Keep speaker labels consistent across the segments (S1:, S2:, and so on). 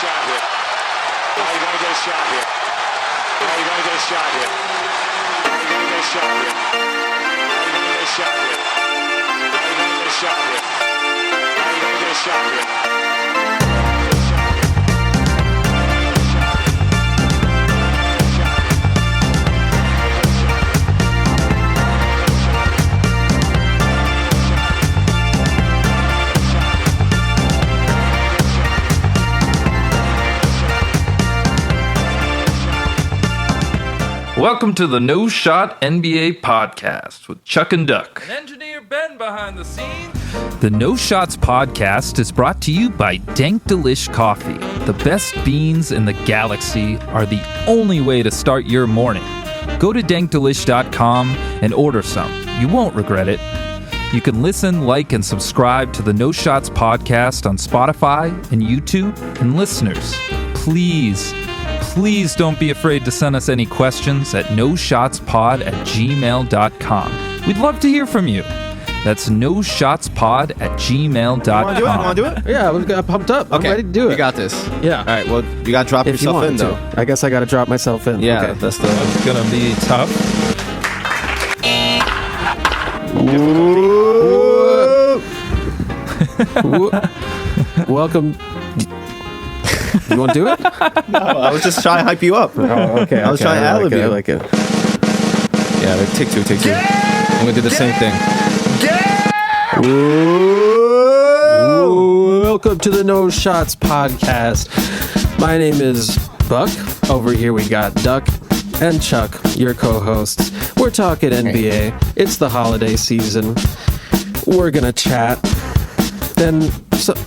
S1: shot here. Are you going to get a shot here? Are you going to get a shot here? Are you going to get a shot here? Are you going to get a shot here? Are you going to get a shot here? Are you going to get a shot here?
S2: Welcome to the No Shot NBA podcast with Chuck and Duck.
S3: And engineer Ben behind the scenes.
S2: The No Shots podcast is brought to you by Dank Delish Coffee. The best beans in the galaxy are the only way to start your morning. Go to dankdelish.com and order some. You won't regret it. You can listen, like, and subscribe to the No Shots podcast on Spotify and YouTube. And listeners, please don't be afraid to send us any questions at noshotspod@gmail.com. We'd love to hear from you. That's noshotspod@gmail.com.
S4: Want to do it?
S5: Yeah, we got pumped up.
S4: Okay.
S5: I'm ready to do it.
S4: You got this.
S5: Yeah.
S4: All right, well, you got to drop
S5: If you
S4: yourself
S5: want
S4: in,
S5: to.
S4: though.
S5: I guess I got to drop myself in.
S4: Yeah,
S5: Okay.
S4: that's the...
S2: It's going to be tough.
S5: Welcome. You want to do it?
S4: No, I was just trying to hype you up.
S5: Oh, okay.
S4: I was trying to ad-lib you.
S5: I like it.
S4: Yeah, like, take two. I'm going to do the same thing.
S5: Welcome to the No Shots podcast. My name is Buck. Over here we got Duck and Chuck, your co-hosts. We're talking NBA. It's the holiday season. We're going to chat. Then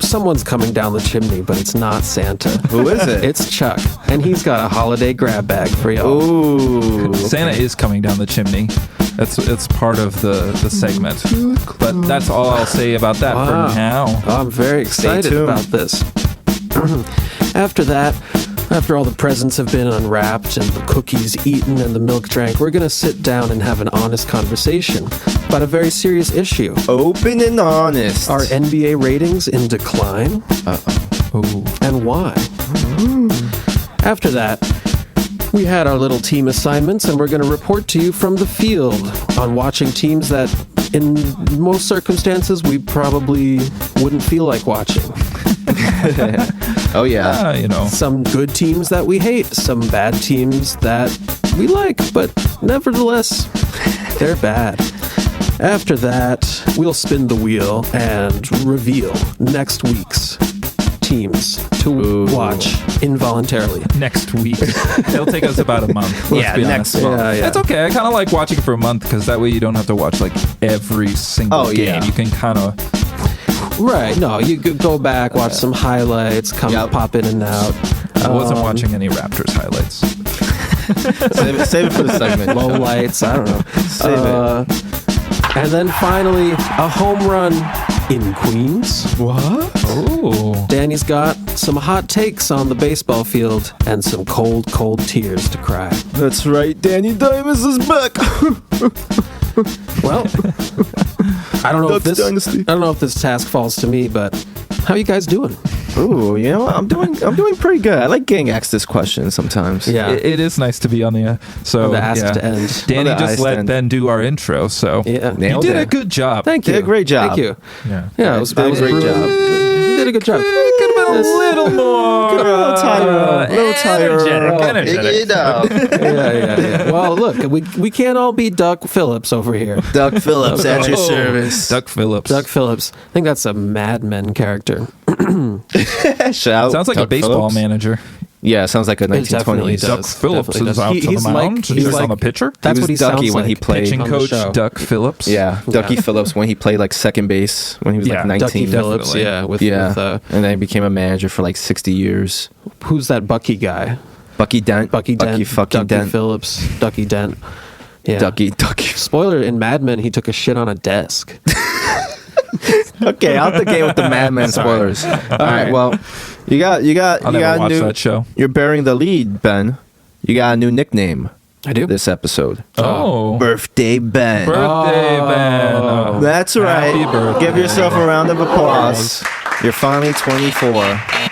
S5: someone's coming down the chimney, but it's not Santa.
S4: Who is it?
S5: It's Chuck, and he's got a holiday grab bag for y'all.
S4: Ooh.
S2: Santa is coming down the chimney. It's part of the segment. But that's all I'll say about that
S5: Wow.
S2: for now.
S5: Oh, I'm very excited
S4: tuned.
S5: about this. After that, after all the presents have been unwrapped and the cookies eaten and the milk drank, we're going to sit down and have an honest conversation about a very serious issue.
S4: Open and honest.
S5: Are NBA ratings in decline?
S2: Ooh.
S5: And why? After that, we had our little team assignments, and we're going to report to you from the field on watching teams that, in most circumstances, we probably wouldn't feel like watching.
S4: Oh, yeah.
S5: Some good teams that we hate, some bad teams that we like, but nevertheless, they're bad. After that, we'll spin the wheel and reveal next week's teams to watch involuntarily.
S2: Next week. It'll take us about a month. Let's be
S4: next
S2: honest.
S4: month.
S5: Yeah.
S2: That's okay. I kind of like watching it for a month because that way you don't have to watch like every single game.
S4: Yeah.
S2: You can kind of...
S5: Right. No, you could go back, watch some highlights, pop in and out.
S2: I wasn't watching any Raptors highlights.
S4: Save it for the segment.
S5: Low lights, I don't know.
S4: Save it.
S5: And then finally, a home run in Queens.
S4: What?
S2: Oh.
S5: Danny's got some hot takes on the baseball field and some cold, cold tears to cry.
S4: That's right. Danny Dimas is back.
S5: Well, I don't know
S4: Ducks Dynasty.
S5: I don't know if this task falls to me, but how you guys doing?
S4: Ooh, you know what? I'm doing pretty good. I like getting asked this question sometimes.
S5: Yeah.
S2: It is nice to be on the
S5: asked to end.
S2: Danny
S4: On the
S2: just
S4: iced
S2: let
S4: end.
S2: Ben do our intro, so
S5: Yeah.
S2: you
S4: Nailed
S2: did
S4: it.
S2: a good job.
S5: Thank you.
S4: Did a great job.
S5: Thank you.
S2: Yeah.
S5: Yeah, it was
S4: Did a great job.
S5: You did a good job.
S2: Could have been a little more
S4: A little tighter.
S2: energetic.
S5: Yeah. Well, look, we can't all be Duck Phillips over here.
S4: Doug Phillips at your
S5: Oh.
S4: service.
S2: Duck Phillips.
S5: Doug Phillips. I think that's a Mad Men character.
S4: Shout
S2: Sounds like a
S4: Doug
S2: baseball
S4: Phillips.
S2: manager.
S4: Yeah, sounds like a
S5: It definitely
S4: 1920s.
S5: does.
S2: Duck Phillips
S5: Definitely
S2: is
S5: does.
S2: out to the
S5: He's like-
S2: mound.
S5: he's
S2: He's on
S5: like-
S2: the pitcher.
S5: That's
S4: He
S5: what he
S4: was Ducky
S5: sounds
S4: when
S5: like.
S4: he played.
S2: Pitching
S5: on the
S2: coach
S5: show.
S2: Duck Phillips.
S4: Yeah, Ducky Phillips when he played like second base when he was
S2: Yeah,
S4: like 19.
S5: Ducky Phillips,
S2: Definitely.
S5: yeah. With
S4: and then he became a manager for like 60 years.
S5: who's that Bucky guy?
S4: Bucky Dent.
S5: Bucky Dent.
S4: fucking
S5: Ducky
S4: Dent.
S5: Phillips. Ducky Dent. Yeah.
S4: Ducky.
S5: Spoiler, in Mad Men, he took a shit on a desk.
S4: Okay, out the gate with the Mad Men spoilers. All right, well, you got
S2: I'll never
S4: a
S2: watch
S4: new.
S2: that show.
S4: You're bearing the lead, Ben. You got a new nickname
S5: I do.
S4: this episode.
S2: Oh.
S4: Birthday Ben.
S2: Birthday, Ben. Oh.
S4: That's right.
S2: Happy birthday.
S4: Give yourself a round of applause. You're finally 24.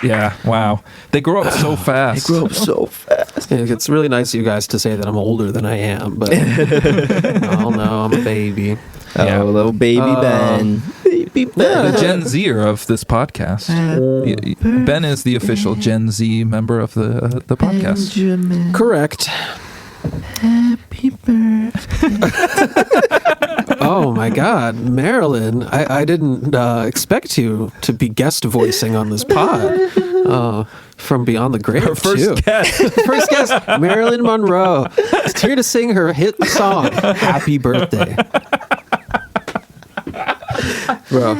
S2: Yeah, wow. They grow up so fast.
S4: They grow up so fast.
S5: Yeah, it's really nice of you guys to say that I'm older than I am, but oh no, I'm a baby.
S2: Yeah.
S4: Oh, little baby Ben. Baby Ben.
S2: The Gen Zer of this podcast. Ben is the official Gen Z member of the podcast.
S4: Benjamin.
S5: Correct.
S4: Happy birthday.
S5: Oh my God, Marilyn! I didn't expect you to be guest voicing on this pod. From Beyond the Grave,
S2: Our first
S5: too.
S2: guest.
S5: First guest, Marilyn Monroe, is here to sing her hit song "Happy Birthday." Bro,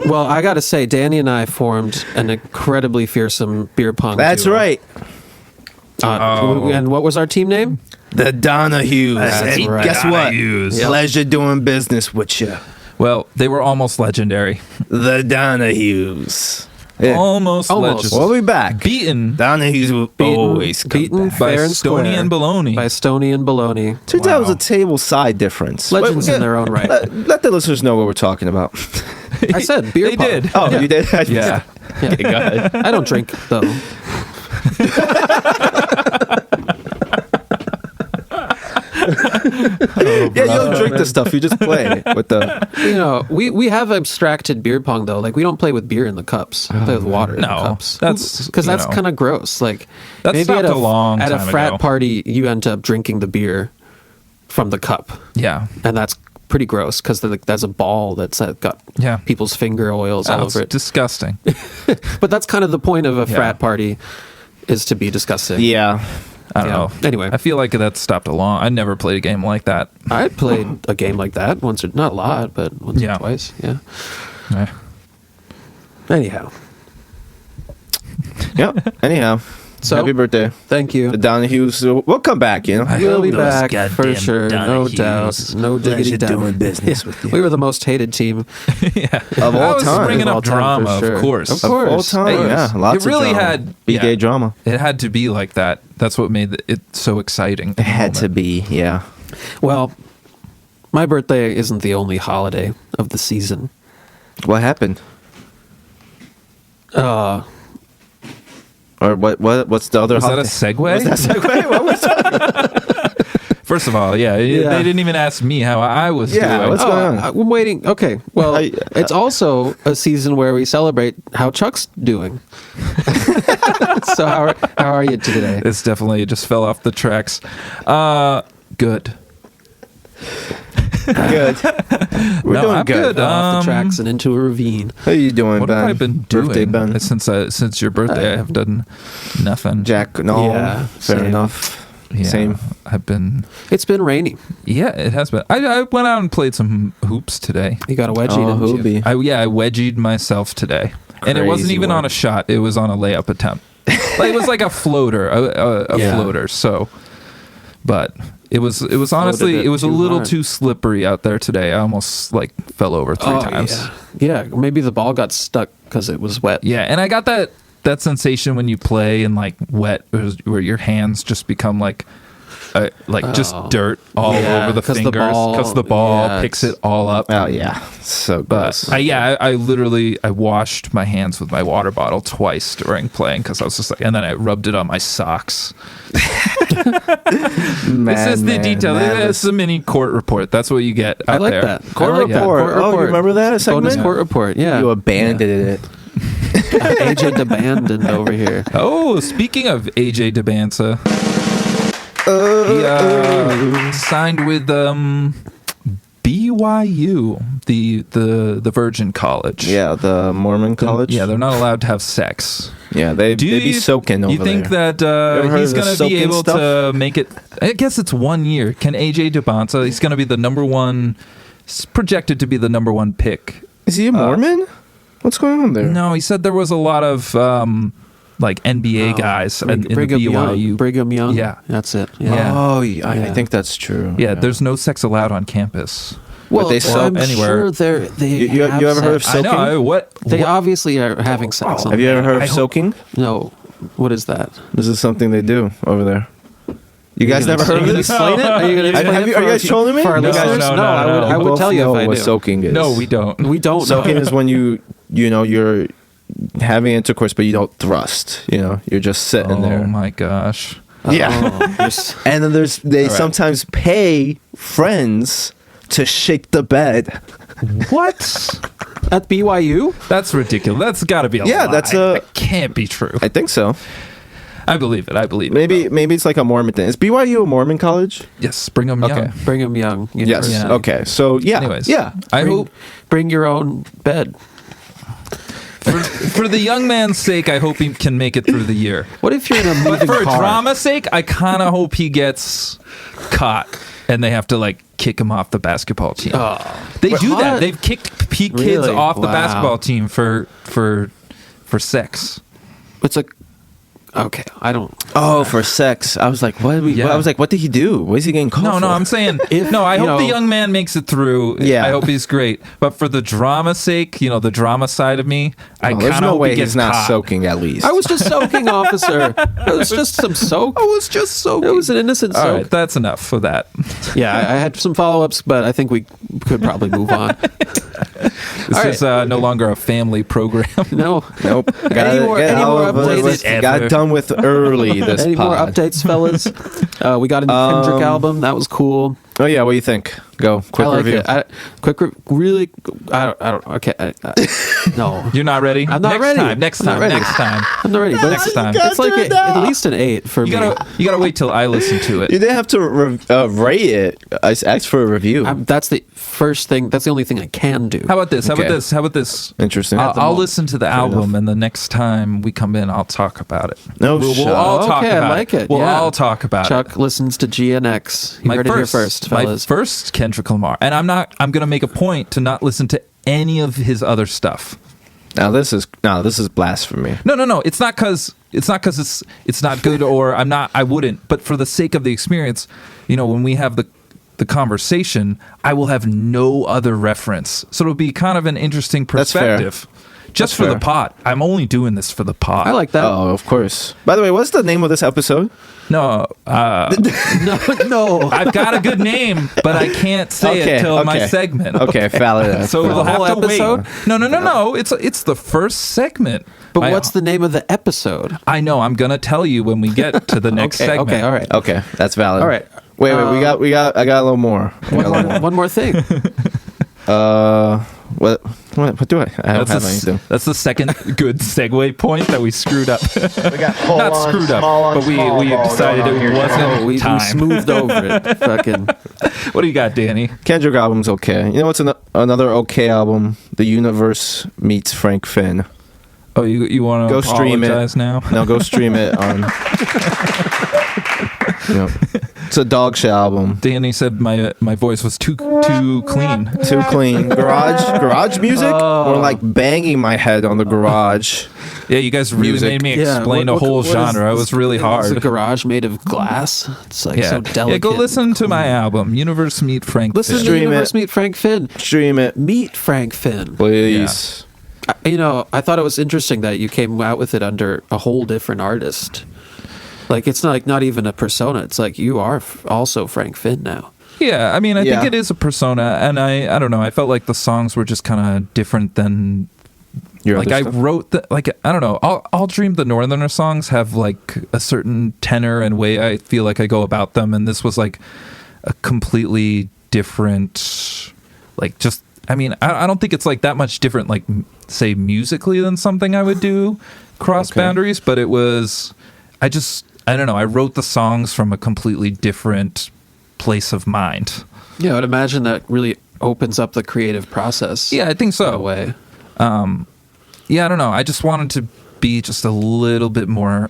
S5: well, I gotta say, Danny and I formed an incredibly fearsome beer pong.
S4: That's
S5: duo.
S4: right.
S5: And what was our team name?
S4: The Donahues.
S5: That's
S4: And
S5: right.
S4: guess what?
S2: Donahues.
S4: Pleasure doing business with you.
S2: Well, they were almost legendary.
S4: The Donahues. Yeah.
S2: Almost legendary.
S4: We'll be back.
S2: Beaten
S4: Donahues will always come
S5: beaten
S4: back.
S2: by
S5: fair and square.
S2: Stony and Baloney.
S5: By Stony and Baloney.
S4: Turns out it was
S2: Wow.
S4: a table side difference.
S5: Legends in their own right.
S4: Let the listeners know what we're talking about.
S5: I said beer
S2: They
S5: pong.
S2: did.
S4: Oh, you did?
S2: Yeah.
S4: Okay, go ahead.
S5: I don't drink, though.
S4: Yeah, you don't drink the stuff. You just play with the.
S5: You know, we have abstracted beer pong, though. Like, we don't play with beer in the cups. We play with water in the
S2: No,
S5: cups.
S2: that's,
S5: Because
S2: you
S5: that's
S2: know.
S5: kind of gross. Like,
S2: That
S5: maybe
S2: stopped
S5: at
S2: a long
S5: at a
S2: time
S5: frat
S2: ago.
S5: party, you end up drinking the beer from the cup.
S2: Yeah.
S5: And that's pretty gross because there's a ball that's got
S2: Yeah.
S5: people's finger oils all
S2: That's
S5: over it.
S2: disgusting.
S5: But that's kind of the point of a
S2: Yeah.
S5: frat party, is to be disgusting.
S4: Yeah.
S2: I don't
S5: Yeah.
S2: know.
S5: Anyway.
S2: I feel like that stopped a long. I never played a game like that.
S5: I played a game like that once, or not a lot, but once
S2: Yeah.
S5: or twice. Yeah.
S2: Eh.
S5: Anyhow,
S4: Yep. Anyhow,
S5: so
S4: happy birthday.
S5: thank you.
S4: The Donahues will come back, you know.
S5: We'll be
S2: Those
S5: back for
S2: goddamn
S5: sure, no
S2: Donahues.
S5: doubt, no diggity
S4: Pleasure doing
S5: doubt.
S4: business with you.
S5: We were the most hated team.
S2: Yeah.
S4: Of all
S2: I was
S4: time.
S2: bringing
S5: Of all
S2: up
S5: time,
S2: drama,
S5: for sure.
S2: of course.
S5: Of course.
S4: All time,
S2: Hey,
S4: yeah. Lots
S2: it really
S4: of drama.
S2: had
S4: B-gay
S2: yeah.
S4: drama.
S2: It had to be like that. That's what made it so exciting.
S4: It had to be, yeah.
S5: Well, my birthday isn't the only holiday of the season.
S4: What happened? Or what's the other
S2: Was that a
S4: holiday?
S2: segue?
S4: Was that a segue? What was that?
S2: First of all, yeah, they didn't even ask me how I was
S4: Yeah,
S2: doing.
S4: what's going on?
S5: I'm waiting. Okay, well,
S4: I-
S5: it's also a season where we celebrate how Chuck's doing. So how are you today?
S2: This definitely just fell off the tracks. Good.
S4: Good. We're
S2: No,
S4: doing
S2: I'm
S4: good.
S2: good.
S5: Off the tracks and into a ravine.
S4: How you doing,
S2: What
S4: Ben?
S2: have I been doing
S4: Birthday, Ben.
S2: since your birthday? I have done nothing.
S4: Jack, no.
S5: Yeah,
S4: fair
S5: same.
S4: enough.
S2: Yeah,
S4: Same.
S2: I've been.
S5: It's been rainy.
S2: Yeah, it has been. I went out and played some hoops today.
S5: You got a wedgie,
S4: Oh,
S5: didn't you?
S4: Hoobie.
S2: I wedgied myself today, and it wasn't
S4: Crazy
S2: even on
S4: work.
S2: a shot. It was on a layup attempt. Like, it was like a floater, a
S5: Yeah.
S2: floater. So, but it was honestly
S5: it
S2: it was a
S5: too
S2: little
S5: hard.
S2: too slippery out there today. I almost like fell over three times.
S5: Yeah, maybe the ball got stuck because it was wet.
S2: Yeah, and I got that sensation when you play in like wet, where your hands just become like just dirt all
S5: Yeah,
S2: over the
S5: 'cause the
S2: fingers
S5: ball-
S2: because the ball
S5: yeah,
S2: picks
S5: it's-
S2: it all up.
S4: Oh, yeah. So
S2: But
S4: gross.
S2: I literally washed my hands with my water bottle twice during playing because I was just like, and then I rubbed it on my socks. This is the detail. It's a mini court report. That's what you get out
S5: I like
S2: there.
S5: that.
S4: Court
S5: I like that.
S4: report.
S5: Court
S4: Oh, you
S5: report.
S4: remember that segment?
S5: Bonus court report. Yeah.
S4: You abandoned it.
S5: Agent abandoned over here.
S2: Oh, speaking of AJ DeBanza, he signed with BYU, the Virgin College.
S4: Yeah, the Mormon college.
S2: Yeah, they're not allowed to have sex.
S4: Yeah, they be soaking over
S2: You think
S4: there.
S2: that
S4: ever heard
S2: he's
S4: of the
S2: going to
S4: soaking
S2: be able
S4: stuff?
S2: to make it? I guess it's 1 year. Can AJ DeBanza? He's going to be the number one, projected to be the number one pick.
S4: Is he a Mormon? What's going on there?
S2: No, he said there was a lot of like NBA guys in the
S5: Brigham
S2: BYU.
S5: Young. Brigham Young.
S2: Yeah.
S5: That's it. Yeah.
S2: Yeah.
S4: Oh, I
S5: Yeah.
S4: think that's true.
S2: Yeah, there's no sex allowed on campus.
S5: Well,
S4: they soak
S5: I'm
S2: anywhere.
S5: sure they
S4: You
S5: have
S4: ever heard of
S5: sex.
S2: I
S4: soaking?
S2: know. What?
S5: They
S2: what-
S5: obviously are having sex. on
S4: Have you ever heard
S2: I
S4: of
S2: hope-
S4: soaking?
S5: No. What is that?
S4: This is something they do over there. You guys never heard of this?
S5: Explain it? Are you going to explain it?
S4: Are you guys trolling me?
S5: For our
S2: No,
S5: listeners?
S2: no,
S5: I would tell you if I
S4: what
S5: do.
S4: soaking is.
S2: No, we don't.
S5: We don't.
S4: Soaking
S5: know.
S4: is when you're having intercourse, but you don't thrust. You're just sitting
S2: Oh
S4: there.
S2: my gosh.
S4: Yeah.
S5: Oh,
S4: And then they
S2: All right.
S4: sometimes pay friends to shake the bed.
S2: What?
S5: at BYU?
S2: That's ridiculous. That's got to be a
S4: Yeah,
S2: lie.
S4: that's
S2: That can't be true.
S4: I think so.
S2: I believe it. I believe it.
S4: Maybe it's like a Mormon thing. Is BYU a Mormon college?
S2: Yes, bring them
S4: Okay.
S2: young.
S5: Bring them young.
S4: Yes.
S5: University.
S2: Yeah.
S4: Okay. So yeah.
S2: Anyways,
S4: Yeah.
S2: I
S5: Bring-
S2: hope
S5: Bring your own bed.
S2: for the young man's sake, I hope he can make it through the year.
S5: What if you're in a
S2: But
S5: moving
S2: for
S5: car?
S2: drama's sake, I kind of hope he gets caught and they have to like kick him off the basketball team. They do that.
S5: What?
S2: They've kicked kids
S5: Really?
S2: off the
S5: Wow.
S2: basketball team for sex.
S5: It's like, okay, I don't.
S4: Oh, for sex. I was like, what?
S2: Yeah.
S4: I was like, what did he do? What is he getting called
S2: No,
S4: for?
S2: I'm saying
S5: If,
S2: no. I
S5: you
S2: hope
S5: know-
S2: the young man makes it through.
S4: Yeah.
S2: I hope he's great. But for the drama's sake, the drama side of me, I
S4: Oh,
S2: kind
S4: there's
S2: of
S4: no
S2: hope
S4: way
S2: he gets
S4: he's not
S2: caught.
S4: soaking at least.
S5: I was just soaking, officer. It was just some soak.
S2: I was just soaking.
S5: It was an innocent
S2: All
S5: soak.
S2: right, that's enough for that.
S5: Yeah, I had some follow-ups, but I think we could probably move on.
S2: This
S5: All
S2: is no longer a family program.
S5: No.
S4: Nope.
S5: Any more updates?
S2: Ever.
S4: Got done with early this
S5: Any more
S4: pod.
S5: updates, fellas? We got a new Kendrick album. That was cool.
S4: Oh yeah, what do you think? Go. Quick
S5: I like
S4: review.
S5: it. Really, I don't. Okay. No.
S2: You're not ready.
S5: I'm not ready.
S2: Next
S5: I'm not
S2: time.
S5: ready.
S2: Next time.
S5: I'm not ready. But
S2: Next time.
S5: It's like at least an 8 for
S2: You
S5: me.
S2: gotta wait till I listen to
S4: You
S2: it.
S4: didn't have to rate it. I asked for a review.
S5: That's the first thing. That's the only thing I can do.
S2: How about this? How
S4: Okay.
S2: about this? How about this?
S4: Interesting.
S2: I'll listen to the album, and the next time we come in, I'll talk about it.
S4: No
S2: we'll
S4: shot.
S2: all talk
S5: Okay, I
S2: about
S5: like it,
S2: We'll
S5: yeah.
S2: all talk about it.
S5: Chuck listens to GNX. You heard it here first, fellas.
S2: My first Kendrick Lamar, and I'm gonna make a point to not listen to any of his other stuff.
S4: Now this is blasphemy.
S2: No. It's not because it's not good, or I wouldn't. But for the sake of the experience, when we have the conversation, I will have no other reference, so it'll be kind of an interesting
S4: That's fair.
S2: perspective. Just
S4: That's
S2: for
S4: fair.
S2: the pot. I'm only doing this for the pot.
S5: I like that.
S4: Oh, of course. By the way, what's the name of this episode?
S2: No,
S5: No.
S2: I've got a good name, but I can't say it till my segment.
S4: Okay, valid.
S2: So we'll
S5: whole
S2: have to
S5: episode?
S2: wait. No. It's the first segment.
S5: But what's the name of the episode?
S2: I know. I'm gonna tell you when we get to the next
S5: Okay,
S2: segment.
S5: okay, all right.
S4: Okay, that's valid.
S5: All right.
S4: Wait. We got. I got a little more.
S5: One more thing.
S4: What do I? I don't have anything.
S2: That's the second good segue point that we screwed up.
S1: We got
S2: Not screwed up, but we decided it wasn't
S5: We
S2: time.
S5: smoothed over it. Fucking.
S2: What do you got, Danny?
S4: Kendrick album's okay. You know what's another okay album? The Universe Meets Frank Finn.
S2: Oh, you want to
S4: Go stream it.
S2: apologize now?
S4: No, go stream it on. It's a dog shit album.
S2: Danny said my voice was too clean.
S4: Too clean. Garage music, or like banging my head on the garage.
S2: Yeah, you guys really
S4: Music.
S2: made me
S5: Yeah,
S2: explain
S5: what-
S2: a whole
S5: what is
S2: genre. It
S5: this?
S2: was really
S5: It's
S2: hard.
S5: a garage made of glass. It's like
S2: Yeah.
S5: so delicate.
S2: Yeah, go listen to my album, Universe Meet Frank.
S5: Listen
S2: Finn.
S5: to
S4: Stream
S5: Universe
S4: it.
S5: Meet Frank Finn.
S4: Stream it,
S5: Meet Frank Finn.
S4: please.
S5: I thought it was interesting that you came out with it under a whole different artist. Like, it's not even a persona. It's like you are also Frank Finn now.
S2: Yeah, I mean, I
S4: Yeah.
S2: think it is a persona, and I don't know. I felt like the songs were just kind of different than.
S4: Your
S2: Like
S4: other
S2: I
S4: stuff?
S2: wrote I don't know. I'll Dream the Northerner songs have like a certain tenor and way I feel like I go about them, and this was like a completely different. Like just, I mean, I don't think it's like that much different, like say musically than something I would do cross
S4: Okay.
S2: boundaries, but it was. I don't know. I wrote the songs from a completely different place of mind.
S5: Yeah, I would imagine that really opens up the creative process.
S2: Yeah, I think so.
S5: In a way.
S2: Yeah, I don't know. I just wanted to be just a little bit more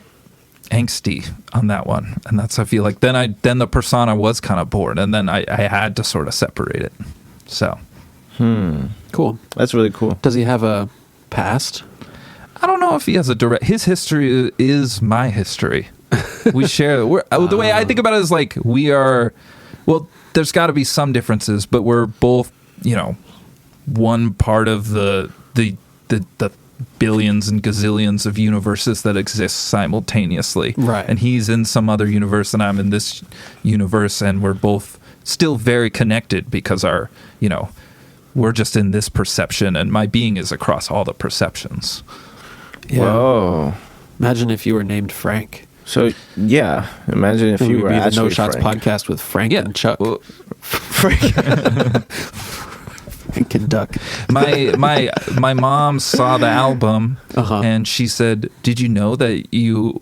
S2: angsty on that one, and that's I feel like then the persona was kind of bored, and then I had to sort of separate it. So
S5: Cool.
S4: That's really cool.
S5: Does he have a past?
S2: I don't know if he has a direct. His history is my history. We share. The way I think about it is like we are. Well, there's got to be some differences, but we're both, one part of the billions and gazillions of universes that exist simultaneously.
S5: Right.
S2: And he's in some other universe and I'm in this universe, and we're both still very connected because we're just in this perception, and my being is across all the perceptions.
S5: Yeah.
S4: Whoa.
S5: Imagine if you were named Frank.
S4: So, yeah. Imagine if
S5: We
S4: you
S5: would
S4: were
S5: be the
S4: actually
S5: No Shots
S4: Frank.
S5: podcast with Frank and Chuck.
S2: Well,
S5: Frank and Duck.
S2: my mom saw the album
S5: Uh-huh.
S2: and she said, "Did you know that you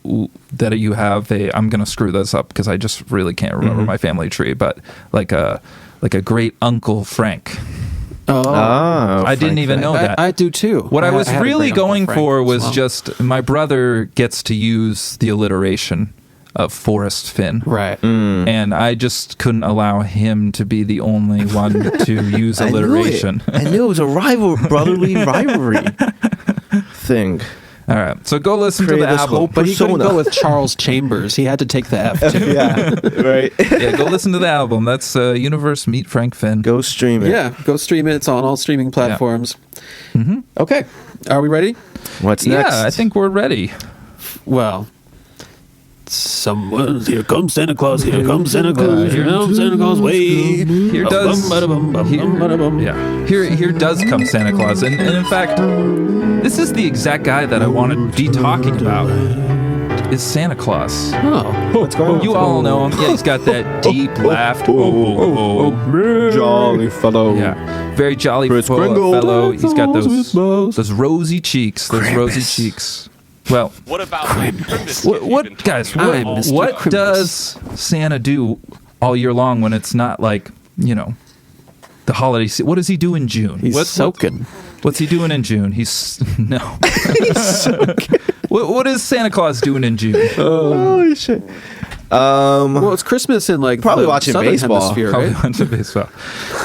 S2: have a?" I'm gonna screw this up because I just really can't remember my family tree, but like a great uncle Frank.
S5: Oh.
S2: I didn't even know that.
S5: I do too.
S2: What I was
S5: had a
S2: really
S5: great Uncle
S2: going
S5: Frank
S2: for
S5: as
S2: was
S5: well.
S2: just my brother gets to use the alliteration of Forrest Finn.
S5: Right.
S2: And I just couldn't allow him to be the only one to use alliteration.
S4: I knew it was a brotherly rivalry thing.
S2: All right, so go listen
S4: Create
S2: to the
S4: this
S2: album.
S4: whole
S5: But he couldn't
S4: persona.
S5: go with Charles Chambers. He had to take the F too.
S4: Yeah, right.
S2: Yeah, go listen to the album. That's Universe Meet Frank Finn.
S4: Go stream it.
S5: Yeah, go stream it. It's on all streaming platforms.
S2: Mm-hmm.
S5: Okay. Are we ready?
S4: What's next?
S2: Yeah, I think we're ready.
S5: Well, here comes Santa Claus, here comes Santa Claus, here comes Santa Claus, way.
S2: Here does here does come Santa Claus, and in fact, this is the exact guy that I wanted to be talking about. Is Santa Claus?
S5: Oh,
S4: What's going on?
S2: You all know him. Yeah, he's got that deep laugh.
S4: Jolly fellow.
S2: Yeah, very jolly
S4: Kris Kringle.
S2: fellow. He's got
S4: With bows.
S2: those rosy cheeks. Those rosy cheeks. Well,
S1: What about
S2: what guys?
S5: I'm Mr.
S2: What
S5: Criminus.
S2: does Santa do all year long when it's not like the holiday? What does he do in June?
S5: he's soaking.
S2: What's he doing in June? He's no. What is Santa Claus doing in June?
S4: Holy shit.
S5: Well, it's Christmas in like
S4: Probably
S5: the
S4: watching
S5: southern
S4: baseball.
S5: hemisphere,
S2: Probably
S5: right?
S2: bunch of baseball.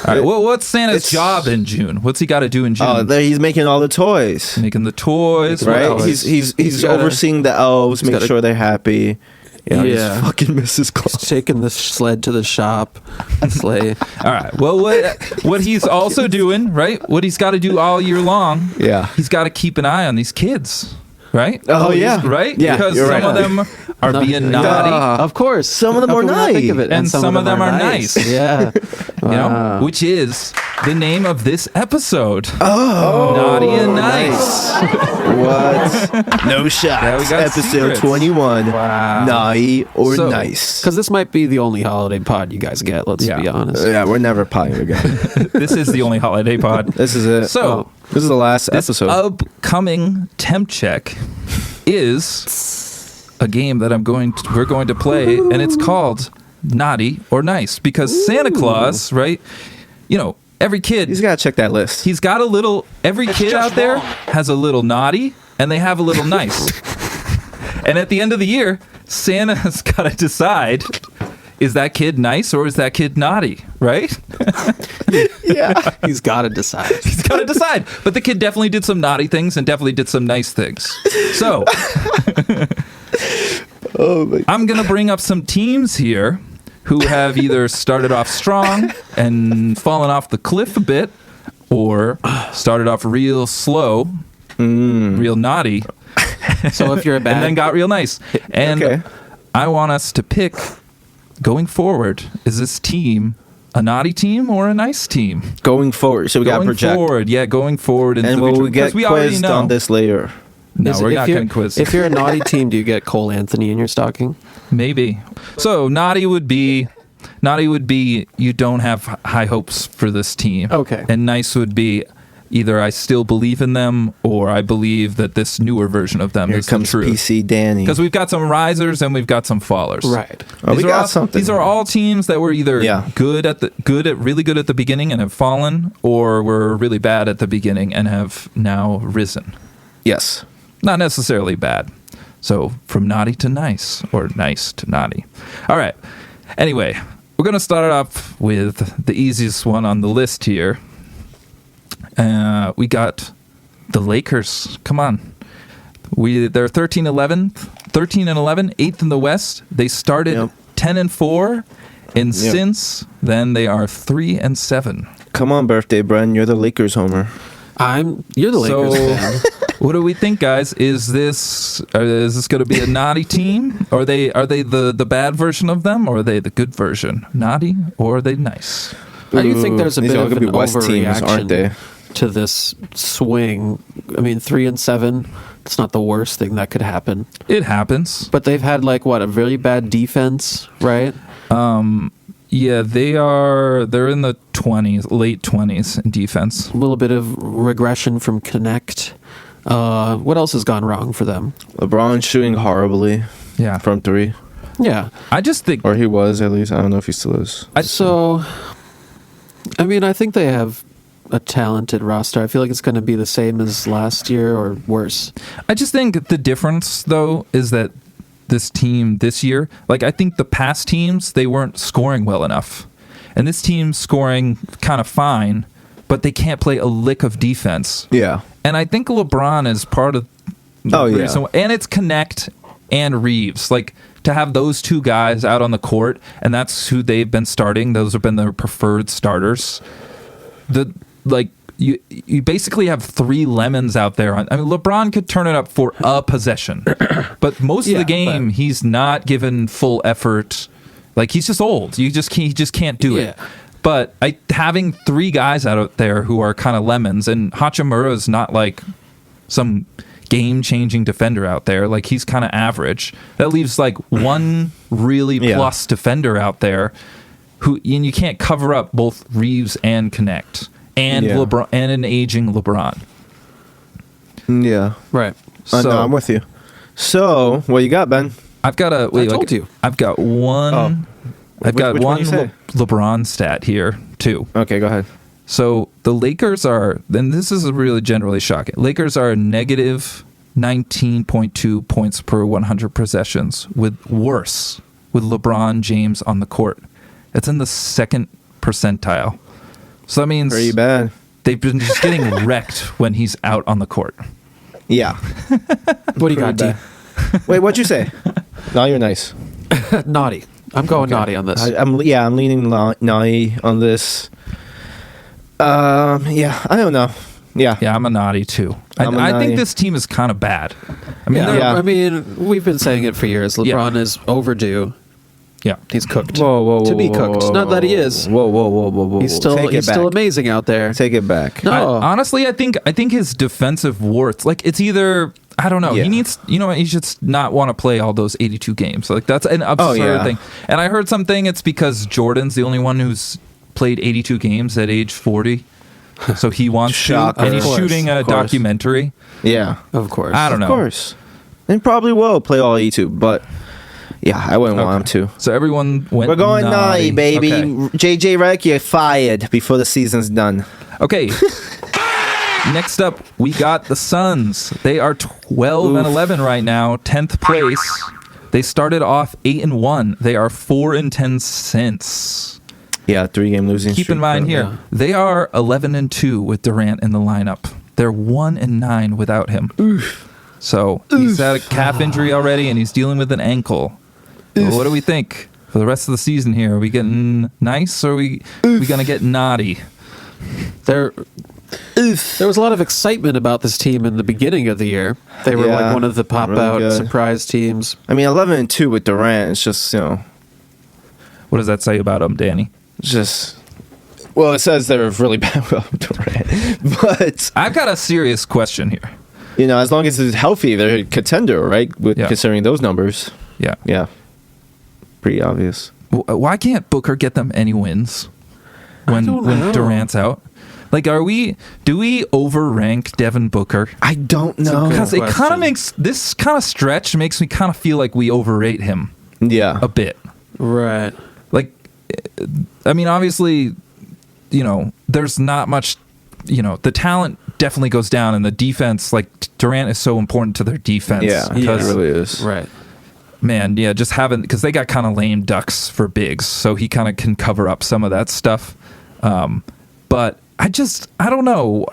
S2: All right. Well, what's Santa's job in June? What's he got to do in June?
S4: Oh, he's making all the toys.
S2: Making the toys,
S4: Right?
S2: what else?
S4: He's
S5: gotta-
S4: overseeing the elves, make
S5: gotta-
S4: sure they're happy.
S5: Yeah.
S4: He's fucking Mrs. Claus.
S5: Taking the sled to the shop, sleigh.
S2: All right. Well, what he's also doing, right? What he's got to do all year long,
S4: Yeah.
S2: he's got to keep an eye on these kids, right?
S4: Oh, yeah.
S2: Right?
S4: Yeah,
S2: Because
S4: you're
S2: some
S4: right.
S2: of them are being naughty,
S5: Of course.
S4: Some of them
S5: How
S4: are
S5: can we not think
S4: nice.
S5: of it?
S2: And some of them are nice.
S5: Yeah.
S2: which is the name of this episode. Oh, naughty and nice.
S4: What? No shots.
S2: Yeah, we got
S4: Episode
S2: secrets.
S4: 21.
S2: Wow.
S4: Naughty or
S2: So-
S4: nice.
S5: Because this might be the only holiday pod you guys get. Let's
S2: Yeah.
S5: be honest.
S4: Yeah, we're never potting again.
S2: This is the only holiday pod.
S4: This is it.
S2: So,
S4: This is the last
S2: this
S4: episode.
S2: upcoming temp check is a game that we're going to play, and it's called Naughty or Nice, because Santa Claus, right? Every kid,
S4: He's got to check that list.
S2: he's got a little. Every kid out there has a little naughty, and they have a little nice. And at the end of the year, Santa's got to decide: is that kid nice or is that kid naughty? Right?
S4: Yeah.
S5: He's got to decide.
S2: He's got to decide. But the kid definitely did some naughty things and definitely did some nice things. So I'm going to bring up some teams here who have either started off strong and fallen off the cliff a bit, or started off real slow, real naughty,
S5: So if you're a bad,
S2: and then got real nice. And
S4: Okay.
S2: I want us to pick, going forward, is this team a naughty team or a nice team?
S4: Going forward. So we got to
S2: Going
S4: project.
S2: forward, yeah, going forward. into
S4: And
S2: the
S4: will
S2: future,
S4: we get
S2: because we already
S4: quizzed
S2: know.
S4: on this later?
S2: No, we're
S5: if
S2: not
S5: you're-
S2: getting quizzed.
S5: If you're a naughty team, do you get Cole Anthony in your stocking?
S2: Maybe. So naughty would be you don't have high hopes for this team.
S5: Okay.
S2: And nice would be either I still believe in them or I believe that this newer version of them
S4: Here
S2: is the
S4: comes
S2: truth.
S4: PC Danny.
S2: Because we've got some risers and we've got some fallers.
S5: Right.
S4: Oh, we
S2: These are
S4: got
S2: all,
S4: something.
S2: These are all teams that were either
S4: Yeah.
S2: really good at the beginning and have fallen, or were really bad at the beginning and have now risen.
S4: Yes.
S2: Not necessarily bad. So from naughty to nice, or nice to naughty. All right. Anyway, we're going to start off with the easiest one on the list here. We got the Lakers. Come on. They're 13 and 11, 8th in the West. They started
S4: Yep.
S2: 10-4, and since then they are 3-7.
S4: Come on, birthday, Bren. You're the Lakers homer.
S5: You're the Lakers
S2: So-
S5: fan.
S2: What do we think, guys? Is this going to be a naughty team? Are they the bad version of them, or are they the good version? Naughty, or are they nice?
S5: I do think there's a
S4: These
S5: bit
S4: are
S5: of
S4: gonna
S5: an
S4: be West teams, aren't they?
S5: overreaction to this swing. I mean, 3-7. It's not the worst thing that could happen.
S2: It happens.
S5: But they've had a really bad defense, right?
S2: Yeah, they're in the 20s, late 20s in defense.
S5: A little bit of regression from Connect. What else has gone wrong for them?
S4: LeBron shooting horribly
S2: Yeah.
S4: from 3.
S5: Yeah.
S2: I just think
S4: Or he was, at least. I don't know if he still is.
S5: I think they have a talented roster. I feel like it's going to be the same as last year or worse.
S2: I just think the difference, though, is that this team this year, I think the past teams, they weren't scoring well enough. And this team's scoring kind of fine, but they can't play a lick of defense.
S4: Yeah.
S2: And I think LeBron is part of the reason. And it's Connect and Reeves. To have those two guys out on the court, and that's who they've been starting. Those have been their preferred starters. You basically have 3 lemons out there. LeBron could turn it up for a possession, but most of the game he's not given full effort. He's just old. He just can't do it. But having 3 guys out there who are kind of lemons, and Hachimura is not some game-changing defender out there. He's kind of average. That leaves one really plus defender out there and you can't cover up both Reeves and Connect. And LeBron and an aging LeBron.
S4: Yeah.
S5: Right.
S4: No, I'm with you. So, what you got, Ben?
S2: I've got a.
S5: I told you.
S2: I've got one.
S4: Oh.
S2: I've got
S4: Which
S2: one
S4: you say?
S2: LeBron stat here too.
S4: Okay, go ahead.
S2: So the Lakers are. And this is really generally shocking. Lakers are negative 19.2 points per 100 possessions, with LeBron James on the court. It's in the second percentile. So that means
S4: Pretty bad.
S2: they've been just getting wrecked when he's out on the court.
S4: Yeah.
S5: What do you got, D?
S4: Wait, what'd you say? No, you're nice.
S5: Naughty. I'm going naughty on this.
S4: I'm leaning naughty on this. Yeah, I don't know. Yeah.
S2: Yeah, I'm a naughty too. I
S4: naughty.
S2: think this team is kind of bad.
S5: I mean, we've been saying it for years. LeBron is overdue.
S2: Yeah.
S5: He's cooked.
S4: Whoa,
S5: To be cooked. Not that he is.
S4: Whoa.
S5: He's still amazing out there.
S4: Take it back.
S5: No.
S2: Honestly, I think his defensive worth, it's either, I don't know.
S4: Yeah.
S2: He needs, he should not want to play all those 82 games. That's an absurd thing. And I heard something. It's because Jordan's the only one who's played 82 games at age 40. So he wants
S4: Shocker.
S2: to, and he's
S5: Of course,
S2: shooting a
S5: of course.
S2: documentary.
S4: Yeah.
S5: Of course.
S2: I don't know.
S4: Of course. And probably will play all 82, but yeah, I wouldn't want him to.
S2: So everyone went.
S4: We're going naughty, baby.
S2: Okay.
S4: JJ Redick, you're fired before the season's done.
S2: Okay. Next up, we got the Suns. They are 12-11 right now, 10th place. They started off 8-1. They are 4-10 since.
S4: Yeah, 3-game losing
S2: Keep
S4: streak.
S2: in mind here,
S5: Yeah.
S2: they are 11-2 with Durant in the lineup. They're 1-9 without him. So he's had a calf injury already, and he's dealing with an ankle. Well, what do we think for the rest of the season here? Are we getting nice, or are we gonna get naughty?
S5: There was a lot of excitement about this team in the beginning of the year. They were
S4: Yeah,
S5: one of the pop-out
S4: really good.
S5: surprise teams.
S4: I mean, 11-2 with Durant, it's just,
S2: What does that say about him, Danny?
S4: just... Well, it says they're really bad with Durant. But,
S2: I've got a serious question here.
S4: as long as he's healthy, they're a contender, right? Considering those numbers.
S2: Yeah.
S4: Yeah. Pretty obvious.
S2: Why can't Booker get them any wins when Durant's out? Do we overrank Devin Booker?
S4: I don't know.
S2: Because it kind
S5: question.
S2: of makes this kind of stretch makes me kind of feel like we overrate him
S4: Yeah.
S2: a bit.
S5: Right.
S2: Obviously, there's not much, the talent definitely goes down, and the defense, Durant is so important to their defense.
S4: Yeah, he
S2: because
S4: really is.
S5: Right.
S2: man, yeah, just having, because they got kind of lame ducks for bigs, so he kind of can cover up some of that stuff. But I don't know.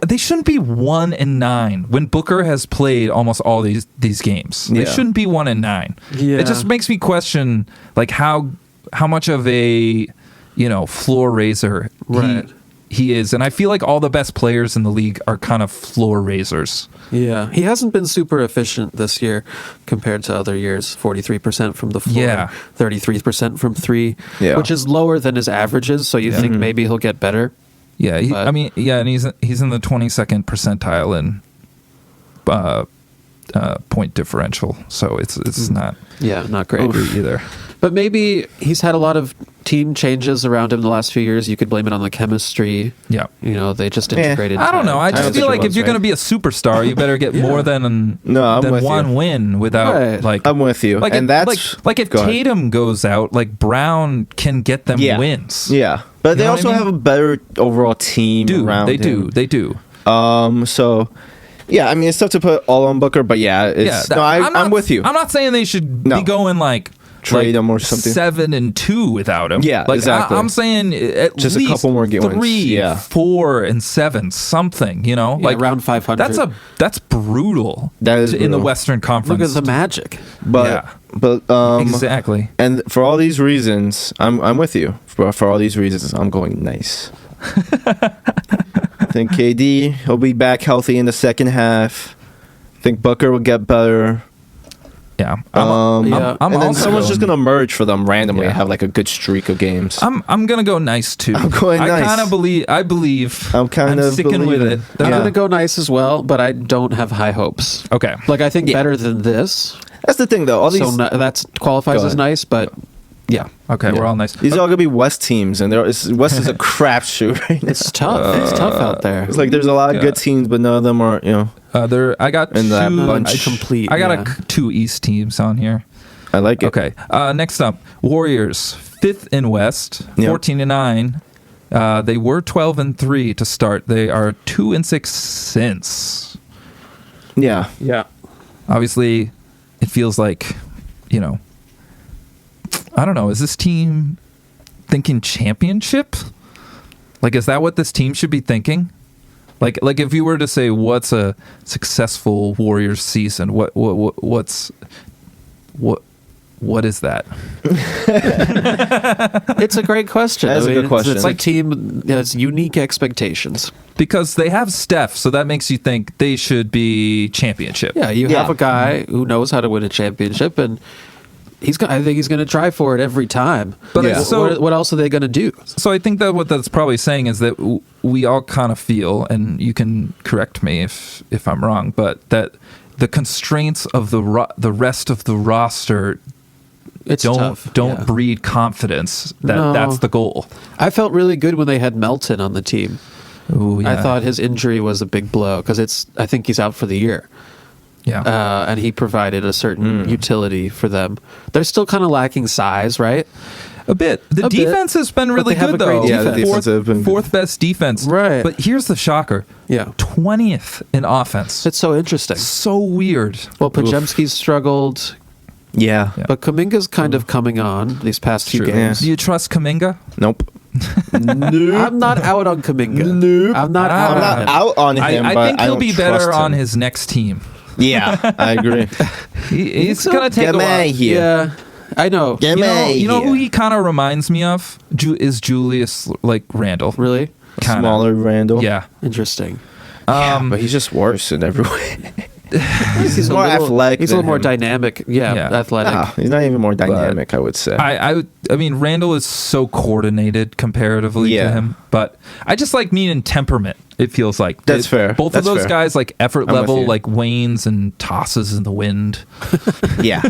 S2: They shouldn't be 1-9 when Booker has played almost all these games. They
S4: Yeah.
S2: shouldn't be 1-9.
S5: Yeah.
S2: It just makes me question how much of a floor raiser
S5: Right.
S2: he is, and I feel like all the best players in the league are kind of floor raisers.
S5: Yeah, he hasn't been super efficient this year compared to other years. 43% from the floor,
S2: Yeah.
S5: 33% from three,
S4: Yeah.
S5: which is lower than his averages. So you think maybe he'll get better?
S2: Yeah,
S5: But-
S2: and he's in the 22nd percentile in point differential, so it's not
S5: Yeah, not great.
S2: great either.
S5: But maybe he's had a lot of team changes around him the last few years. You could blame it on the chemistry.
S2: Yeah.
S5: They just integrated.
S2: I don't know. I just
S5: Tyler
S2: feel like if
S5: was,
S2: you're
S5: right?
S2: going to be a superstar, you better get more than
S4: No, I'm
S2: than
S4: with
S2: one
S4: you.
S2: win without
S5: Right.
S2: like.
S4: I'm with you.
S2: Like
S4: And
S2: if,
S4: that's
S2: like if
S4: go ahead.
S2: Tatum goes out, like Brown can get them
S4: Yeah.
S2: wins.
S4: Yeah, but
S2: You
S4: they
S2: know what
S4: also
S2: I mean?
S4: have a better overall team around
S2: They
S4: him.
S2: do.
S4: So, yeah, I mean, it's tough to put all on Booker, but yeah, it's, I'm with you.
S2: I'm not saying they should
S4: No.
S2: be going like
S4: Trade him or something.
S2: 7-2 without him.
S4: Yeah,
S2: like,
S4: exactly.
S2: I'm saying at
S4: Just a
S2: least
S4: couple more games.
S2: 3,
S4: Yeah.
S2: 4, and 7, something. You know,
S5: Yeah,
S2: like
S5: around 500.
S2: That's brutal.
S4: That is
S2: in the
S4: brutal.
S2: Western
S5: Look
S2: Conference.
S5: at the Magic.
S4: But
S2: Exactly.
S4: And for all these reasons, I'm with you. For all these reasons, I'm going nice. I think KD will be back healthy in the second half. I think Booker will get better.
S2: Yeah.
S5: Yeah.
S2: I'm
S4: and then
S2: also
S4: someone's just
S2: going-
S4: gonna merge for them randomly
S2: Yeah.
S4: and have like a good streak of games.
S2: I'm gonna go nice too.
S4: I'm going nice.
S2: I kind of believe. I believe.
S4: I'm kind of
S2: sticking with
S4: believing.
S2: it.
S5: I'm
S4: Yeah.
S5: going to go nice as well, but I don't have high hopes.
S2: Okay.
S5: Like, I think
S4: Yeah.
S5: better than this.
S4: That's the thing, though. All these
S5: That qualifies
S4: Go
S5: as
S4: ahead.
S5: nice, but yeah.
S2: Okay. We're all nice.
S4: these are all gonna be West teams, and West is a crapshoot right now.
S5: It's tough. It's tough out there.
S4: It's like there's a lot of good teams, but none of them are,
S2: I got
S4: In that
S2: two.
S4: bunch.
S5: Complete.
S2: I got
S5: yeah.
S2: 2 East teams on here.
S4: I like it.
S2: Okay. Next up, Warriors, 5th in West,
S4: Yep.
S2: 14-9. They were 12-3 to start. They are 2-6 since.
S4: Yeah.
S5: Yeah.
S2: Obviously, it feels like, I don't know. Is this team thinking championship? Like, is that what this team should be thinking? Like if you were to say what's a successful Warriors season, what is that?
S5: It's a great question.
S4: That's a good question.
S5: It's like a team that has unique expectations.
S2: Because they have Steph, so that makes you think they should be championship.
S5: Yeah, you
S4: Yeah.
S5: have a guy who knows how to win a championship, and I think he's going to try for it every time.
S2: But
S4: Yeah.
S2: so
S5: what else are they going to do?
S2: So I think that what that's probably saying is that we all kind of feel, and you can correct me if I'm wrong, but that the constraints of the rest of the roster
S5: It's tough.
S2: don't
S5: Yeah.
S2: breed confidence that
S5: No.
S2: that's the goal.
S5: I felt really good when they had Melton on the team.
S2: Ooh, yeah.
S5: I thought his injury was a big blow because I think he's out for the year.
S2: yeah.
S5: And he provided a certain utility for them. They're still kind of lacking size, right?
S2: A bit. The
S5: A bit.
S2: defense has been
S5: But
S2: really
S5: they have
S2: good
S5: a great
S2: though.
S5: defense.
S4: Yeah, the defense have been-
S2: Fourth best defense.
S5: Right.
S2: But here's the shocker.
S5: Yeah.
S2: 20th in offense.
S5: It's so interesting.
S2: So weird.
S5: Well, Pajemski's struggled,
S4: Yeah.
S2: Yeah.
S5: but Kuminga's kind of coming on these past few
S2: True.
S5: games.
S2: Do you trust Kuminga?
S4: Nope.
S5: I'm not out on Kuminga.
S4: Nope.
S5: I'm not out
S4: I'm
S5: on
S4: not
S5: him.
S4: out on him,
S2: I
S4: but
S2: think
S4: I
S2: he'll
S4: don't
S2: be
S4: trust
S2: better on
S4: him.
S2: his next team.
S4: Yeah, I agree.
S2: He's going to take
S4: Get
S2: a
S4: me
S2: while.
S4: here.
S5: Yeah, I know.
S4: Get me
S2: You know who
S4: here.
S2: he kind of reminds me of? Is Julius Randle.
S5: Really
S2: Kinda.
S4: Smaller Randall.
S2: Yeah.
S5: interesting.
S4: But he's just worse in every way. he's
S5: a
S4: more
S5: little-
S4: athletic.
S5: He's a
S4: than
S5: little more
S4: him.
S5: dynamic. Yeah,
S2: Yeah.
S5: athletic.
S4: Nah, he's not even more dynamic, I would say.
S2: I mean, Randall is so coordinated comparatively to
S4: Yeah.
S2: him, but I just mean temperament. It feels like
S4: That's fair.
S2: Both
S4: That's
S2: of those
S4: fair.
S2: guys effort
S4: I'm with
S2: level
S4: you.
S2: wanes and tosses in the wind.
S4: yeah,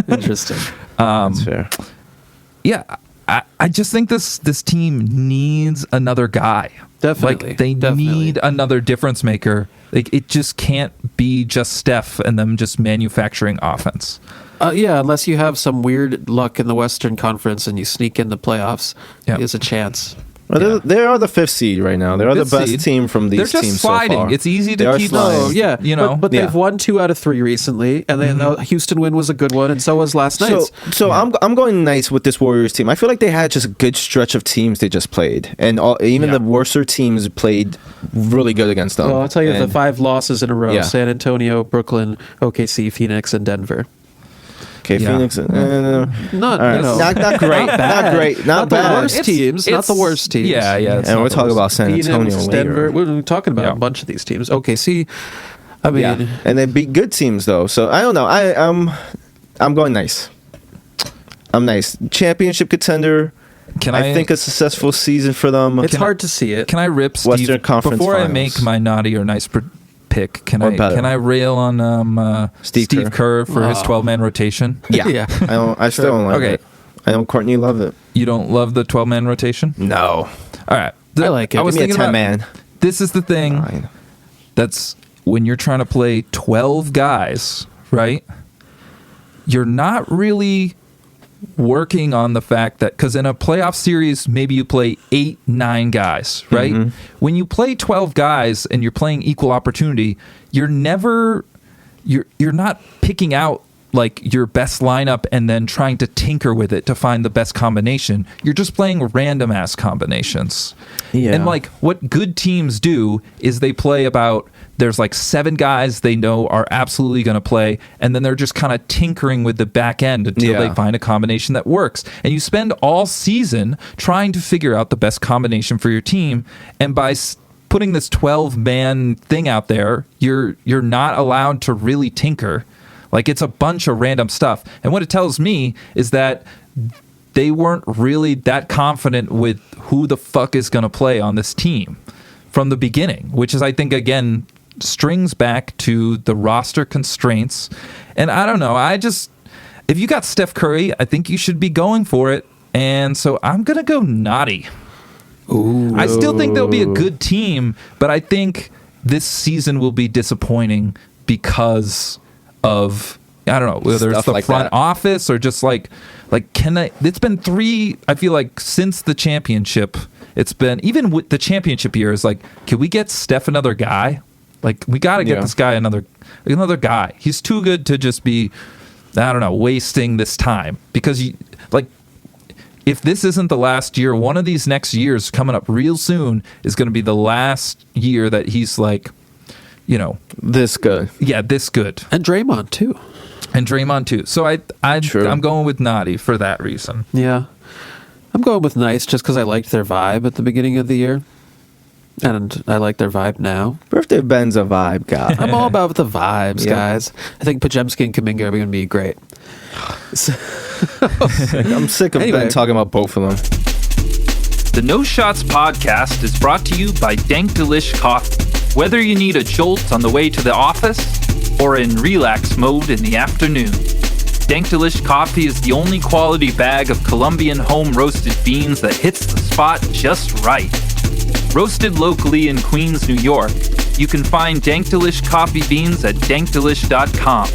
S5: Interesting.
S4: that's fair.
S2: Yeah, I just think this team needs another guy.
S5: Definitely.
S2: Like they
S5: Definitely.
S2: need another difference maker. Like it just can't be just Steph and them just manufacturing offense.
S5: Yeah, unless you have some weird luck in the Western Conference and you sneak in the playoffs,
S2: Yeah.
S5: there's a chance.
S4: Well, they are the 5th seed right now. They are the
S2: Fifth
S4: best
S2: seed.
S4: team from these
S2: They're just
S4: teams
S2: sliding.
S4: so far.
S2: It's easy
S4: They
S2: to
S4: are
S2: keep.
S4: sliding.
S5: Oh, yeah.
S2: You know,
S5: but
S4: Yeah.
S5: they've won 2 out of 3 recently, and then the Houston win was a good one, and so was last night's.
S4: So I'm going nice with this Warriors team. I feel like they had just a good stretch of teams they just played, and even
S2: Yeah.
S4: the worser teams played really good against them.
S5: Well, I'll tell you the
S4: And-
S5: 5 losses in a row:
S4: Yeah.
S5: San Antonio, Brooklyn, OKC, Phoenix, and Denver.
S4: Okay,
S2: Yeah.
S4: Phoenix.
S5: Not,
S4: All right.
S5: you know,
S4: Not great. Not great. Not
S5: the
S4: bad.
S5: worst teams. Not the worst teams.
S2: Yeah. It's
S4: And
S2: not
S4: we're
S2: the
S4: talking
S2: worst.
S4: about San Antonio
S5: Phoenix,
S4: later.
S5: Denver. We're talking about
S2: Yeah.
S5: a bunch of these teams. Okay, see, I mean,
S4: Yeah, and they beat good teams though. So I don't know. I'm going nice. I'm nice. Championship contender.
S2: Can
S4: I think a successful season for them.
S5: it's hard to see it.
S2: Can I rip Steve
S4: Western Conference
S2: before I
S4: Finals.
S2: make my naughty or nice pick? Can
S4: Or better.
S2: I rail on
S4: Steve
S2: Kerr for his
S5: Oh.
S2: 12-man rotation?
S4: Yeah.
S5: Yeah.
S4: I still don't like
S2: Okay.
S4: it. I know Courtney love it.
S2: You don't love the 12-man rotation?
S4: No.
S2: All right.
S5: I like it.
S2: I was
S4: Give me a
S2: thinking
S4: 10
S2: about
S4: man.
S2: this is the thing.
S4: Fine.
S2: That's when you're trying to play 12 guys, right? You're not really working on the fact that because in a playoff series, maybe you play 8, 9 guys, right?
S4: Mm-hmm.
S2: When you play 12 guys and you're playing equal opportunity, you're not picking out like your best lineup and then trying to tinker with it to find the best combination. You're just playing random ass combinations.
S4: Yeah.
S2: And like what good teams do is they play about there's like 7 guys they know are absolutely going to play, and then they're just kind of tinkering with the back end until
S4: Yeah.
S2: they find a combination that works. And you spend all season trying to figure out the best combination for your team, and by putting this 12-man thing out there, you're not allowed to really tinker. Like it's a bunch of random stuff. And what it tells me is that they weren't really that confident with who the fuck is going to play on this team from the beginning, which is, I think, again, strings back to the roster constraints. And I don't know. If you got Steph Curry, I think you should be going for it. And so I'm going to go naughty.
S5: Ooh.
S2: I still think they'll be a good team, but I think this season will be disappointing because of, I don't know, whether it's
S4: Stuff
S2: the
S4: like
S2: front
S4: that.
S2: office or just like it's been 3, I feel like, since the championship. It's been, even with the championship years, like, can we get Steph another guy? Like, we got to get
S4: Yeah.
S2: this guy another guy. He's too good to just be, I don't know, wasting this time. Because, if this isn't the last year, one of these next years coming up real soon is going to be the last year that he's like,
S4: This good.
S2: yeah, this good.
S5: And Draymond too.
S2: And Draymond too. So
S4: True.
S2: I'm going with naughty for that reason.
S5: Yeah. I'm going with nice just because I liked their vibe at the beginning of the year. And I like their vibe now.
S4: Birthday Ben's a vibe guy.
S5: I'm all about the vibes,
S4: Yeah.
S5: guys. I think Pajemski and Kuminga are going to be great.
S4: I'm sick of
S5: Anyway.
S4: Ben talking about both of them.
S2: The No Shots podcast is brought to you by Dank Delish Coffee. Whether you need a jolt on the way to the office or in relax mode in the afternoon, Dank Delish Coffee is the only quality bag of Colombian home roasted beans that hits the spot just right. Roasted locally in Queens, New York, you can find Dank Delish coffee beans at dankdelish.com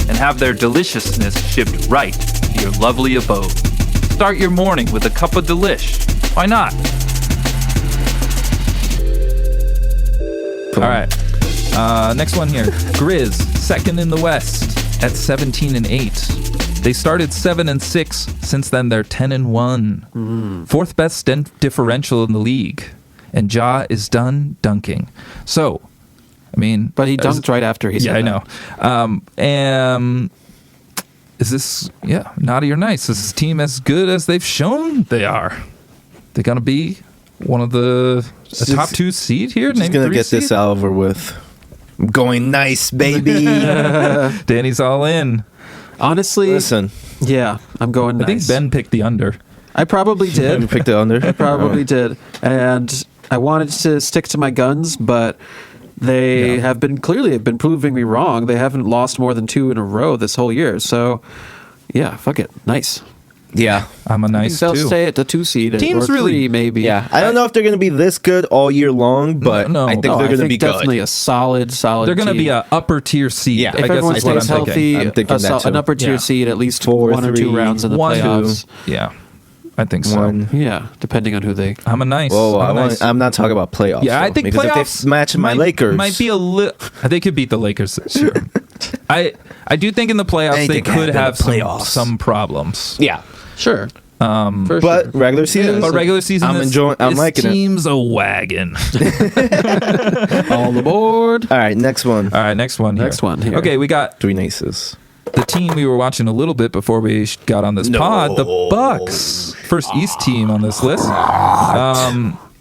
S2: and have their deliciousness shipped right to your lovely abode. Start your morning with a cup of Delish. Why not? All right. Next one here. Grizz, second in the West at 17-8. They started 7-6. Since then, they're 10-1. Fourth best differential in the league. And Ja is done dunking. So, I mean...
S5: But he dunked right after he said
S2: Yeah, I know. Is this, naughty or nice? Is this team as good as they've shown they are? They're going to be one of the top 2 seed here?
S4: Just
S2: Maybe
S4: gonna
S2: 3
S4: get
S2: seed?
S4: this over with. I'm going nice, baby.
S2: Danny's all in.
S5: Honestly,
S4: Listen,
S5: yeah, I'm going nice.
S2: I think Ben picked the under.
S5: I probably
S4: you
S5: did.
S4: picked it under.
S5: I probably did. And I wanted to stick to my guns, but they have been proving me wrong. They haven't lost more than 2 in a row this whole year. So, yeah, fuck it. Nice.
S4: Yeah,
S2: I'm a nice
S5: They'll
S2: too.
S5: stay at the 2 seed
S2: Teams
S5: or
S2: really-
S5: 3 maybe.
S4: yeah. I don't know if they're gonna be this good all year long, but
S2: No.
S4: I think
S2: No,
S4: they're
S5: I
S4: gonna
S5: think
S4: be
S5: definitely
S4: good.
S5: a solid
S2: They're going to be
S5: team.
S2: a upper tier seed.
S4: Yeah.
S2: I
S5: If
S2: guess
S5: everyone
S2: is what I'm
S5: stays
S2: thinking.
S5: healthy,
S4: I'm thinking that
S5: an
S4: too.
S5: upper tier
S2: Yeah.
S5: seed, at least
S4: 4,
S5: 1 or 2
S4: 3,
S5: rounds in the
S2: 1, 2.
S5: playoffs.
S2: Yeah, I think so.
S4: One.
S5: Yeah, depending on who they.
S2: I'm a nice.
S4: Whoa,
S2: I'm a nice.
S4: I'm not talking about playoffs.
S2: Yeah, I
S4: though,
S2: think
S4: because
S2: playoffs
S4: if they match my Lakers,
S2: might be a little. They could beat the Lakers this year. I do think in the playoffs they
S4: Anything can
S2: could
S4: happen in
S2: have
S4: the playoffs.
S2: some problems.
S4: Yeah,
S5: Sure. For
S4: but
S5: sure.
S4: regular season.
S2: But regular season,
S4: I'm
S2: this,
S4: enjoying. I'm
S2: this
S4: liking it.
S2: team's a wagon.
S5: All aboard.
S4: All right, next one.
S2: All right, next one here.
S5: Next one here.
S2: Okay, we got
S4: 3 aces.
S2: the team we were watching a little bit before we got on this pod, the Bucks, first East team on this list.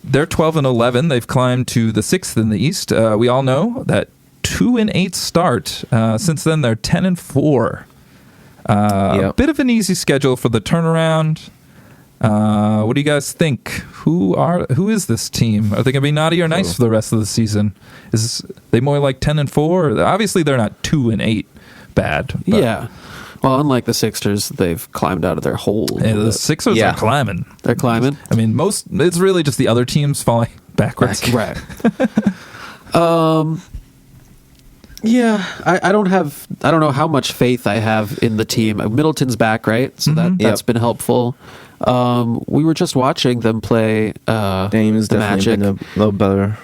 S2: They're 12-11. They've climbed to the 6th in the East. We all know that 2-8 start. Since then, they're 10-4. Bit of an easy schedule for the turnaround. What do you guys think? Who is this team? Are they going to be naughty or nice for the rest of the season? They more like 10-4? Obviously, they're not 2-8 bad. But
S5: Yeah. Well, unlike the Sixers, they've climbed out of their hole.
S2: the Sixers are climbing.
S5: They're climbing.
S2: I mean, it's really just the other teams falling backwards.
S5: Right. Yeah, I don't know how much faith I have in the team. Middleton's back, right? So that's been helpful. We were just watching them play
S4: Dame is
S5: the
S4: definitely
S5: Magic.
S4: been a little better.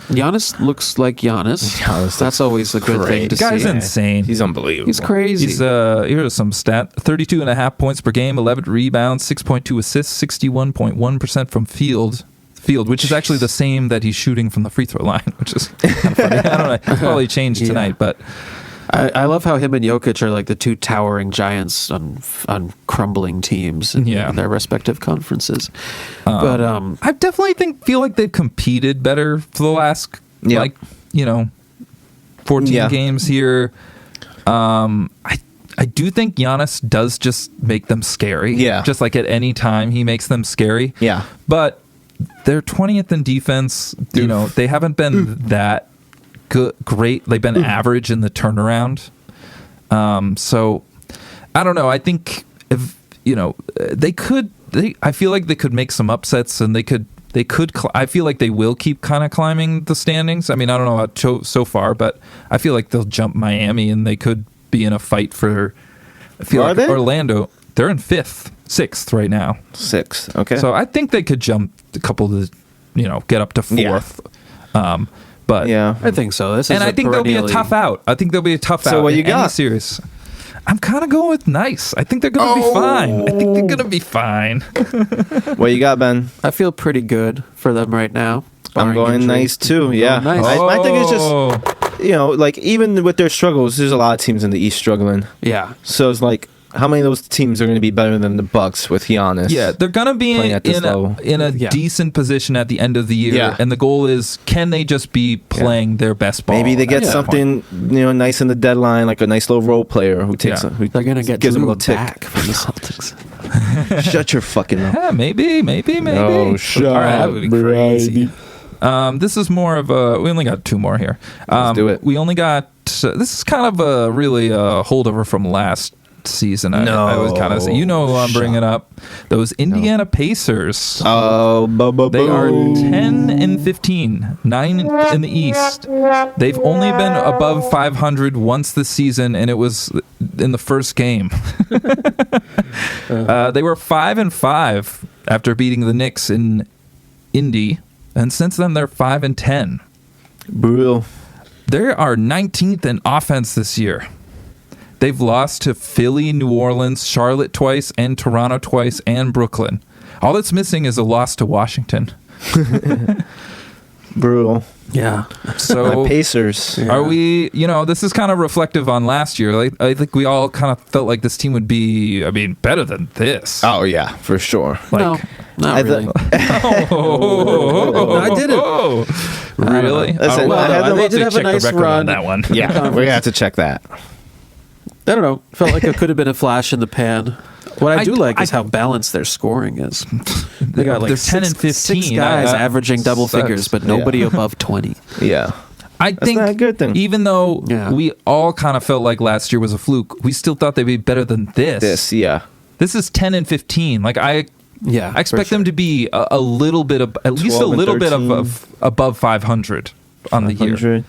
S5: Giannis looks like Giannis. That's always a good thing to
S2: The guy's
S5: see.
S2: insane.
S4: He's unbelievable.
S5: He's crazy.
S2: He's here's some stat: 32.5 points per game, 11 rebounds, 6.2 assists, 61.1% from field, which is actually the same that he's shooting from the free throw line, which is kind of funny. I don't know. Probably changed tonight, but
S5: I love how him and Jokic are like the two towering giants on crumbling teams in their respective conferences. But
S2: I definitely feel like they've competed better for the last 14 games here. I do think Giannis does just make them scary.
S4: Yeah.
S2: Just like at any time he makes them scary.
S4: Yeah.
S2: But they're 20th in defense. You know, they haven't been that great. They've been average in the turnaround. So I don't know. I think if I feel like they could make some upsets, and they could. I feel like they will keep kind of climbing the standings. I mean, I don't know about so far, but I feel like they'll jump Miami, and they could be in a fight for. I feel like Orlando. They're in 6th right now.
S4: 6th. Okay.
S2: So I think they could jump a couple of, get up to 4th. But
S4: yeah,
S5: I think so.
S2: I think there'll be a tough out. I think there'll be a tough out.
S4: So what you got?
S2: Any series. I'm kind of going with nice. I think they're going to be fine. I think they're going to be fine.
S4: What you got, Ben?
S5: I feel pretty good for them right now.
S4: I'm going
S5: injury.
S4: nice too. Yeah,
S5: Nice.
S4: I think it's just like even with their struggles, there's a lot of teams in the East struggling.
S5: Yeah.
S4: So it's like, how many of those teams are going to be better than the Bucks with Giannis?
S2: Yeah, they're going to be in a decent position at the end of the year.
S4: Yeah.
S2: And the goal is, can they just be playing their best ball?
S4: Maybe they get
S2: at that
S4: something nice in the deadline, like a nice little role player who takes. Who
S5: They're gonna get
S4: gives them a
S5: Drew
S4: little tick.
S5: back from the Celtics.
S4: Shut your fucking mouth.
S2: Yeah, maybe.
S4: Oh, shut
S2: All right,
S4: up,
S2: that would be crazy. This is more of a. We only got 2 more here.
S4: Let's do it.
S2: We only got. This is kind of a really holdover from last season. I was kind of saying, who I'm bringing up. Those Indiana Pacers.
S4: Oh,
S2: They are 10-15, 9 in the East. They've only been above 500 once this season, and it was in the first game. They were 5-5 after beating the Knicks in Indy, and since then they're 5-10.
S4: Brutal.
S2: They are 19th in offense this year. They've lost to Philly, New Orleans, Charlotte twice, and Toronto twice, and Brooklyn. All that's missing is a loss to Washington.
S4: Brutal.
S5: Yeah.
S2: So
S4: My Pacers.
S2: are we, this is kind of reflective on last year. Like, I think we all kind of felt like this team would be, better than this.
S4: Oh yeah, for sure.
S5: No, not really.
S2: I
S5: didn't.
S2: Really?
S4: Listen, I had them-
S5: they did have a
S2: check the
S5: nice
S2: record on
S5: run.
S2: that one.
S4: Yeah, we're gonna have to check that.
S5: I don't know. Felt like it could have been a flash in the pan. What I do like is
S2: I-
S5: how balanced their scoring is. They got like
S2: They're 10 and 15.
S5: 6 guys averaging double
S2: sucks.
S5: figures, but nobody above 20.
S4: Yeah.
S2: I think
S4: not a good thing.
S2: even though
S5: Yeah.
S2: we all kind of felt like last year was a fluke, we still thought they'd be better than this.
S4: Yeah.
S2: This is 10-15. Like I expect
S5: for
S2: them to be a little bit of, at least a
S4: 12 and
S2: little bit
S4: 13.
S2: of above 500 on the year.
S4: 100.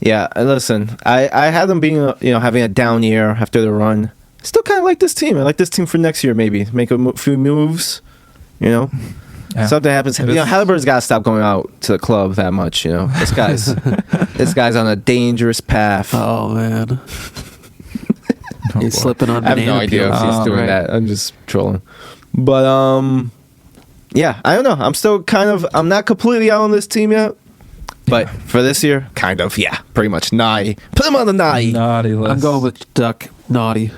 S4: Yeah, and listen, I had them being having a down year after the run. Still kind of like this team. I like this team for next year. Maybe make a few moves.
S2: Yeah.
S4: Something happens. Halliburton's got to stop going out to the club that much. This guy's on a dangerous path.
S5: Oh man, he's slipping on.
S4: I have no
S5: banana
S4: idea
S5: peels.
S4: if he's doing
S2: right.
S4: that. I'm just trolling. But yeah, I don't know. I'm still I'm not completely out on this team yet. But for this year, kind of, yeah, pretty much naughty. Put him on the naughty.
S2: Naughty list.
S5: I'm going with Duck. Naughty.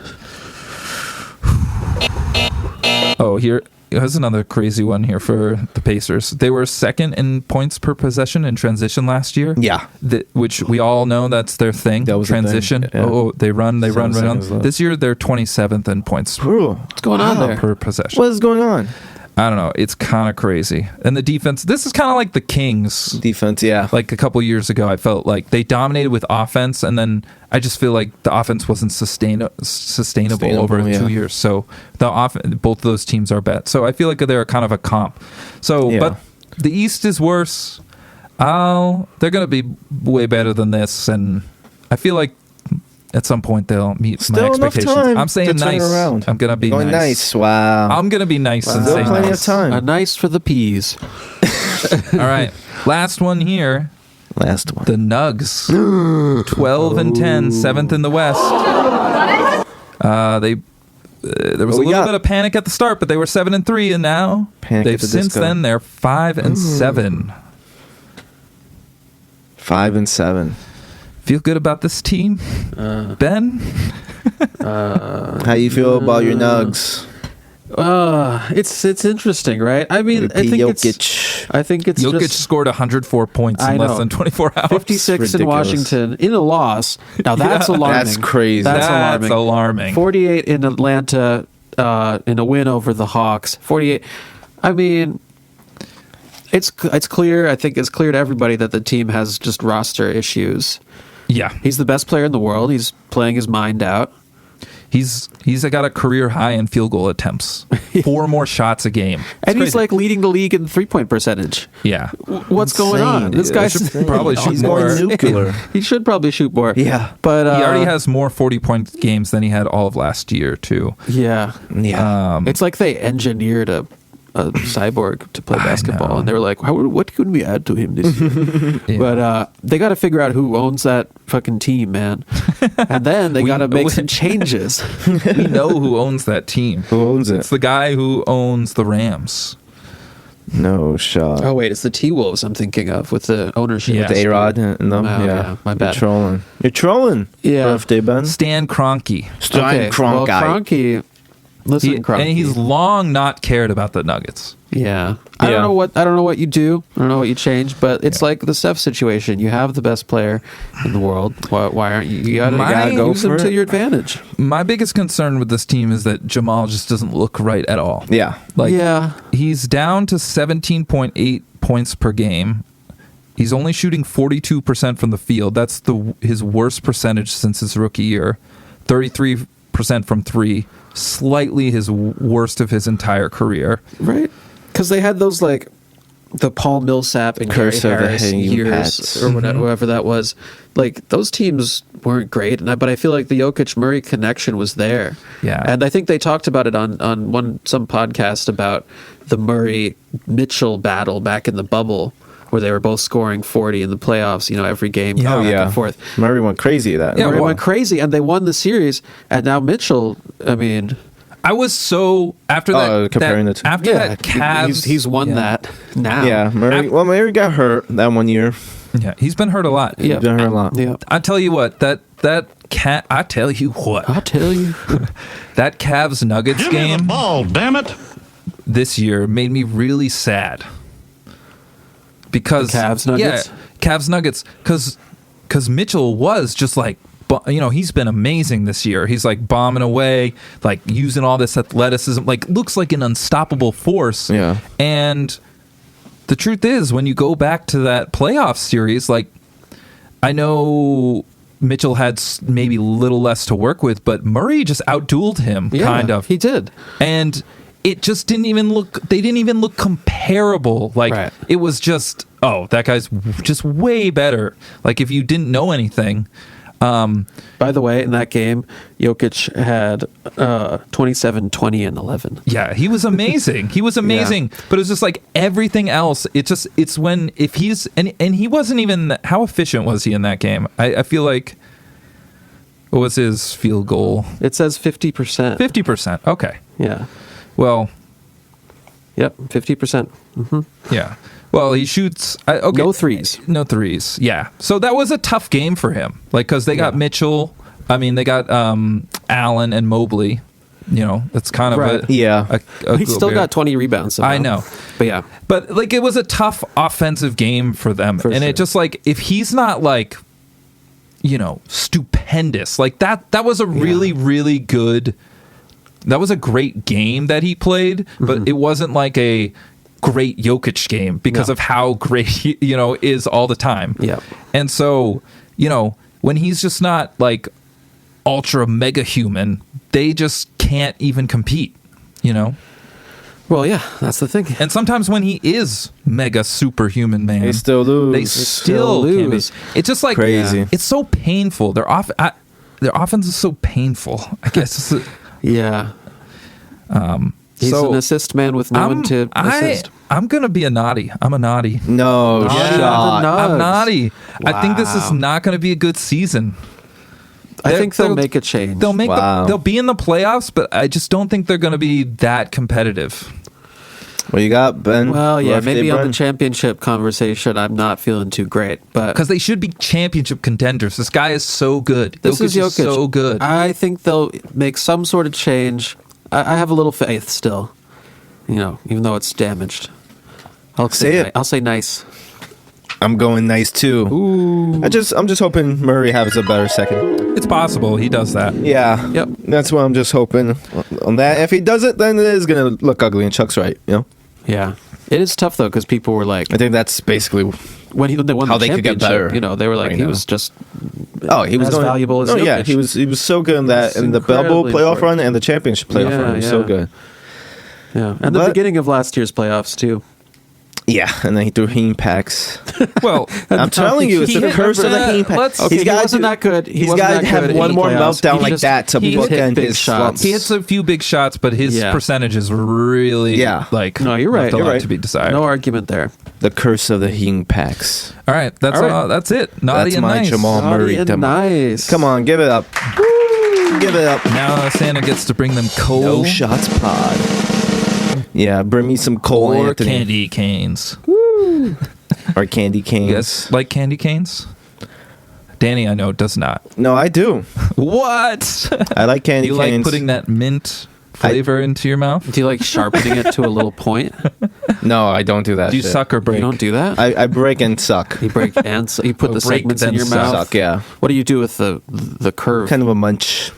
S2: Oh, here's another crazy one here for the Pacers. They were second in points per possession in transition last year.
S4: Yeah.
S2: Which we all know that's their thing.
S4: That was the thing,
S2: transition.
S4: yeah.
S2: Oh, they run.
S4: seconds left.
S2: This year they're 27th in points
S5: What's going on there?
S2: per possession.
S4: What is going on?
S2: I don't know. It's kind of crazy. And the defense, this is kind of like the Kings.
S4: Defense, yeah.
S2: Like a couple years ago, I felt like they dominated with offense, and then I just feel like the offense wasn't sustainable over
S4: yeah.
S2: 2 years. So both of those teams are bad. So I feel like they're kind of a comp. So,
S4: Yeah.
S2: but the East is worse. They're going to be way better than this, and I feel like at some point they'll meet
S4: Still
S2: my
S4: enough
S2: expectations.
S4: time
S2: I'm saying
S4: to turn
S2: nice.
S4: around.
S2: I'm going to be
S4: Going nice. Wow.
S2: I'm going to be nice and
S4: Still
S2: say
S4: plenty
S2: nice.
S4: of time.
S5: A nice for the peas.
S2: All right. Last one here.
S4: Last one.
S2: The Nugs, 12 and 10, 7th in the West. There was a
S4: we
S2: little
S4: got?
S2: bit of panic at the start, but they were 7 and 3, and now
S4: Panic at the
S2: since
S4: disco.
S2: then they're 5 and 7.
S4: 5 and 7.
S2: Feel good about this team, Ben?
S4: How you feel about your Nugs?
S5: It's interesting, right? I mean, I think
S4: Jokic.
S5: it's
S2: Jokic
S5: just
S2: scored 104 points
S5: I
S2: in less
S5: know.
S2: than 24 hours.
S5: 56 in
S4: ridiculous.
S5: Washington in a loss. Now that's
S2: Yeah.
S5: alarming.
S4: That's crazy.
S5: That's
S2: That's
S5: alarming.
S2: alarming.
S5: 48 in Atlanta in a win over the Hawks. 48. I mean, it's clear. I think it's clear to everybody that the team has just roster issues.
S2: Yeah,
S5: He's the best player in the world. He's playing his mind out.
S2: he's got a career high in field goal attempts. 4 more shots a game. It's
S5: And he's
S2: crazy.
S5: like leading the league in 3-point percentage.
S2: Yeah.
S5: What's going on?
S4: Insane.
S5: This guy
S2: should probably shoot
S4: He's
S2: more.
S4: going nuclear.
S5: He should probably shoot more.
S4: Yeah.
S5: But
S2: He already has more 40-point games than he had all of last year, too.
S5: Yeah.
S4: Yeah.
S5: It's like they engineered a cyborg to play basketball,
S2: know.
S5: and they were like, what can we add to him this year?
S2: Yeah.
S5: But they got to figure out who owns that fucking team, man. And then they got to make some changes.
S2: We know who owns that team.
S4: Who owns
S2: It's
S4: it?
S2: the guy who owns the Rams.
S4: No shot.
S5: Oh wait, it's the T-Wolves I'm thinking of with the ownership.
S2: Yeah.
S4: With the A-Rod? No,
S5: Oh,
S4: yeah.
S5: yeah, my bad.
S4: You're trolling. You're trolling.
S5: Yeah.
S4: Birthday, Ben.
S2: Stan Kroenke.
S5: Okay, well, Kroenke. Listen, Kroenke.
S2: And he's long not cared about the Nuggets.
S5: Yeah. I don't know what you do. I don't know what you change, but it's like the Steph situation. You have the best player in the world. Why aren't you? You gotta
S4: go
S5: use
S4: for
S5: him to
S4: it.
S5: your advantage.
S2: My biggest concern with this team is that Jamal just doesn't look right at all.
S4: Yeah.
S2: Like,
S5: Yeah.
S2: he's down to 17.8 points per game. He's only shooting 42% from the field. That's his worst percentage since his rookie year. 33% from 3. Slightly his worst of his entire career.
S5: Right? Because they had those like the Paul Millsap and
S4: Curse
S5: Gary
S4: of the
S5: Harris
S4: hanging
S5: years
S4: hats.
S5: or whatever that was. Like those teams weren't great, but I feel like the Jokic Murray connection was there.
S2: Yeah.
S5: And I think they talked about it on some podcast about the Murray Mitchell battle back in the bubble, where they were both scoring 40 in the playoffs. Every game.
S2: Yeah.
S5: back
S2: Oh,
S4: yeah.
S5: and forth.
S4: Murray went crazy at that.
S2: Yeah,
S5: Murray
S2: well-
S5: went crazy, and they won the series. And now Mitchell, I mean,
S2: I was so after that.
S4: Oh, comparing the two.
S2: After that, Cavs.
S5: he's won that now.
S4: Yeah. Murray got hurt that one year.
S2: Yeah, he's been hurt a lot.
S5: Yeah.
S4: He's been hurt a lot.
S5: Yeah.
S2: I tell you what, I tell you what,
S5: I'll tell you.
S2: that Cavs Nuggets game
S1: ball, damn it.
S2: this year made me really sad. Because
S5: The Cavs Nuggets?
S2: Yeah, Cavs Nuggets, because Mitchell was just like, he's been amazing this year. He's like bombing away, like using all this athleticism, like looks like an unstoppable force.
S4: Yeah.
S2: And the truth is, when you go back to that playoff series, like, I know Mitchell had maybe a little less to work with, but Murray just outdueled him,
S5: Yeah,
S2: kind of.
S5: He did.
S2: And it just didn't even look comparable. Like,
S5: Right.
S2: it was just, that guy's just way better. Like, if you didn't know anything.
S5: By the way, in that game, Jokic had 27, 20, and 11.
S2: Yeah, he was amazing. He was amazing. But it's just like everything else. It's when, if he's, and he wasn't even, how efficient was he in that game? I feel like, what was his field goal?
S5: It says 50%.
S2: 50%. Okay.
S5: Yeah.
S2: Well,
S5: Yep, 50%.
S2: yeah. Well, he shoots. Okay,
S5: No threes.
S2: No threes. Yeah. So that was a tough game for him. Like, because they got Mitchell. I mean, they got Allen and Mobley. You know, it's kind of
S5: Right.
S2: a
S5: He still got 20 rebounds. Somehow.
S2: I know.
S5: But yeah.
S2: But like, it was a tough offensive game for them,
S5: For
S2: and
S5: sure.
S2: it just like if he's not like, you know, stupendous like that. That was a really really good. That was a great game that he played, but it wasn't like a great Jokic game because
S5: No.
S2: of how great he, you know, is all the time.
S5: Yep.
S2: And so, you know, when he's just not like ultra mega human, they just can't even compete, you know?
S5: Well, yeah, that's the thing.
S2: And sometimes when he is mega superhuman, man,
S4: They still lose.
S2: They still can't be.
S5: lose.
S2: It's just like
S4: Crazy.
S2: It's so painful. Their offense is so painful. I guess.
S5: Yeah. He's
S2: so
S5: an assist man with no one to assist.
S2: I'm gonna be a naughty. I'm a naughty.
S4: No
S5: Yeah.
S4: shot.
S5: No.
S2: I'm naughty. I think this is
S5: Wow.
S2: not going to be a good season.
S5: I think they'll
S2: They'll-
S5: make a change.
S2: They'll make
S4: Wow.
S2: they'll be in the playoffs, but I just don't think they're going to be that competitive.
S4: What you got, Ben?
S5: Well, yeah,
S4: Birthday
S5: maybe on
S4: Bren?
S5: the championship conversation, I'm not feeling too great. But
S2: Because they should be championship contenders. This guy is so good.
S5: this is Jokic.
S2: so good.
S5: I think they'll make some sort of change. I have a little faith still, you know, even though it's damaged. I'll
S4: Say it.
S5: I'll say nice.
S4: I'm going nice too.
S5: Ooh.
S4: I'm just hoping Murray has a better second.
S2: It's possible he does that.
S4: Yeah.
S5: Yep.
S4: That's what I'm just hoping on that. If he does it, then it is gonna look ugly. And Chuck's right. You know.
S5: Yeah. It is tough though because people were like,
S4: I think that's basically.
S5: when they won
S4: How
S5: the
S4: they could get
S5: championship,
S4: better
S5: you know, they were like,
S4: right
S5: he
S4: now.
S5: was just
S4: Oh, he was
S5: as valuable as
S4: Oh yeah,
S5: Jokic.
S4: he was so good in that
S5: It's
S4: in the bubble
S5: incredibly
S4: playoff
S5: important.
S4: run and the championship playoff
S5: Yeah,
S4: run. He was so
S5: yeah.
S4: good.
S5: yeah, and the
S4: But-
S5: beginning of last year's playoffs too.
S4: Yeah, and then he threw heme packs.
S2: Well,
S4: I'm telling you, it's
S2: He
S4: the
S2: hit-
S4: curse of the
S2: let's-
S4: heme pack.
S2: let's-
S5: Okay, he wasn't that good.
S4: He's
S5: wasn't
S4: got
S5: that
S4: to have
S5: good in
S4: one
S5: the
S4: more
S5: playoffs.
S4: meltdown
S5: He
S4: like
S5: just-
S4: that to
S5: he hit
S4: bookend
S5: big
S4: his
S5: shots.
S4: slumps.
S2: he hits a few big shots, but his
S5: Yeah.
S2: percentages were really
S4: Yeah.
S2: like
S5: No, you're right.
S2: left a
S5: You're
S2: lot
S4: right.
S2: to be desired.
S5: No argument there.
S4: The curse of the heme packs.
S2: All right, that's
S5: All right.
S2: that's it. Naughty
S4: That's
S2: and
S4: my
S2: nice.
S4: Jamal
S5: Naughty
S4: Murray
S5: and
S4: demo.
S5: nice.
S4: Come on, give it up. Give it up.
S2: Now Santa gets to bring them coal
S4: No shots pod. Yeah, bring me some Cole
S2: or
S4: Anthony
S2: candy canes.
S4: or candy canes.
S2: You guys like candy canes? Danny, I know, does not.
S4: No, I do.
S2: What?
S4: I like candy
S2: You
S4: canes.
S2: like putting that mint flavor into your mouth?
S5: Do you like sharpening it to a little point?
S4: No, I don't do that.
S2: Do you
S4: shit.
S2: suck or break?
S5: You don't do that.
S4: I break and suck.
S5: You break and you put the
S2: break,
S5: segments in
S2: then
S5: your
S2: suck.
S5: mouth.
S4: Suck, yeah.
S5: What do you do with the curve?
S4: Kind of a munch.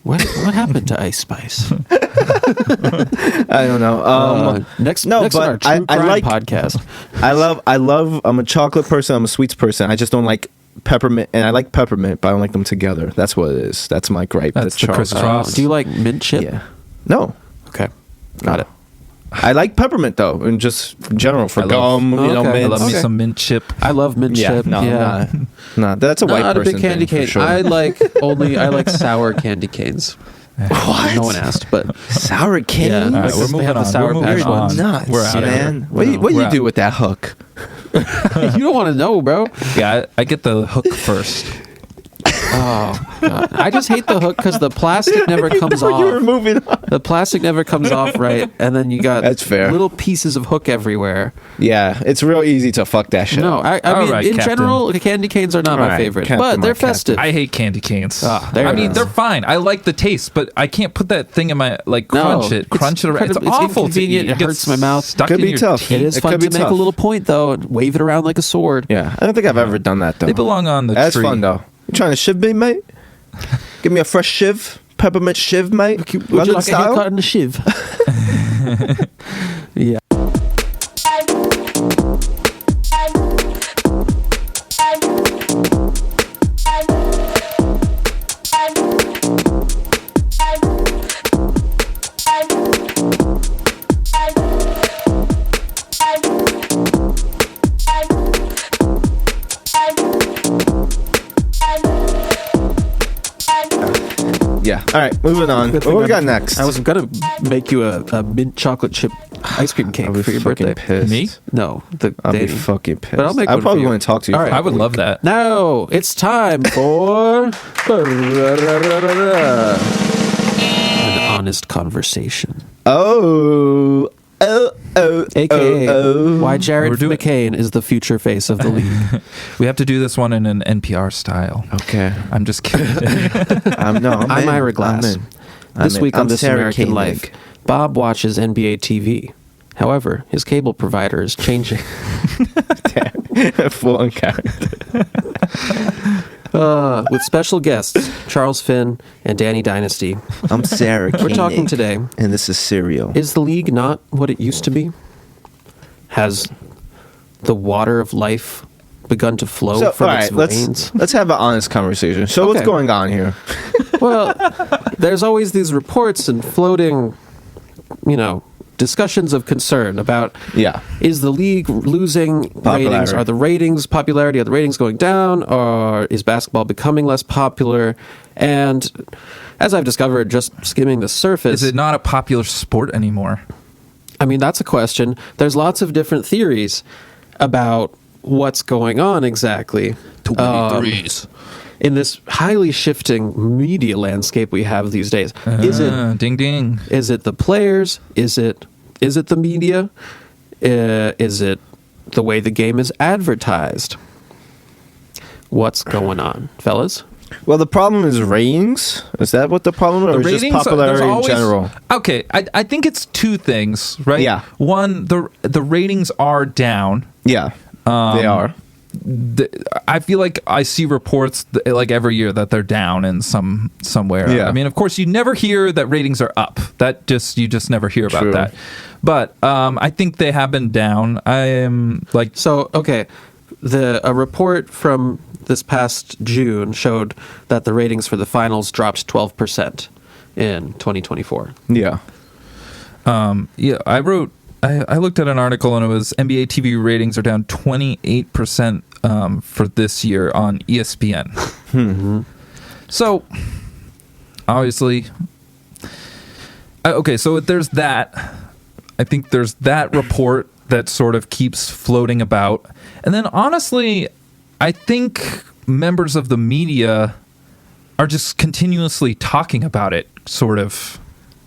S5: What happened to Ice Spice?
S4: I don't know.
S5: Next,
S4: no,
S5: next on our
S4: but I
S5: true crime
S4: like-
S5: podcast.
S4: I love. I'm a chocolate person. I'm a sweets person. I just don't like peppermint, and I like peppermint, but I don't like them together. That's what it is. That's my gripe.
S2: That's the
S4: chocolate.
S2: crisscross.
S5: Do you like mint chip?
S4: Yeah. No.
S5: Okay, got it.
S4: I like peppermint though, and just in general for
S2: I love-
S4: gum.
S5: Oh,
S4: You know,
S5: okay.
S2: I
S4: mint.
S2: love me
S5: Okay.
S2: some mint chip.
S5: I love mint
S4: Yeah,
S5: chip.
S4: no,
S5: yeah.
S4: nah, that's a white
S5: Not a
S4: person
S5: big candy
S4: thing
S5: cane.
S4: for sure.
S5: I like sour candy canes.
S4: What?
S5: No one asked, but
S4: Sour cane.
S5: Yeah.
S2: All right,
S5: Because
S2: we're
S5: they
S2: moving
S5: have the
S2: on.
S5: Sour
S2: We're
S5: Patch
S2: moving
S5: ones.
S2: on.
S4: Nuts,
S2: We're out of
S4: man.
S2: here.
S4: What do
S2: We're
S4: you
S2: out.
S4: do with that hook?
S5: you don't want to know, bro.
S2: Yeah, I get the hook first.
S5: Oh, God. I just hate the hook because the plastic never comes
S4: You were
S5: off.
S4: moving on.
S5: The plastic never comes off right, and then you got
S4: That's fair.
S5: little pieces of hook everywhere.
S4: Yeah, it's real easy to fuck that shit.
S5: No,
S4: up.
S5: I
S2: All
S5: mean,
S2: right,
S5: in
S2: Captain.
S5: general, candy canes are not
S4: All
S5: my
S4: right,
S5: favorite,
S4: Captain,
S5: but
S4: my
S5: they're
S4: Captain.
S5: festive.
S2: I hate candy canes.
S5: Ah, there
S2: I
S5: it
S2: mean,
S5: is.
S2: they're fine. I like the taste, but I can't put that thing in my like
S5: No,
S2: crunch it
S5: it's
S2: around. It's
S5: incredible- it's
S2: awful. to
S5: inconvenient.
S2: eat.
S5: It hurts
S2: gets
S5: my mouth.
S2: Stuck
S4: Could
S2: in
S4: be
S2: your
S4: tough.
S2: teeth.
S5: It is
S4: It
S5: fun
S4: could
S5: to
S4: be
S5: make
S4: tough.
S5: a little point though and wave it around like a sword.
S4: Yeah, I don't think I've ever done that though.
S2: They belong on the
S4: That's
S2: tree.
S4: fun though. You trying to shiv me, mate? Give me a fresh shiv, peppermint shiv, mate.
S5: Would you
S4: London
S5: like a
S4: style.
S5: haircut and a shiv? Yeah.
S4: Yeah. All right, moving on.
S5: Good
S4: What
S5: thing
S4: we got next?
S5: I was gonna make you a mint chocolate chip ice cream cake
S4: I'll be
S5: for your
S4: fucking
S5: birthday.
S4: pissed.
S2: Me?
S5: No,
S4: I'll
S5: Danny.
S4: be fucking pissed.
S5: But I'll make
S4: I
S5: one for
S4: probably
S5: you.
S4: want to talk to you.
S5: All
S4: for
S5: right.
S2: I would love that.
S5: No, it's time for an honest conversation.
S4: Oh.
S5: AKA why
S2: We're
S5: Jared
S2: doing-
S5: McCain is the future face of the league.
S2: We have to do this one in an NPR style.
S4: Okay.
S2: I'm just kidding.
S4: I'm
S5: I'm
S4: in.
S5: Ira Glass.
S4: I'm in.
S5: This week
S4: I'm
S5: on This
S4: Sarah
S5: American
S4: Koenig.
S5: Life, Bob watches NBA TV. However, his cable provider is changing.
S4: Full on character.
S5: With special guests, Charles Finn and Danny Dynasty.
S4: I'm Sarah
S5: We're
S4: Koenig,
S5: talking today.
S4: and this is Serial.
S5: Is the league not what it used to be? Has the water of life begun to flow from
S4: all
S5: its
S4: right,
S5: veins?
S4: let's have an honest conversation. So what's
S5: Okay.
S4: going on here?
S5: Well, there's always these reports and floating, discussions of concern about
S4: Yeah.
S5: is the league losing ratings?
S4: Popularity.
S5: Are the ratings going down? Or is basketball becoming less popular? And as I've discovered, just skimming the surface,
S2: Is it not a popular sport anymore?
S5: I mean, that's a question. There's lots of different theories about what's going on exactly. In this highly shifting media landscape we have these days.
S2: Ding ding.
S5: Is it the players? Is it the media? Is it the way the game is advertised? What's going on, fellas?
S4: Well, the problem is ratings. Is that what the problem is? Or just popularity
S2: there's
S4: in
S2: always-
S4: general?
S2: Okay, I think it's two things, right?
S4: Yeah.
S2: One, the ratings are down.
S4: Yeah. They are.
S2: I feel like I see reports like every year that they're down in somewhere.
S4: Yeah.
S2: I mean, of course, you never hear that ratings are up. You just never hear about
S4: True.
S2: that. But I think they have been down. I am like
S5: So, okay, a report from this past June showed that the ratings for the finals dropped 12% in 2024.
S4: Yeah.
S2: yeah. I looked at an article and it was NBA TV ratings are down 28% for this year on ESPN. So obviously, okay. So there's that. I think there's that report that sort of keeps floating about, and then honestly, I think members of the media are just continuously talking about it, sort of.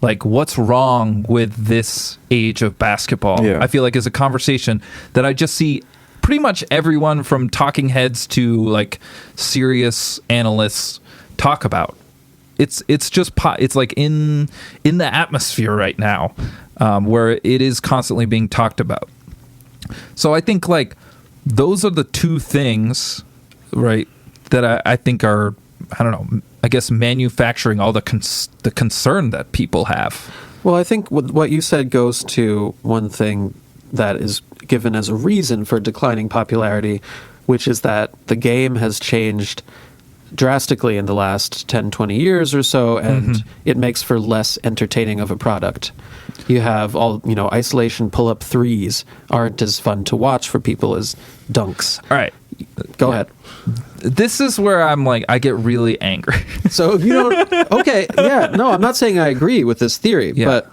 S2: Like, what's wrong with this age of basketball?
S4: Yeah.
S2: I feel like is a conversation that I just see pretty much everyone from talking heads to like serious analysts talk about. It's just it's like in the atmosphere right now, where it is constantly being talked about. So I think like those are the two things, right, that I think are, I don't know, I guess manufacturing all the concern that people have.
S5: Well, I think what you said goes to one thing that is given as a reason for declining popularity, which is that the game has changed drastically in the last 10, 20 years or so, and it makes for less entertaining of a product. You have all, isolation pull-up threes aren't as fun to watch for people as dunks.
S2: All right.
S5: Go ahead.
S2: This is where I'm like, I get really angry.
S5: So if you don't, okay, yeah, no, I'm not saying I agree with this theory,
S2: Yeah.
S5: but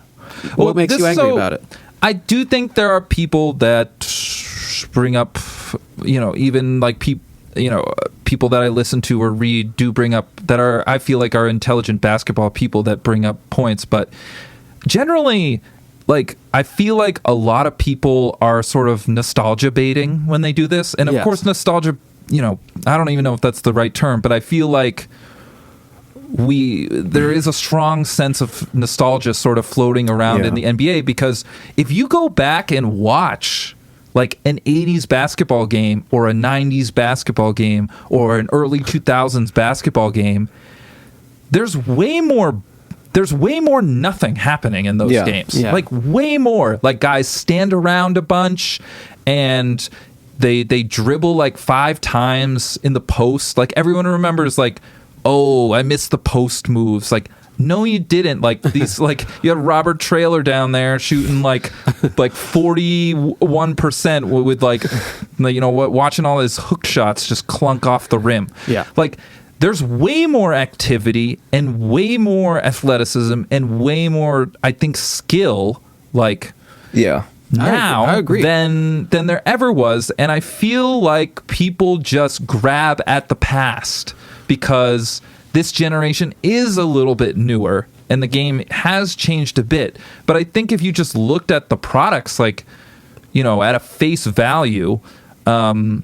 S5: what makes you angry about it?
S2: I do think there are people that bring up, even like people that I listen to or read do bring up that are, I feel like, are intelligent basketball people that bring up points, but generally, like, I feel like a lot of people are sort of nostalgia baiting when they do this. And of
S5: Yes.
S2: course, nostalgia, I don't even know if that's the right term, but I feel like there is a strong sense of nostalgia sort of floating around in the NBA, because if you go back and watch like an 80s basketball game or a 90s basketball game or an early 2000s basketball game, there's way more nothing happening in those games.
S5: Yeah.
S2: Like way more. Like guys stand around a bunch and they dribble like 5 times in the post. Like everyone remembers like, oh, I missed the post moves. Like, no, you didn't. Like these, like you had Robert Traylor down there shooting like 41% with like, watching all his hook shots just clunk off the rim.
S5: Yeah.
S2: Like there's way more activity and way more athleticism and way more, I think, skill. Like
S4: Yeah.
S2: now
S5: I agree.
S2: than there ever was, and I feel like people just grab at the past because this generation is a little bit newer and the game has changed a bit. But I think if you just looked at the products, like, at a face value, I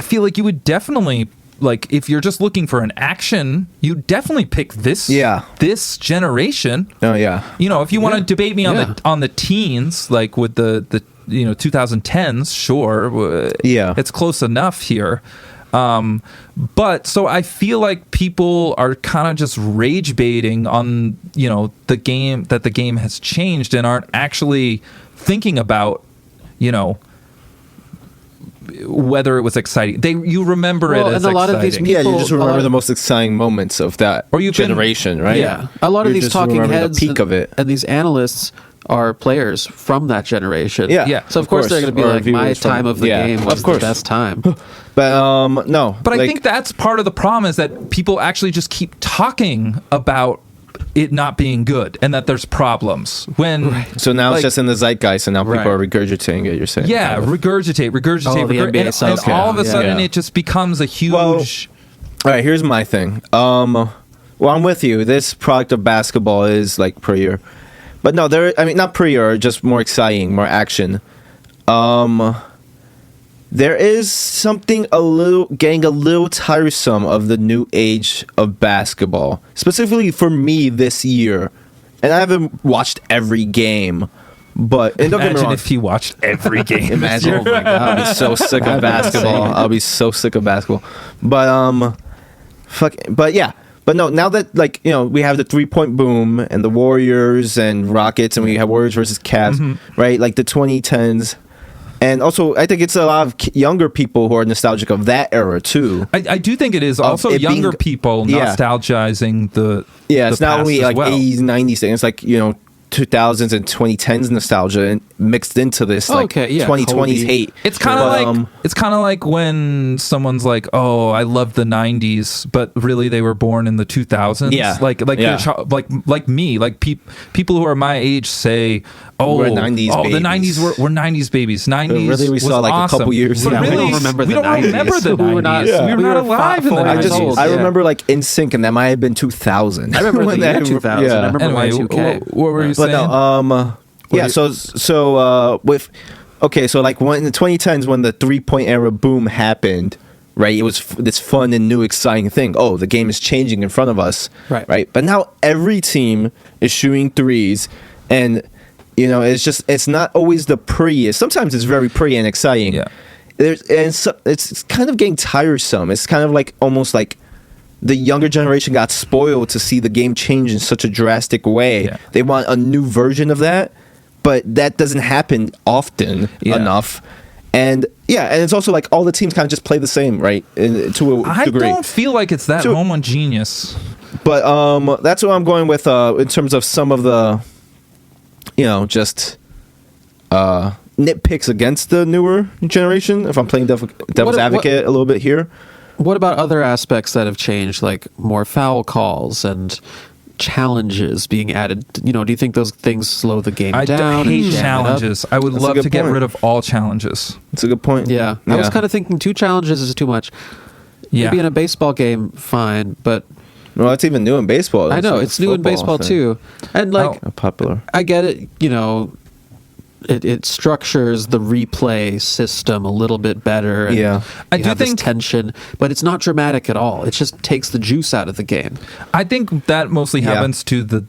S2: feel like you would definitely, like, if you're just looking for an action, you definitely pick this this generation.
S4: Oh yeah.
S2: If you want to debate me on the teens, like with the 2010s, sure. It's close enough here. But so I feel like people are kind of just rage baiting on, the game has changed and aren't actually thinking about, whether it was exciting. You remember it as
S5: and a lot
S2: exciting.
S5: of these people,
S4: you just remember the most exciting moments of that generation, right?
S5: Yeah. A lot of these talking heads
S4: the peak of it.
S5: And these analysts are players from that generation.
S2: Yeah.
S5: So of course they're going to be like, my time of the game was the best time.
S4: But no.
S2: But I think that's part of the problem, is that people actually just keep talking about it not being good and that there's problems.
S4: So now it's just in the zeitgeist, and now people are regurgitating it, you're saying?
S2: Yeah, regurgitate, and all of a sudden it just becomes a huge...
S4: Well, all right, here's my thing. Well, I'm with you. This product of basketball is like prettier. But no, not prettier, just more exciting, more action. There is something getting a little tiresome of the new age of basketball, specifically for me this year. And I haven't watched every game, but
S2: imagine if you watched every game.
S4: Imagine, oh my God, I'll be so sick of basketball. I'll be so sick of basketball. But But no, now that we have the 3-point boom and the Warriors and Rockets, and we have Warriors versus Cavs, right? Like the 2010s. And also, I think it's a lot of younger people who are nostalgic of that era too.
S2: I do think it is also younger people nostalgizing the
S4: it's not only like 80s, 90s thing. It's like 2000s and 2010s nostalgia and mixed into this 2020s hate.
S2: It's kind of like when someone's like, "Oh, I love the 90s," but really they were born in the 2000s.
S4: Yeah,
S2: like me, like people who are my age say, "Oh,
S4: we're 90s babies.
S2: The 90s were 90s babies. 90s
S4: really we saw like
S2: awesome.
S4: a couple years.
S2: But
S5: we don't remember the 90s.
S2: We were not alive in the 90s.
S4: I remember like NSYNC, and that might have been 2000.
S5: I remember the year 2000. I remember Y2K.
S2: What were you saying?
S4: But so like when in the 2010s, when the 3-point era boom happened, right? It was this fun and new, exciting thing. Oh, the game is changing in front of us, right? But now every team is shooting threes, and it's not always the prettiest. Sometimes it's very pretty and exciting.
S2: Yeah,
S4: it's kind of getting tiresome. It's kind of like almost like the younger generation got spoiled to see the game change in such a drastic way. Yeah. They want a new version of that, but that doesn't happen often enough. And and it's also like all the teams kind of just play the same, right? To a degree.
S2: I don't feel like it's that homogeneous.
S4: But that's what I'm going with in terms of some of the, just nitpicks against the newer generation. If I'm playing devil's advocate a little bit here.
S5: What about other aspects that have changed, like more foul calls and challenges being added? Do you think those things slow the game down?
S2: I hate challenges. I would love to get rid of all challenges.
S4: That's a good point.
S5: Yeah. I was kind of thinking 2 challenges is too much.
S2: Yeah.
S5: Maybe in a baseball game, fine, but...
S4: Well, it's even new in baseball.
S5: I know, it's new in baseball too. And
S4: popular.
S5: I get it, it structures the replay system a little bit better. And
S2: I do think
S5: tension, but it's not dramatic at all. It just takes the juice out of the game.
S2: I think that mostly happens to the.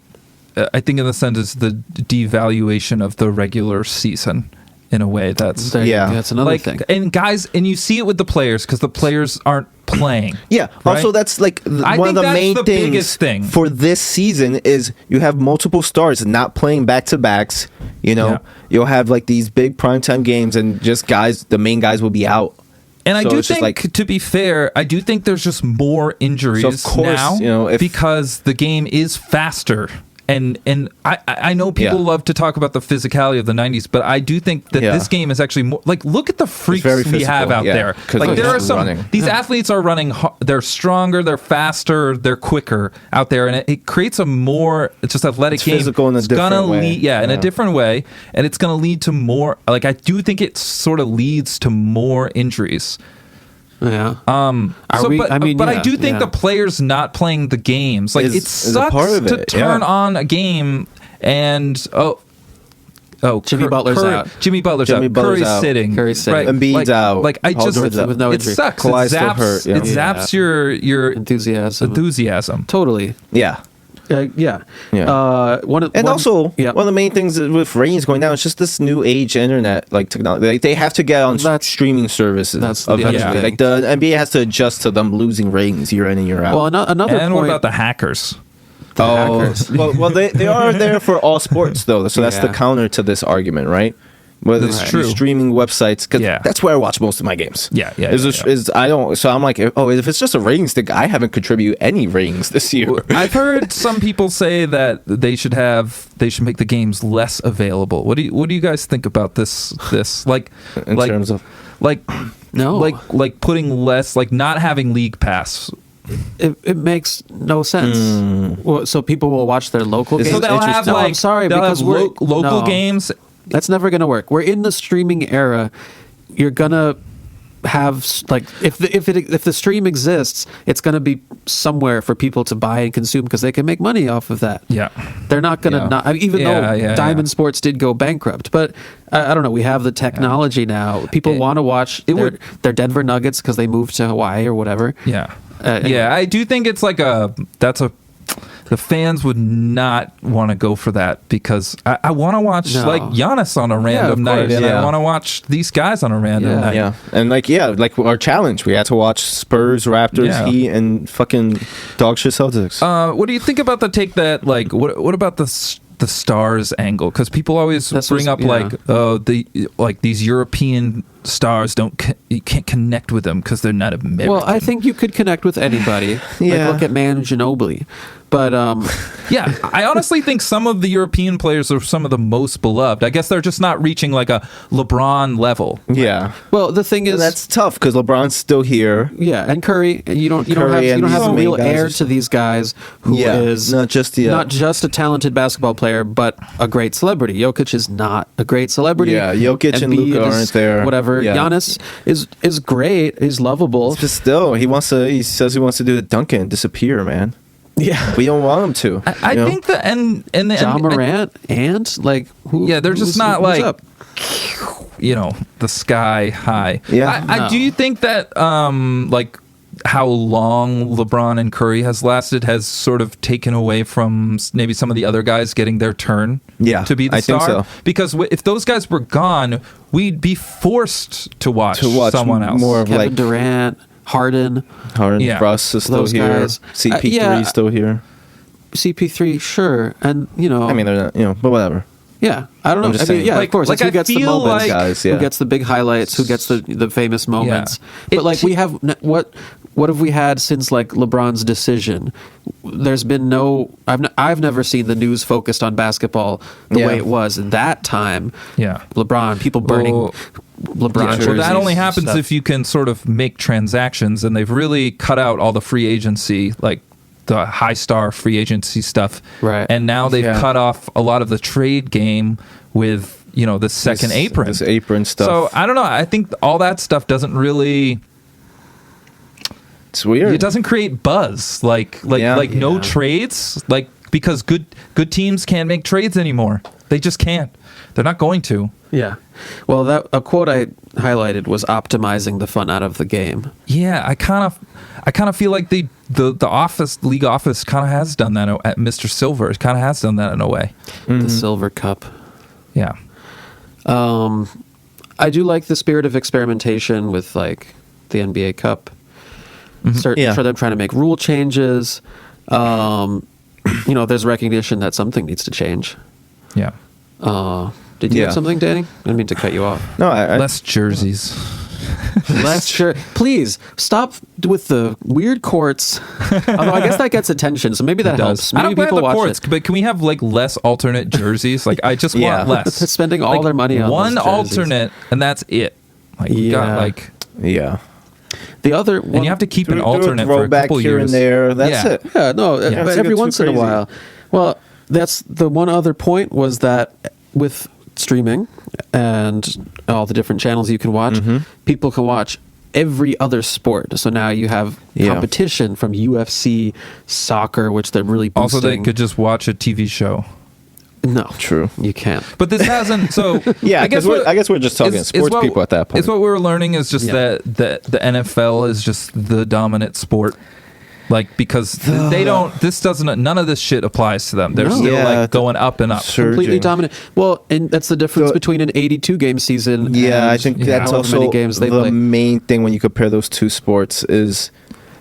S2: I think in the sense it's the devaluation of the regular season. In a way, that's
S5: another thing.
S2: And guys, and you see it with the players because the players aren't playing.
S4: Yeah.
S2: Right?
S4: Also, that's like one of the main things for this season is you have multiple stars not playing back to backs. You'll have like these big primetime games, and just the main guys will be out.
S2: And I do think, to be fair, I do think there's just more injuries now because the game is faster. And I know people love to talk about the physicality of the 90s, but I do think that this game is actually more like, look at the freaks we have out there. Like there are some these athletes are running. They're stronger, they're faster, they're quicker out there, and it creates a more just athletic game.
S4: Physical in a different way.
S2: In a different way, and it's going to lead to more. Like I do think it sort of leads to more injuries.
S5: Yeah.
S2: But I do think
S5: yeah.
S2: the players not playing the games, like, it
S4: is a
S2: sucks
S4: part of
S2: to
S4: it,
S2: turn
S4: yeah.
S2: on a game and
S5: Jimmy Butler's out.
S2: Jimmy Butler's
S4: Jimmy
S2: out.
S4: Butler's
S2: Curry's
S4: out.
S2: sitting.
S5: Curry's sitting.
S4: Embiid's out.
S2: Like, I
S4: Paul
S2: just
S4: George's out.
S5: with no
S2: it
S5: injury.
S2: sucks.
S4: Kawhi's
S2: It
S4: still
S2: zaps,
S4: hurt, yeah.
S2: it zaps your enthusiasm.
S5: Totally.
S4: Yeah.
S5: Yeah.
S4: Yeah. One of the main things with ratings going down is just this new age internet like technology. Like, they have to get on streaming services.
S5: That's the
S4: eventually.
S5: other thing.
S4: Like, the NBA has to adjust to them losing ratings year in and year out.
S5: Well, another
S2: And
S5: point.
S2: what about the hackers?
S5: hackers?
S4: well, they are there for all sports though, so that's the counter to this argument, right? Well,
S2: That's
S4: it's
S2: true.
S4: Streaming websites, because
S2: Yeah.
S4: that's where I watch most of my games.
S2: Yeah.
S4: I don't. So I'm like, oh, if it's just a ratings thing, I haven't contributed any ratings this year.
S2: I've heard some people say that they should make the games less available. What do you guys think about this? Like,
S4: in terms of
S5: No.
S2: like putting less, like not having League Pass.
S5: It makes no sense. Well, so people will watch their local games.
S2: So they'll have
S5: No, I'm sorry,
S2: they'll
S5: because
S2: have
S5: we're
S2: local
S5: no.
S2: games.
S5: That's never going to work. We're in the streaming era. You're gonna have like if the stream exists, it's going to be somewhere for people to buy and consume because they can make money off of that.
S2: Yeah,
S5: they're not going to not even though Diamond Sports did go bankrupt, but I don't know. We have the technology now. People want to watch their Denver Nuggets because they moved to Hawaii or whatever.
S2: Yeah, I do think it's like the fans would not want to go for that because I want to watch like Giannis on a random night, and I want to watch these guys on a random night.
S4: Yeah, and like our challenge, we had to watch Spurs, Raptors, Heat, and fucking dog shit Celtics.
S2: What do you think about the take that like what about the stars angle? Because people always bring up like these European stars you can't connect with them because they're not American.
S5: Well, I think you could connect with anybody. Like look at Manu Ginobili. But
S2: yeah, I honestly think some of the European players are some of the most beloved. I guess they're just not reaching like a LeBron level.
S4: Yeah.
S5: Well, the thing is
S4: that's tough because LeBron's still here.
S5: Yeah, and Curry. You don't have a real heir to these guys who is not just a talented basketball player, but a great celebrity. Jokic is not a great celebrity.
S4: Yeah, Jokic and Luka aren't there.
S5: Whatever.
S4: Yeah.
S5: Giannis is great. He's lovable.
S4: But still, he says he wants to do the dunk and disappear, man.
S5: Yeah,
S4: we don't want him to.
S2: I think that and
S5: John Morant and like who?
S2: Yeah, they're just not like up? The sky high.
S4: Yeah.
S2: Do you think that like how long LeBron and Curry has lasted has sort of taken away from maybe some of the other guys getting their turn to be the star?
S4: I think so.
S2: Because if those guys were gone, we'd be forced to watch someone else.
S4: More of
S5: Kevin Durant, Harden,
S4: Russ is still here.
S5: Guys.
S4: CP3 is still here.
S5: CP3, sure, and
S4: I mean, they're not, but whatever.
S5: Yeah, I don't know. I mean, of course. Like, who gets the moments,
S4: guys,
S5: who gets the big highlights, who gets the famous moments.
S2: Yeah.
S5: But like we have what have we had since like LeBron's decision? There's been no. I've never seen the news focused on basketball the way it was in that time.
S2: Yeah,
S5: LeBron, people burning. LeBron jerseys.
S2: Well, that only happens
S5: stuff.
S2: if you can sort of make transactions, and they've really cut out all the free agency, like the high star free agency stuff.
S5: Right.
S2: And now they've cut off a lot of the trade game with the second apron.
S4: This apron stuff.
S2: So I don't know. I think all that stuff doesn't really.
S4: It's weird.
S2: It doesn't create buzz no trades because good teams can't make trades anymore. They just can't. They're not going to.
S5: Yeah. Well, a quote I highlighted was optimizing the fun out of the game.
S2: Yeah, I kind of feel like the league office kind of has done that at Mr. Silver. It kind of has done that in a way.
S5: The Silver Cup.
S2: Yeah.
S5: I do like the spirit of experimentation with like the NBA Cup. For them trying to make rule changes. There's recognition that something needs to change.
S2: Yeah.
S5: Did you have something, Danny? I didn't mean to cut you off.
S4: No,
S2: less jerseys.
S5: Please stop with the weird courts. Although I guess that gets attention, so maybe that helps. Maybe
S2: I don't
S5: people
S2: the
S5: watch
S2: courts,
S5: it.
S2: but can we have like less alternate jerseys? Like I just want less.
S5: Spending all their money on
S2: one
S5: those jerseys.
S2: alternate, and that's it. Like we got like
S5: the other one,
S2: and you have to keep an alternate for a couple
S4: here
S2: years.
S4: And there. That's it.
S5: Yeah, no, every once in a while. Well, that's the one other point was that with streaming and all the different channels you can watch, people can watch every other sport. So now you have competition from UFC, soccer, which they're really boosting.
S2: Also, they could just watch a TV show.
S5: No,
S4: True.
S5: you can't.
S2: But this hasn't. So
S4: Yeah, I guess we're just talking sports people at that point.
S2: It's what we're learning is just that the NFL is just the dominant sport. Like, because they don't. This doesn't. None of this shit applies to them. They're still like going up and up.
S5: Completely dominant. Well, and that's the difference between an 82 game season.
S4: Yeah,
S5: and
S4: I think that's also
S5: many games they
S4: the
S5: play.
S4: main thing when you compare those two sports is.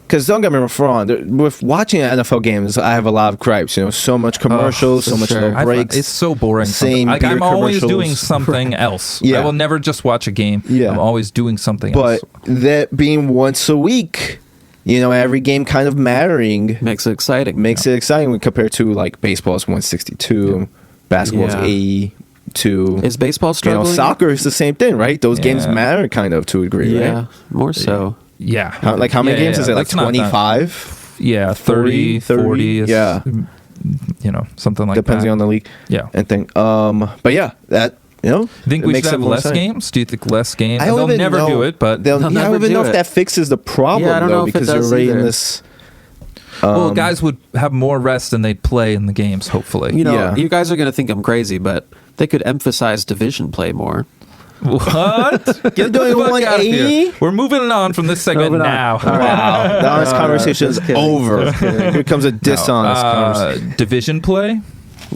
S4: Because don't get me wrong, with watching NFL games, I have a lot of gripes. You know, so much commercials, so much little breaks.
S2: It's so boring.
S4: Same
S2: like,
S4: beer
S2: I'm always
S4: commercials.
S2: doing something else.
S4: Yeah.
S2: I will never just watch a game.
S4: Yeah.
S2: I'm always doing something
S4: But
S2: else.
S4: that being once a week, you know, every game kind of mattering
S5: Makes it exciting.
S4: makes it exciting when compared to like baseball's 162, basketball's
S5: Yeah.
S4: 82.
S5: Is baseball
S4: You know,
S5: struggling?
S4: soccer is the same thing, right? Those games
S2: Yeah.
S4: matter kind of to a degree,
S5: Yeah,
S4: right?
S5: more so.
S2: Yeah.
S4: How many games is it? Like
S2: That's not that-
S4: 25?
S2: Yeah, 30, 40. Is,
S4: Yeah.
S2: You know, something like
S4: Depending
S2: that.
S4: on the league.
S2: Yeah.
S4: And thing. But yeah, that, you know.
S2: You think
S4: it
S2: we
S4: makes
S2: should
S4: it
S2: have
S4: more
S2: less
S4: exciting.
S2: games? Do you think less games?
S4: I don't
S2: They'll
S4: even
S2: never
S4: know.
S2: do it, but
S5: They'll
S4: I don't
S5: never
S4: even
S5: do
S4: know if
S5: it.
S4: that fixes the problem,
S5: Yeah, I don't
S4: though,
S5: know if it
S4: because you're
S5: does
S4: rating
S5: either.
S4: this.
S2: well, guys would have more rest and they'd play in the games, hopefully.
S5: You know,
S4: Yeah.
S5: you guys are going to think I'm crazy, but they could emphasize division play more.
S2: What? Get the
S4: doing
S2: fuck out of
S4: 180?
S2: here. We're moving on from this segment
S5: Moving on.
S2: now.
S4: Wow. Now this conversation is
S5: just kidding.
S4: over. Here comes a dishonest conversation.
S2: Division play?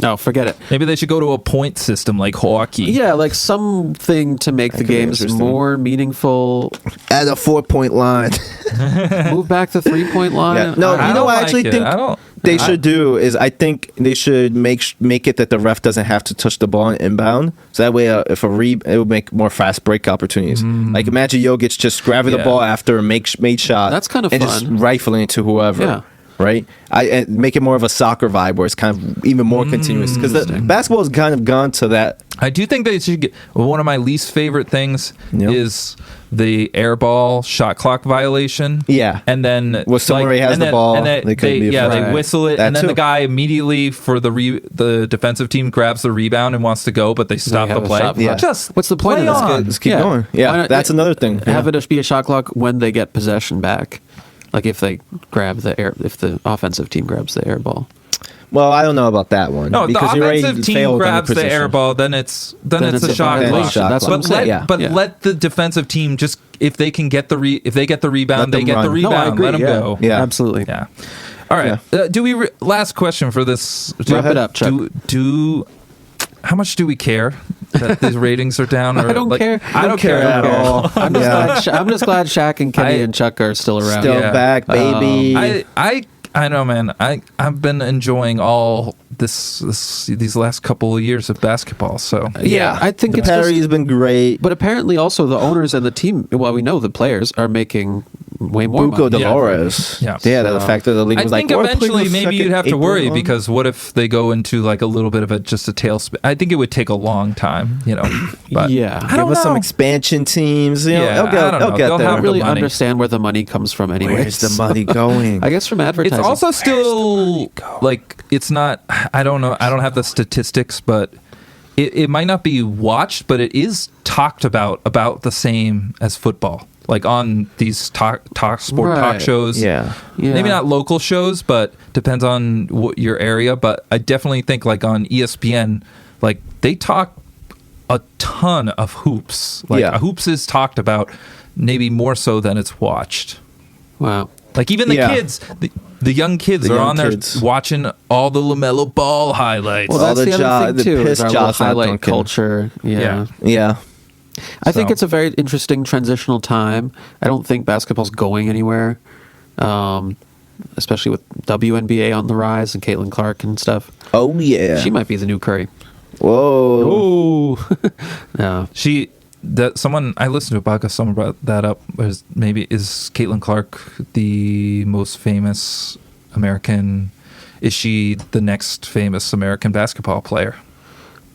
S5: No, forget it.
S2: Maybe they should go to a point system like hockey.
S5: Yeah, like something to make the
S4: could be
S5: games
S4: interesting.
S5: more meaningful.
S4: At a 4-point line.
S5: Move back the 3-point line.
S4: Yeah. No,
S2: I
S4: you know
S2: don't
S4: what I
S2: like
S4: actually
S2: it.
S4: think
S2: I don't-
S4: they should do is I think they should make it that the ref doesn't have to touch the ball in inbound. So that way, if it would make more fast break opportunities. Like imagine Jokic just grabbing the
S2: Yeah.
S4: ball after a made shot.
S5: That's kind of
S4: and
S5: fun.
S4: just rifling it to whoever.
S5: Yeah.
S4: Right, and make it more of a soccer vibe where it's kind of even more continuous because the basketball has kind of gone to that.
S2: I do think they should get one of my least favorite things
S4: Yep.
S2: is the air ball shot clock violation.
S4: Yeah.
S2: And then
S4: Well, someone already has
S2: and
S4: the
S2: then-
S4: ball,
S2: and then
S4: they couldn't be
S2: they
S4: afraid.
S2: whistle it,
S4: That
S2: and then
S4: too.
S2: the guy immediately for the defensive team grabs the rebound and wants to go, but they stop
S5: have
S2: the
S5: a
S2: play.
S5: shot clock.
S2: Just
S5: What's the point
S2: play
S5: of this?
S2: on.
S4: Let's keep
S5: Yeah.
S4: going.
S5: Why
S4: Yeah,
S5: not-
S4: that's another thing.
S5: Have it be a shot clock when they get possession back. Like if they grab if the offensive team grabs the air ball.
S4: Well, I don't know about that one.
S2: No, if the
S4: because you already
S2: offensive team
S4: failed on
S2: grabs the
S4: position.
S2: air ball, then it's a shot
S4: violation.
S2: clock.
S4: Shot
S5: That's
S4: clock.
S5: what I'm saying.
S4: Yeah.
S2: But
S5: Yeah.
S2: let the defensive team just if they can get the rebound,
S4: Let
S2: they get
S4: them
S2: the
S4: run.
S2: rebound.
S5: No, I agree.
S2: Let them
S5: yeah.
S2: go.
S4: Yeah.
S5: Absolutely.
S2: Yeah. All right. Do we last question for this?
S5: Wrap it up, Chuck.
S2: Do how much do we care that these ratings are down? Or
S5: I don't care.
S2: I don't care at all.
S5: I'm just,
S4: Yeah.
S5: I'm just glad Shaq and Kenny and Chuck are still around.
S4: Still
S2: Yeah.
S4: back, baby.
S2: I know, man. I've been enjoying all these last couple of years of basketball. So
S5: Yeah, I think
S4: the
S5: it's just,
S4: parry's been great.
S5: but apparently also the owners and the team. Well, we know the players are making way more
S4: Buco
S5: money.
S4: Dolores.
S2: Yeah.
S4: The fact that the league
S2: I
S4: was
S2: think
S4: like, "We're putting
S2: eventually
S4: the
S2: maybe
S4: second
S2: you'd have to
S4: April
S2: worry
S4: on."
S2: because what if they go into like a little bit of just a tailspin? I think it would take a long time, you know. But
S5: Yeah.
S2: I don't
S4: Give us some
S2: know.
S4: expansion teams. You know,
S2: Yeah,
S4: they'll
S2: I
S4: get,
S2: don't know.
S4: they'll get
S2: They'll
S4: there.
S2: have
S5: I don't really
S2: money.
S5: understand where the money comes from anyway.
S4: Where's the money going?
S5: I guess from advertising.
S2: It's also still like it's not. I don't know. I don't have the statistics, but it might not be watched, but it is talked about the same as football. Like on these sport talk
S5: Right.
S2: shows.
S4: Yeah.
S5: Yeah.
S2: Maybe not local shows, but depends on your area. But I definitely think like on ESPN, like they talk a ton of hoops. Like
S4: Yeah.
S2: hoops is talked about maybe more so than it's watched.
S5: Wow.
S2: Like even the
S4: Yeah.
S2: kids, the young kids
S4: The
S2: are
S4: young
S2: on there
S4: kids.
S2: watching all the LaMelo Ball highlights.
S5: Well,
S4: All
S5: that's
S4: the
S5: the other
S4: the
S5: thing too.
S4: piss
S5: Is our little
S4: shots not
S5: highlight
S4: dunking.
S5: culture. Yeah.
S4: Yeah.
S5: I think
S2: So-
S5: it's a very interesting transitional time. I don't think basketball's going anywhere, especially with WNBA on the rise and Caitlin Clark and stuff.
S4: Oh yeah.
S5: She might be the new Curry.
S4: Whoa.
S5: Yeah.
S2: Someone I listened to a podcast. Someone brought that up. Is Caitlin Clark the most famous American? Is she the next famous American basketball player?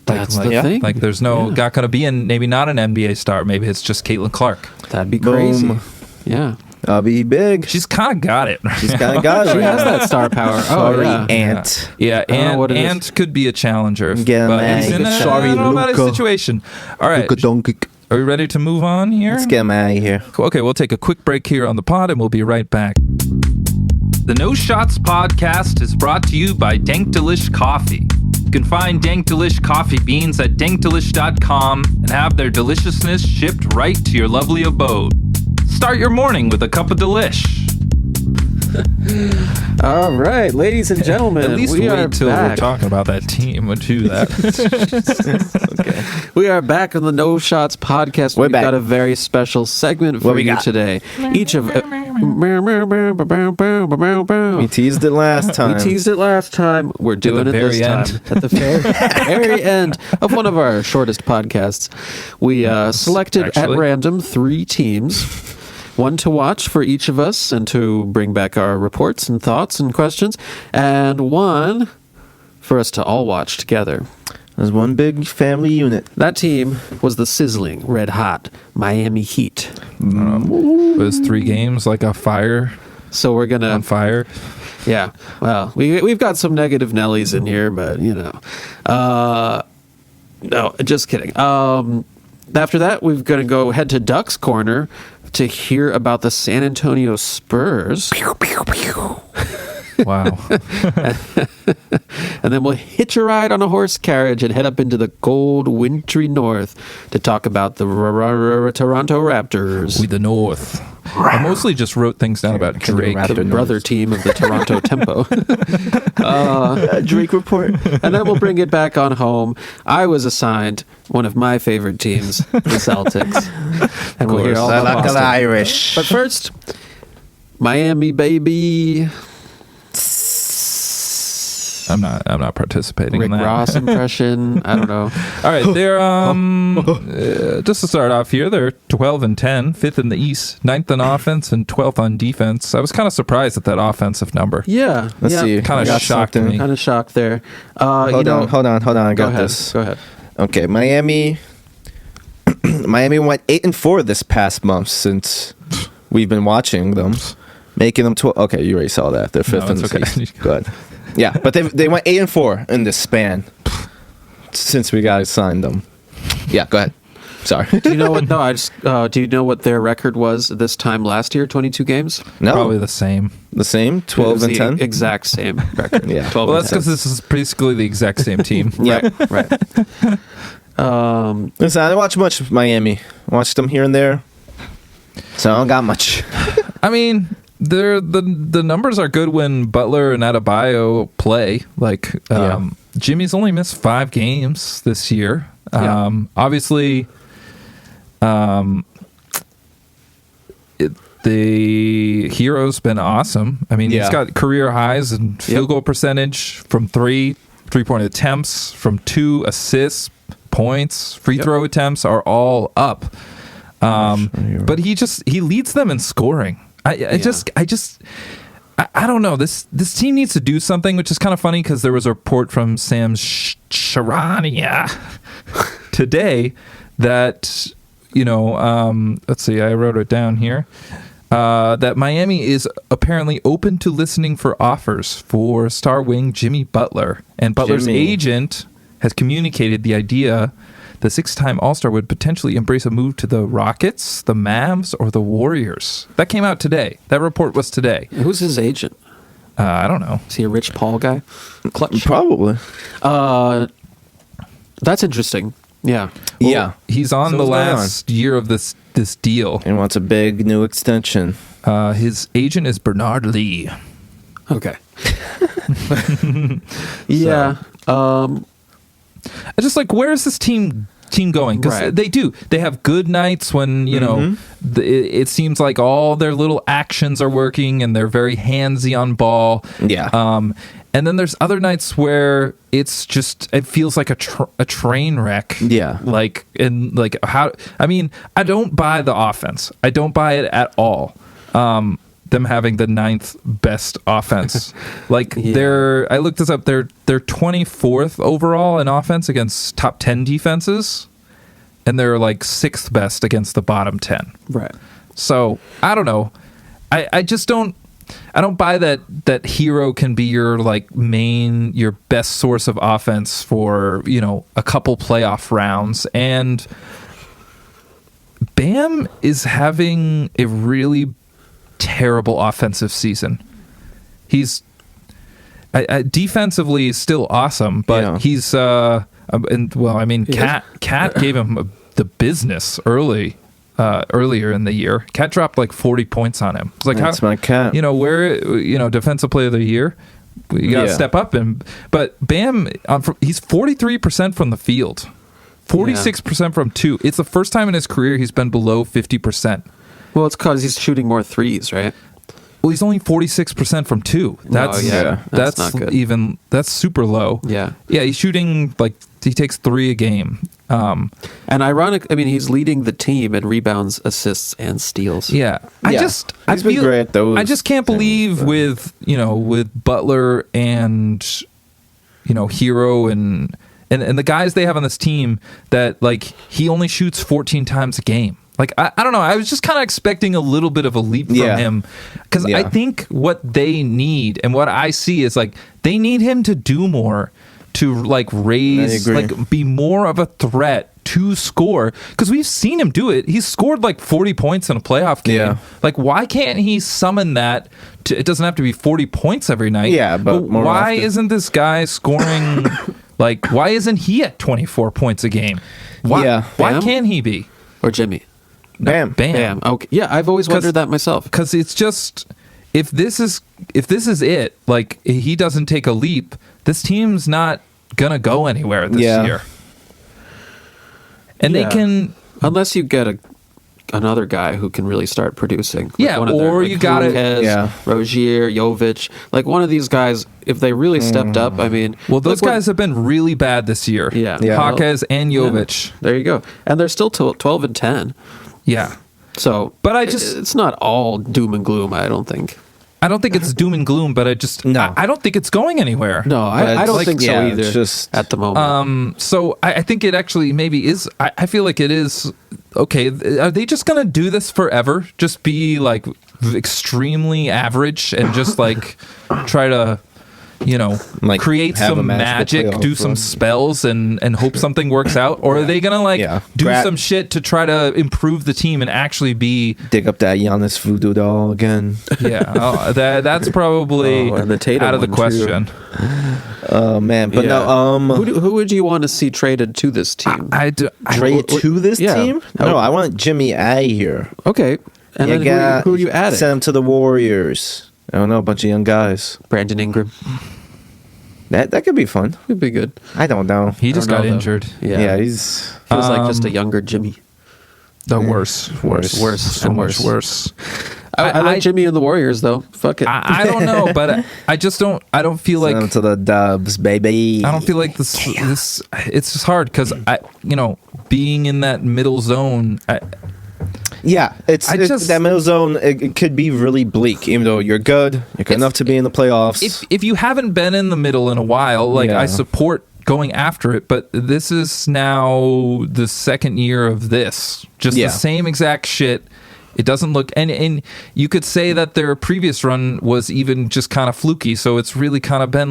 S5: That's
S2: like,
S5: the thing.
S2: Like, there's not going to be maybe not an NBA star. Maybe it's just Caitlin Clark.
S5: That'd be crazy.
S4: Boom.
S5: Yeah.
S4: I'll be big.
S2: She's kind of got it.
S4: She's kind of got it.
S5: She has that star power.
S4: Sorry,
S5: yeah.
S4: Ant.
S2: Yeah,
S5: don't know what it is.
S2: Ant could be a challenger.
S4: Get him,
S2: but
S4: man.
S2: he's in
S4: Sorry,
S2: I don't know about his
S4: Luka.
S2: situation. All right.
S4: Luka Doncic.
S2: Are we ready to move on here?
S4: Let's get him out of here.
S2: Okay, we'll take a quick break here on the pod and we'll be right back. The No Shots podcast is brought to you by Dank Delish Coffee. You can find Dank Delish coffee beans at dankdelish.com and have their deliciousness shipped right to your lovely abode. Start your morning with a cup of delish.
S5: All right, ladies and gentlemen,
S2: At least
S5: we are
S2: wait till
S5: back.
S2: we're talking about that team. Would do that.
S4: Okay.
S5: We are back on the No Shots podcast.
S4: We're
S5: We've
S4: back.
S5: got a very special segment for
S4: What we
S5: you
S4: got?
S5: today. Each of
S4: We teased it last time.
S5: We teased it last time. We're doing
S2: the
S5: it this
S2: very
S5: time.
S2: end.
S5: At the very end of one of our shortest podcasts, we selected at
S2: actually.
S5: random 3 teams. One to watch for each of us and to bring back our reports and thoughts and questions, and one for us to all watch together.
S4: There's one big family unit.
S5: That team was the sizzling, red hot Miami Heat.
S2: Was 3 games like a fire
S5: So we're gonna,
S2: on fire?
S5: yeah. Well, we've got some negative Nellies in here, but you know, no, just kidding. After that, we're gonna go head to Duck's Corner to hear about the San Antonio Spurs.
S2: Wow.
S5: And then we'll hitch a ride on a horse carriage and head up into the cold, wintry north to talk about the Toronto Raptors,
S2: We the North. I mostly just wrote things down about Drake.
S4: Raptor
S5: the
S4: North.
S5: brother team of the Toronto Tempo.
S4: Drake report.
S5: And then we'll bring it back on home. I was assigned one of my favorite teams, the Celtics. And we'll hear all
S4: I
S5: about
S4: like the
S5: Boston.
S4: Irish.
S5: But first, Miami, baby.
S2: I'm not participating
S5: Rick
S2: in that.
S5: Ross impression. I don't know.
S2: All right, they're just to start off here, they're 12 and 10, 5th in the East, 9th in offense, and 12th on defense. I was kind of surprised at that offensive number.
S5: Yeah.
S4: Let's see.
S2: Kinda
S4: I got
S2: shocked
S4: something.
S2: me.
S5: Kind of shocked there.
S4: Hold on. I
S5: Go
S4: got
S5: ahead.
S4: this.
S5: Go ahead.
S4: Okay, Miami went 8-4 this past month since we've been watching them, making them 12. Okay, you already saw that. They're 5th in
S2: it's
S4: the
S2: okay.
S4: East. Good. Yeah, but they went 8-4 in this span since we got signed them. Yeah, go ahead. Sorry.
S5: Do you know what? No, I just. Do you know what their record was this time last year? 22 games.
S4: No,
S2: Probably the same.
S4: the same.
S5: It
S4: 12
S5: was
S4: and
S5: the
S4: 10.
S5: Exact same record.
S4: Yeah.
S5: 12
S2: Well,
S5: and
S2: that's because this is basically the exact same team.
S4: Yeah.
S5: right.
S4: Listen, I don't watch much of Miami. Watched them here and there, so I don't got much.
S2: I mean, the numbers are good when Butler and Adebayo play. Like,
S4: Yeah.
S2: Jimmy's only missed 5 games this year.
S5: Yeah.
S2: Obviously, the hero's been awesome. I mean,
S4: Yeah.
S2: he's got career highs in field goal percentage from 3-point attempts, from 2 assists, points, free throw attempts are all up. But he leads them in scoring. I don't know. This team needs to do something, which is kind of funny because there was a report from Sam Charania today that, let's see, I wrote it down here, that Miami is apparently open to listening for offers for star wing Jimmy Butler. And Butler's
S4: Jimmy.
S2: agent has communicated the idea the 6-time All-Star would potentially embrace a move to the Rockets, the Mavs, or the Warriors. That came out today. That report was today.
S5: Who's his agent?
S2: I don't know.
S5: Is he a Rich Paul guy? Clutch.
S4: Probably.
S5: That's interesting. Yeah.
S4: Yeah.
S2: He's on
S4: So
S2: the
S4: what's going
S2: last year of this deal.
S4: And wants a big new extension.
S2: His agent is Bernard Lee.
S5: Okay. Yeah.
S2: I just like, where is this team going? Because
S5: Right.
S2: they do. They have good nights when, it seems like all their little actions are working and they're very handsy on ball.
S4: Yeah.
S2: And then there's other nights where it feels like a train wreck.
S4: Yeah.
S2: I don't buy the offense. I don't buy it at all. Them having the 9th best offense. I looked this up. They're 24th overall in offense against top 10 defenses, and they're like 6th best against the bottom 10.
S5: Right.
S2: So I don't know. I just don't. I don't buy that Hero can be your your best source of offense for a couple playoff rounds. And Bam is having a really terrible offensive season. He's defensively still awesome, but he's Cat gave him the business earlier in the year. Cat dropped like 40 points on him. It's like,
S4: that's my Cat.
S2: Defensive player of the year. You got to step up. But Bam, he's 43% from the field, 46% from two. It's the first time in his career he's been below 50%.
S5: Well, it's because he's shooting more threes, right?
S2: Well, he's only 46% from two. That's
S5: not good.
S2: That's super low.
S5: Yeah.
S2: He's shooting he takes 3 a game.
S5: And ironic, he's leading the team in rebounds, assists, and steals.
S2: Yeah.
S4: He's been great at those.
S2: I just can't believe with Butler and Hero and the guys they have on this team that he only shoots 14 times a game. I don't know. I was just kind of expecting a little bit of a leap from him because I think what they need and what I see is they need him to do more to raise, be more of a threat to score because we've seen him do it. He's scored 40 points in a playoff game. Yeah. Why can't he summon that? It doesn't have to be 40 points every night.
S4: Yeah, but more
S2: why
S4: often.
S2: Isn't this guy scoring? Why isn't he at 24 points a game? Why can't he be?
S5: Or Jimmy?
S4: Bam.
S5: Okay. Yeah, I've always wondered that myself.
S2: Because it's just if this is it, he doesn't take a leap, this team's not gonna go anywhere this year. And they can,
S5: unless you get another guy who can really start producing.
S2: Or you got it.
S5: Rozier, Jovic, one of these guys. If they really stepped up,
S2: those guys have been really bad this year.
S5: Yeah.
S2: Jaquez and Jovic.
S5: Yeah. There you go, and they're still 12 and 10.
S2: Yeah.
S5: So,
S2: but
S5: it's not all doom and gloom. I don't think
S2: it's doom and gloom, but I don't think it's going anywhere.
S5: No, I don't think so either.
S4: Just
S5: at the moment.
S2: So I think it actually maybe is. I feel like it is okay. Are they just gonna do this forever? Just be extremely average and just try to create some magic, do some spells, and hope something works out? Or are they gonna do some shit to try to improve the team and actually
S4: dig up that Giannis voodoo doll again?
S2: Yeah, that's probably
S5: and the Tatum
S2: out of the question.
S4: Oh man, but no.
S5: Who would you want to see traded to this team?
S4: Traded to this team? No, I want Jimmy out here.
S5: Okay, and then who are you adding?
S4: Send him to the Warriors. I don't know, a bunch of young guys.
S5: Brandon Ingram.
S4: That could be fun.
S5: Could be good.
S4: I don't know.
S2: He just got injured.
S4: Yeah, he's
S5: feels like just a younger Jimmy.
S2: Worse. So much worse.
S5: I like Jimmy and the Warriors though. Fuck it.
S2: I don't know, but I just don't. I don't feel like
S4: send him to the Dubs, baby.
S2: I don't feel like this. It's just hard because being in that middle zone.
S4: It's that middle zone. It could be really bleak, even though you're good enough to be in the playoffs.
S2: If you haven't been in the middle in a while, I support going after it, but this is now the second year of this, just the same exact shit. It doesn't look, and you could say that their previous run was even just kind of fluky, so it's really kind of been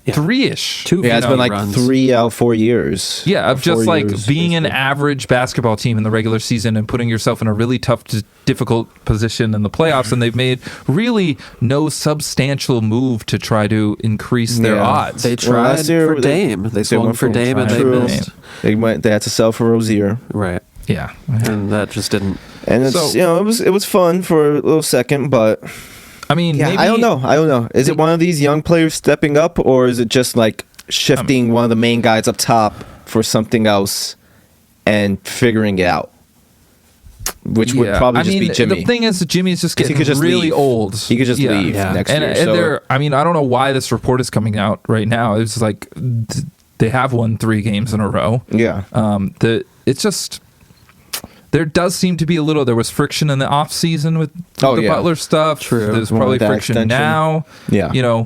S2: 3-ish.
S4: It's been 3 out of 4 years.
S2: Yeah, of just being an average basketball team in the regular season and putting yourself in a really tough, difficult position in the playoffs, and they've made really no substantial move to try to increase their odds.
S5: They tried for Dame. They swung for Dame and they missed.
S4: They had to sell for Rozier.
S5: Right.
S2: Yeah.
S5: And that just didn't.
S4: And it's it was fun for a little second, but maybe, I don't know. Is it one of these young players stepping up, or is it just shifting one of the main guys up top for something else and figuring it out? Which would probably just be Jimmy.
S2: The thing is that Jimmy's just getting really old.
S4: He could just leave next year.
S2: And I don't know why this report is coming out right now. It's they have won 3 games in a row.
S4: Yeah.
S2: It's just... There does seem to be there was friction in the off season with the Butler stuff.
S5: True.
S2: There's probably friction now.
S4: Yeah.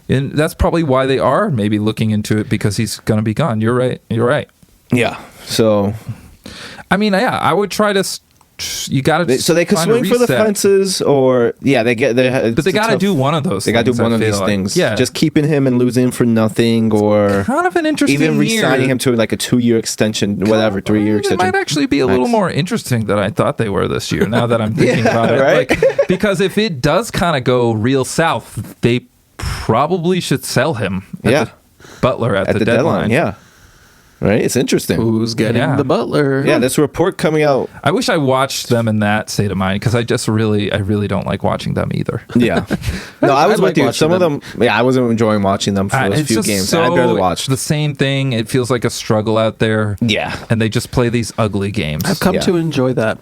S2: And that's probably why they are maybe looking into it, because he's going to be gone. You're right.
S4: Yeah. So,
S2: I would try to you got to.
S4: So they could swing for the fences, or they
S2: but they got to do one of those.
S4: They got to do one of these things. Yeah, just keeping him and losing him for nothing, or
S2: kind of an interesting.
S4: Even re-signing him to like a 2-year extension, whatever, 3-year extension.
S2: It might actually be a little more interesting than I thought they were this year. Now that I'm thinking about it,
S4: right?
S2: Like, because if it does kind of go real south, they probably should sell him. Butler at the deadline.
S4: Yeah. Right, it's interesting.
S5: Who's getting the Butler?
S4: Yeah, this report coming out.
S2: I wish I watched them in that state of mind because I really don't like watching them either.
S4: Yeah, no, I was with you. Some of them, I wasn't enjoying watching them for those few games. I barely watched.
S2: The same thing. It feels like a struggle out there.
S4: Yeah,
S2: and they just play these ugly games.
S5: I've come to enjoy that.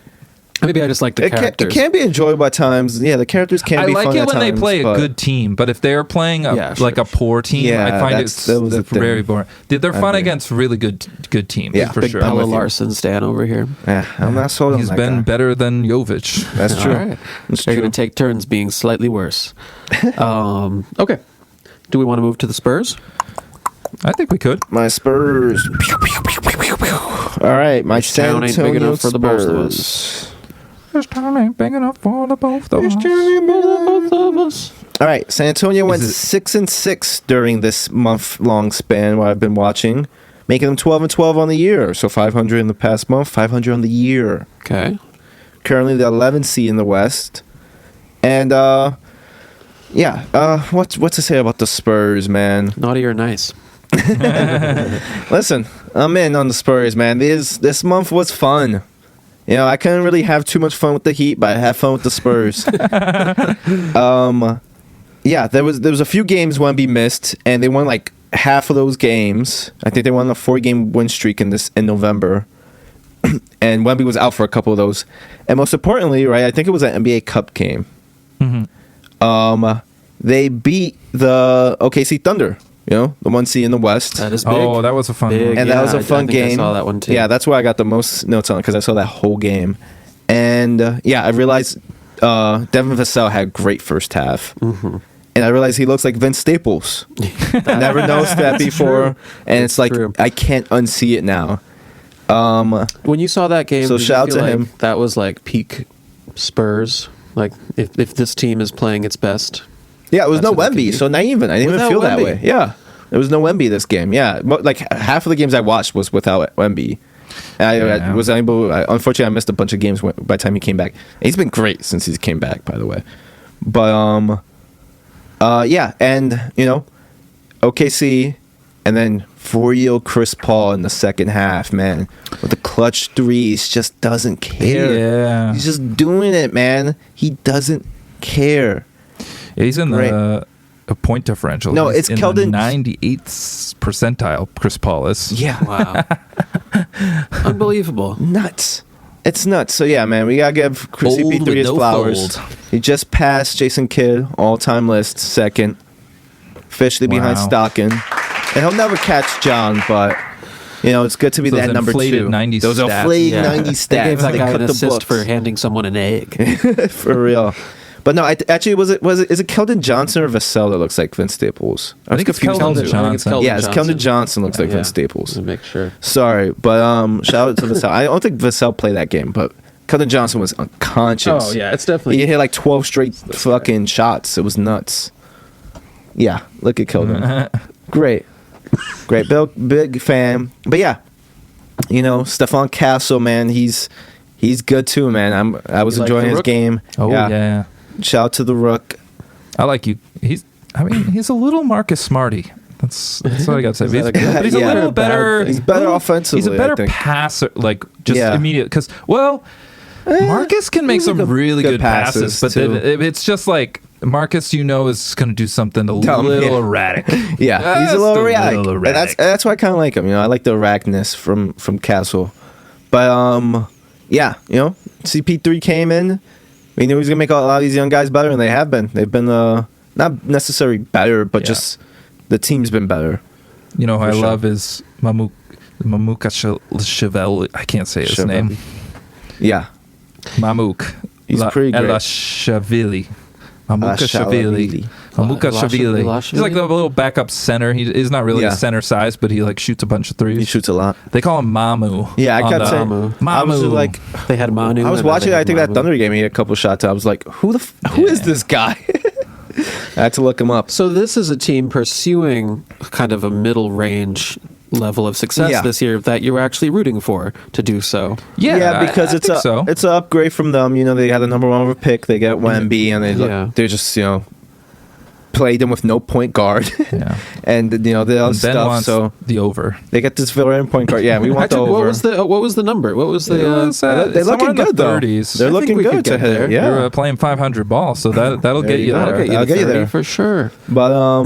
S5: Maybe I just like the characters.
S4: It can be enjoyable at times. Yeah, the characters can be fun at times.
S2: I like it when they play a good team, but if they're playing a poor team, I find it's very boring. They're fun against really good teams, for
S5: Big
S2: sure.
S5: Pella Larson stan over here.
S4: Yeah, I'm not sold on that.
S2: He's been better than Jovic.
S4: That's true.
S5: All right. They're going to take turns being slightly worse. Okay. Do we want to move to the Spurs?
S2: I think we could.
S4: My Spurs. All right, my San
S5: ain't
S4: Antonio
S5: big enough for the both of
S4: Spurs.
S2: This town ain't big enough for the both of us.
S4: All right, San Antonio went 6-6 during this month-long span where I've been watching, making them 12-12 on the year. So 500 in the past month, 500 on the year.
S5: Okay.
S4: Currently the 11th seed in the West, and what to say about the Spurs, man?
S5: Naughty or nice?
S4: Listen, I'm in on the Spurs, man. This month was fun. You know, I couldn't really have too much fun with the Heat, but I had fun with the Spurs. There was a few games Wemby missed, and they won like half of those games. I think they won a 4-game win streak in November, and Wemby was out for a couple of those. And most importantly, right, I think it was an NBA Cup game. Mm-hmm. They beat the OKC Thunder. You know, the 1 seed in the West.
S5: That is big.
S2: Oh, that was a fun one.
S4: And that was a fun game.
S5: I saw that one too.
S4: Yeah, that's where I got the most notes on it because I saw that whole game. And I realized Devin Vassell had a great first half. Mm-hmm. And I realized he looks like Vince Staples. Never noticed that before. And it's like, I can't unsee it now.
S5: When you saw that game,
S4: so shout out to him.
S5: That was like peak Spurs. Like, if this team is playing its best.
S4: Yeah, it was no Wemby, so not even. I didn't even feel that way. Yeah, there was no Wemby this game. Yeah, like half of the games I watched was without Wemby. I was unable. Unfortunately, I missed a bunch of games by the time he came back. And he's been great since he came back, by the way. But and you know, OKC, and then 4-year-old Chris Paul in the second half, man, with the clutch threes, just doesn't care.
S2: Yeah,
S4: he's just doing it, man. He doesn't care.
S2: Yeah, he's in a point differential.
S4: No,
S2: he's
S4: it's Keldon.
S2: In the 98th percentile, Chris Paul is.
S4: Yeah.
S5: Wow. Unbelievable.
S4: Nuts. It's nuts. So, yeah, man, we got to give CP3 his flowers. He just passed Jason Kidd, all-time list, second. Officially behind Stockton. And he'll never catch John, but... You know, it's good to be that number 2.
S2: 90
S4: Those
S2: stats.
S4: inflated 90 stats.
S5: They gave that guy
S4: cut
S5: an
S4: the
S5: assist
S4: books.
S5: for handing someone an egg.
S4: For real. But no, actually, is it Keldon Johnson or Vassell that looks like Vince Staples?
S2: I think it's Keldon Johnson.
S4: Yeah, it's Keldon Johnson looks like Vince Staples.
S5: To make sure.
S4: Sorry, but shout out to Vassell. I don't think Vassell played that game, but Keldon Johnson was unconscious.
S5: Oh yeah, it's definitely.
S4: He hit like 12 straight fucking shots. It was nuts. Yeah, look at Keldon. Great, big fan. But yeah, you know, Stephon Castle, man, he's good too, man. I was enjoying his game.
S2: Oh yeah.
S4: Shout out to the Rook.
S2: I like you. He's a little Marcus Smarty. That's what I got to say. But he's a little better.
S4: He's better offensively.
S2: He's a better passer, like just immediate. Because Marcus can make some really good passes, but then it's just like Marcus, you know, is going to do something a little erratic.
S4: Yeah, he's a little erratic. And that's why I kind of like him. You know, I like the erraticness from Castle. But you know, CP3 came in. We knew he was going to make a lot of these young guys better, and they have been. They've been not necessarily better, but just the team's been better.
S2: You know who I love is Mamuka Chevelle. I can't say his name.
S4: Yeah.
S2: Mamuk.
S4: He's pretty great.
S2: Elashavili. Mamukashvili. Mukashvili. He's like the little backup center. He is not really
S4: Yeah.
S2: a center size, but he like shoots a bunch of threes.
S4: He shoots a lot.
S2: They call him Mamu.
S4: Yeah, I
S2: on
S4: kept
S2: the-
S4: saying.
S5: Mamu.
S4: I was
S2: Mamu.
S4: like,
S5: They had Manu.
S4: I was
S5: and now
S4: watching.
S5: they
S4: I
S5: have
S4: think that
S5: Mamu.
S4: Thunder game. He had a couple shots. I was like, who is this guy? I had to look him up.
S5: So this is a team pursuing kind of a middle range level of success
S4: Yeah.
S5: this year that you're actually rooting for to do so.
S2: Yeah,
S4: because
S2: I
S4: it's
S2: think so.
S4: it's an upgrade from them. You know, they had the number one pick. They get Wemby, and they're just played them with no point guard.
S2: Yeah.
S4: And the other
S2: Ben
S4: stuff.
S2: wants
S4: So
S2: the over.
S4: they get this veteran point guard. Yeah, we want the
S5: Actually,
S4: over.
S5: what was the number? What was the?
S2: They're
S4: They're looking good though.
S2: 30s.
S4: They're
S5: I think
S4: looking
S5: we could
S4: good to
S5: get
S4: hit.
S5: there.
S4: Yeah,
S2: You're playing 500 ball, so that'll
S4: There
S2: get
S4: you
S2: you
S4: go.
S2: there.
S5: I'll get you
S4: I'll
S5: the
S4: get you
S5: 30
S4: there.
S5: for sure.
S4: but
S2: I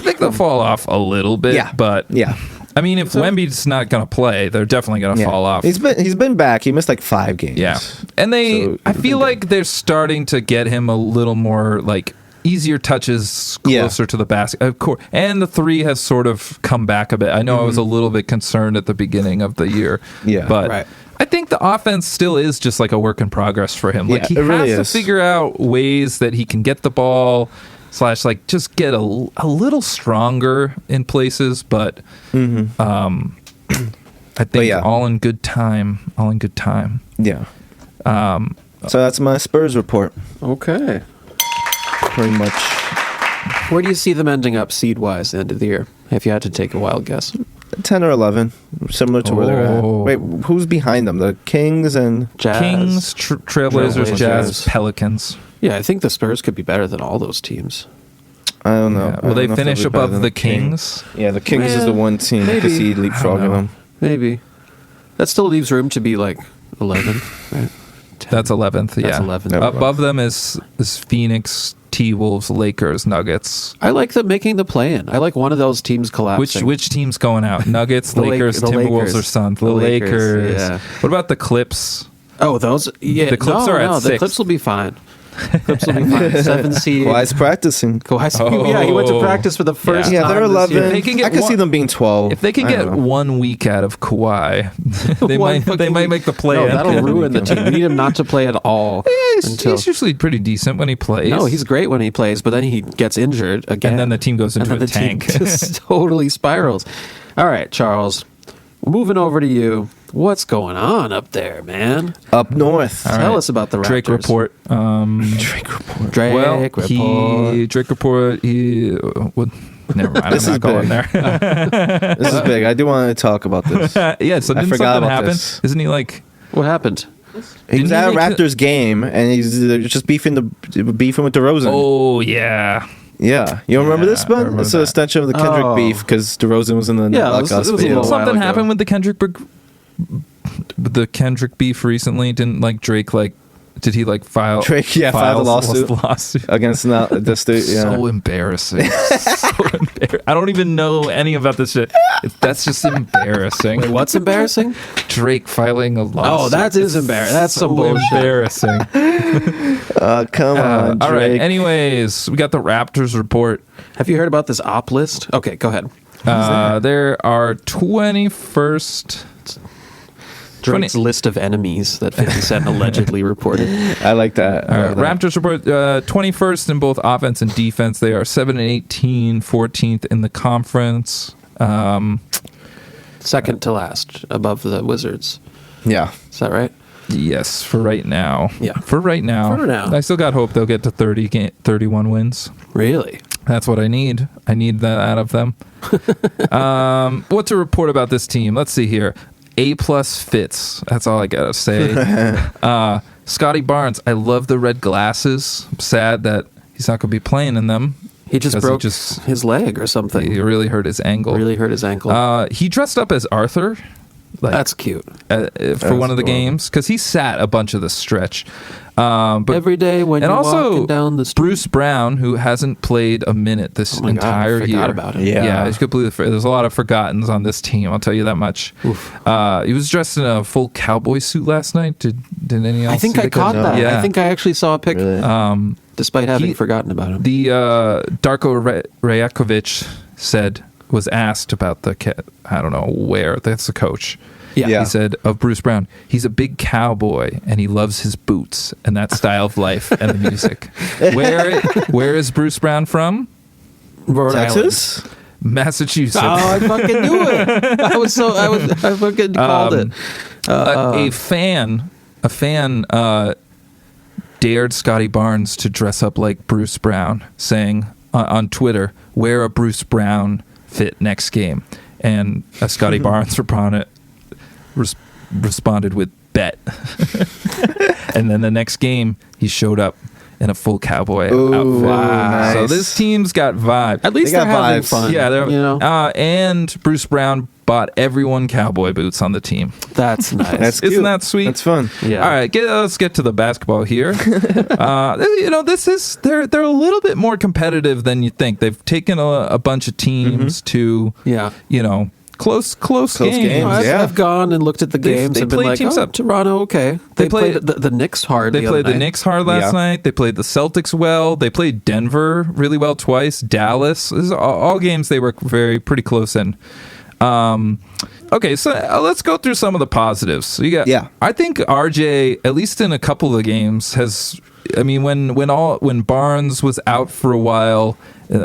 S2: think they'll fall off a little bit,
S4: Yeah.
S2: but
S4: yeah,
S2: I mean, if Wemby's not going to play, they're definitely going to
S4: yeah.
S2: fall off.
S4: He's been back. He missed like 5 games.
S2: Yeah, and
S4: So,
S2: I feel like they're starting to get him a little more like easier touches closer to the basket, of course. And the three has sort of come back a bit. I know I was a little bit concerned at the beginning of the year,
S4: Yeah.
S2: but
S5: Right.
S2: I think the offense still is just like a work in progress for him. Like
S4: Yeah,
S2: he
S4: it really
S2: has
S4: is.
S2: to figure out ways that he can get the ball / like just get a little stronger in places, but I think
S4: yeah.
S2: all in good time. All in good time.
S4: Yeah. So that's my Spurs report,
S5: Okay.
S4: pretty much.
S5: Where do you see them ending up seed wise the end of the year? If you had to take a wild guess,
S4: 10 or 11, similar to where they're at.
S2: Oh.
S4: Wait, who's behind them? The Kings and
S5: Jazz.
S2: Kings, Trailblazers,
S5: Trailblazers.
S2: Jazz, Pelicans.
S5: Yeah, I think the Spurs could be better than all those teams.
S4: I don't know.
S2: Yeah.
S4: I
S2: Will they
S4: don't know if they'll
S2: finish
S4: be better
S2: above
S4: than
S2: the Kings?
S4: Yeah, the Kings is
S5: Yeah,
S4: the one team I could
S5: maybe.
S4: see leapfrogging
S2: know.
S4: them.
S5: Maybe. That still leaves room to be like 11, right? 10.
S2: That's 11th. Yeah,
S5: That's 11th.
S4: No.
S2: Above them is Phoenix, T-Wolves, Lakers, Nuggets.
S5: I like them making the play-in. I like one of those teams collapsing.
S2: Which team's going out? Nuggets,
S5: The
S2: Lakers,
S5: the
S2: Timberwolves,
S5: Lakers.
S2: or Suns? The
S5: The
S2: Lakers.
S5: Lakers, yeah.
S2: What about the Clips?
S5: Oh, those? Yeah,
S2: The Clips are at
S5: the
S2: 6.
S5: Clips will be fine. Clips will be fine. 7 seed.
S4: Kawhi's practicing.
S5: Kawhi. Yeah, he went to practice for the first
S2: Yeah.
S4: Yeah,
S5: time
S4: they're
S5: this year.
S4: 11.
S2: If they can get
S4: I can
S2: one-
S4: see them being 12.
S2: If they can
S4: I
S2: get
S4: don't know.
S2: 1 week out of Kawhi, they
S5: One
S2: might
S5: fucking
S2: make the play.
S5: No,
S2: in.
S5: that'll ruin the team. We need him not to play at all.
S2: He's usually pretty decent when he plays.
S5: No, he's great when he plays, but then he gets injured again.
S2: And then the team goes into
S5: and then
S2: a
S5: the team
S2: tank.
S5: just totally spirals. All right, Charles, moving over to you. What's going on up there, man?
S4: Up north.
S2: All
S5: Tell
S2: right.
S5: us about the Raptors.
S2: Drake report.
S4: Drake report.
S5: Drake
S2: Well,
S5: report.
S2: Drake report. Never mind.
S4: This
S2: I'm
S4: is
S2: not going
S4: big.
S2: there.
S4: This is big. I do want to talk about this.
S2: Yeah. So
S4: I
S2: didn't
S4: forgot
S2: something
S4: about
S2: happen?
S4: this.
S2: Isn't he like?
S5: What happened?
S4: He was
S2: Didn't
S4: at a
S2: he make
S4: Raptors game, and he's just beefing with DeRozan.
S2: Oh yeah.
S4: Yeah. You don't remember
S2: Yeah,
S4: this,
S2: I
S4: Ben?
S2: remember
S4: It's an
S2: that.
S4: extension of the Kendrick
S5: Oh.
S4: beef because DeRozan was in the
S5: Yeah, it was-
S4: Lockhouse
S5: it was a
S4: video.
S5: little while
S2: Something
S5: ago.
S2: happened with the Kendrick beef recently. Didn't like Drake like? Did he like file?
S4: Drake, yeah, filed a lawsuit.
S2: lawsuit.
S4: Against the state, yeah.
S2: So embarrassing. I don't even know any about this shit. That's just embarrassing.
S5: Wait, what's embarrassing?
S2: Drake filing a lawsuit.
S5: Oh, that is embarrassing. That's some
S2: so
S5: bullshit.
S2: embarrassing.
S4: Come on,
S2: All right.
S4: Drake.
S2: Anyways, we got the Raptors report.
S5: Have you heard about this op list? Okay, go ahead.
S2: There are 21st.
S5: Drake's list of enemies that 50 Cent allegedly reported.
S4: I like that. I love that.
S2: Raptors report 21st in both offense and defense. They are 7 and 18, 14th in the conference.
S5: Second to last, above the Wizards.
S4: Yeah.
S5: Is that right?
S2: Yes, for right now.
S5: Yeah.
S2: For right now.
S5: For now.
S2: I still got hope they'll get to 31 wins.
S5: Really?
S2: That's what I need. I need that out of them. What to report about this team? Let's see here. A+ fits. That's all I gotta say. Scotty Barnes. I love the red glasses. I'm sad that he's not gonna be playing in them.
S5: He just
S2: Because
S5: broke his leg or something.
S2: He really hurt his ankle.
S5: Really hurt his ankle.
S2: He dressed up as Arthur. Like,
S5: That's cute.
S2: for one of the
S4: cool.
S2: games because he sat a bunch of the stretch. But
S5: Every day when
S2: and
S5: you're
S2: also
S5: walking down the street.
S2: Bruce Brown, who hasn't played a minute this
S5: Oh my God, I
S2: entire
S5: forgot
S2: year.
S5: about him.
S4: Yeah.
S2: he's completely. There's a lot of forgottens on this team. I'll tell you that much. He was dressed in a full cowboy suit last night. Did any else?
S5: I think
S2: see
S5: I caught that.
S2: Yeah.
S5: I think I actually saw a pic,
S4: Really?
S5: despite having
S2: he-
S5: forgotten about him.
S2: The Darko Rajakovic was asked about the I don't know where. That's the coach.
S5: Yeah.
S2: He said of Bruce Brown, he's a big cowboy and he loves his boots and that style of life and the music. Where is Bruce Brown from?
S5: Rhode
S4: Texas?
S2: Massachusetts.
S5: Island. Oh, I fucking knew it. I fucking called it.
S2: A fan dared Scotty Barnes to dress up like Bruce Brown, saying on Twitter, "Wear a Bruce Brown fit next game," and Scotty Barnes responded with "bet," and then the next game he showed up in a full cowboy outfit.
S4: Nice.
S2: So this team's got vibe.
S5: At least
S4: They
S5: they're
S4: got
S5: having
S4: vibes.
S5: fun.
S2: Yeah,
S5: you know,
S2: and Bruce Brown bought everyone cowboy boots on the team.
S5: that's nice.
S4: That's cute.
S2: Isn't that sweet?
S4: That's fun.
S5: Yeah.
S2: All right, let's get to the basketball here. This is they're a little bit more competitive than you think. They've taken a bunch of teams to
S5: Yeah.
S2: close
S4: Close
S2: games.
S4: games.
S5: I've gone and looked at the games
S2: they
S5: and been
S2: played
S5: like,
S2: teams up.
S5: Toronto, okay. They played the Knicks hard.
S2: They played the
S5: other night.
S2: Knicks hard last
S4: Yeah.
S2: night. They played the Celtics well. They played Denver really well twice. Dallas. This is all games they were pretty close in. Okay, so let's go through some of the positives. So you got,
S4: Yeah.
S2: I think RJ, at least in a couple of the games, has. I mean, when Barnes was out for a while,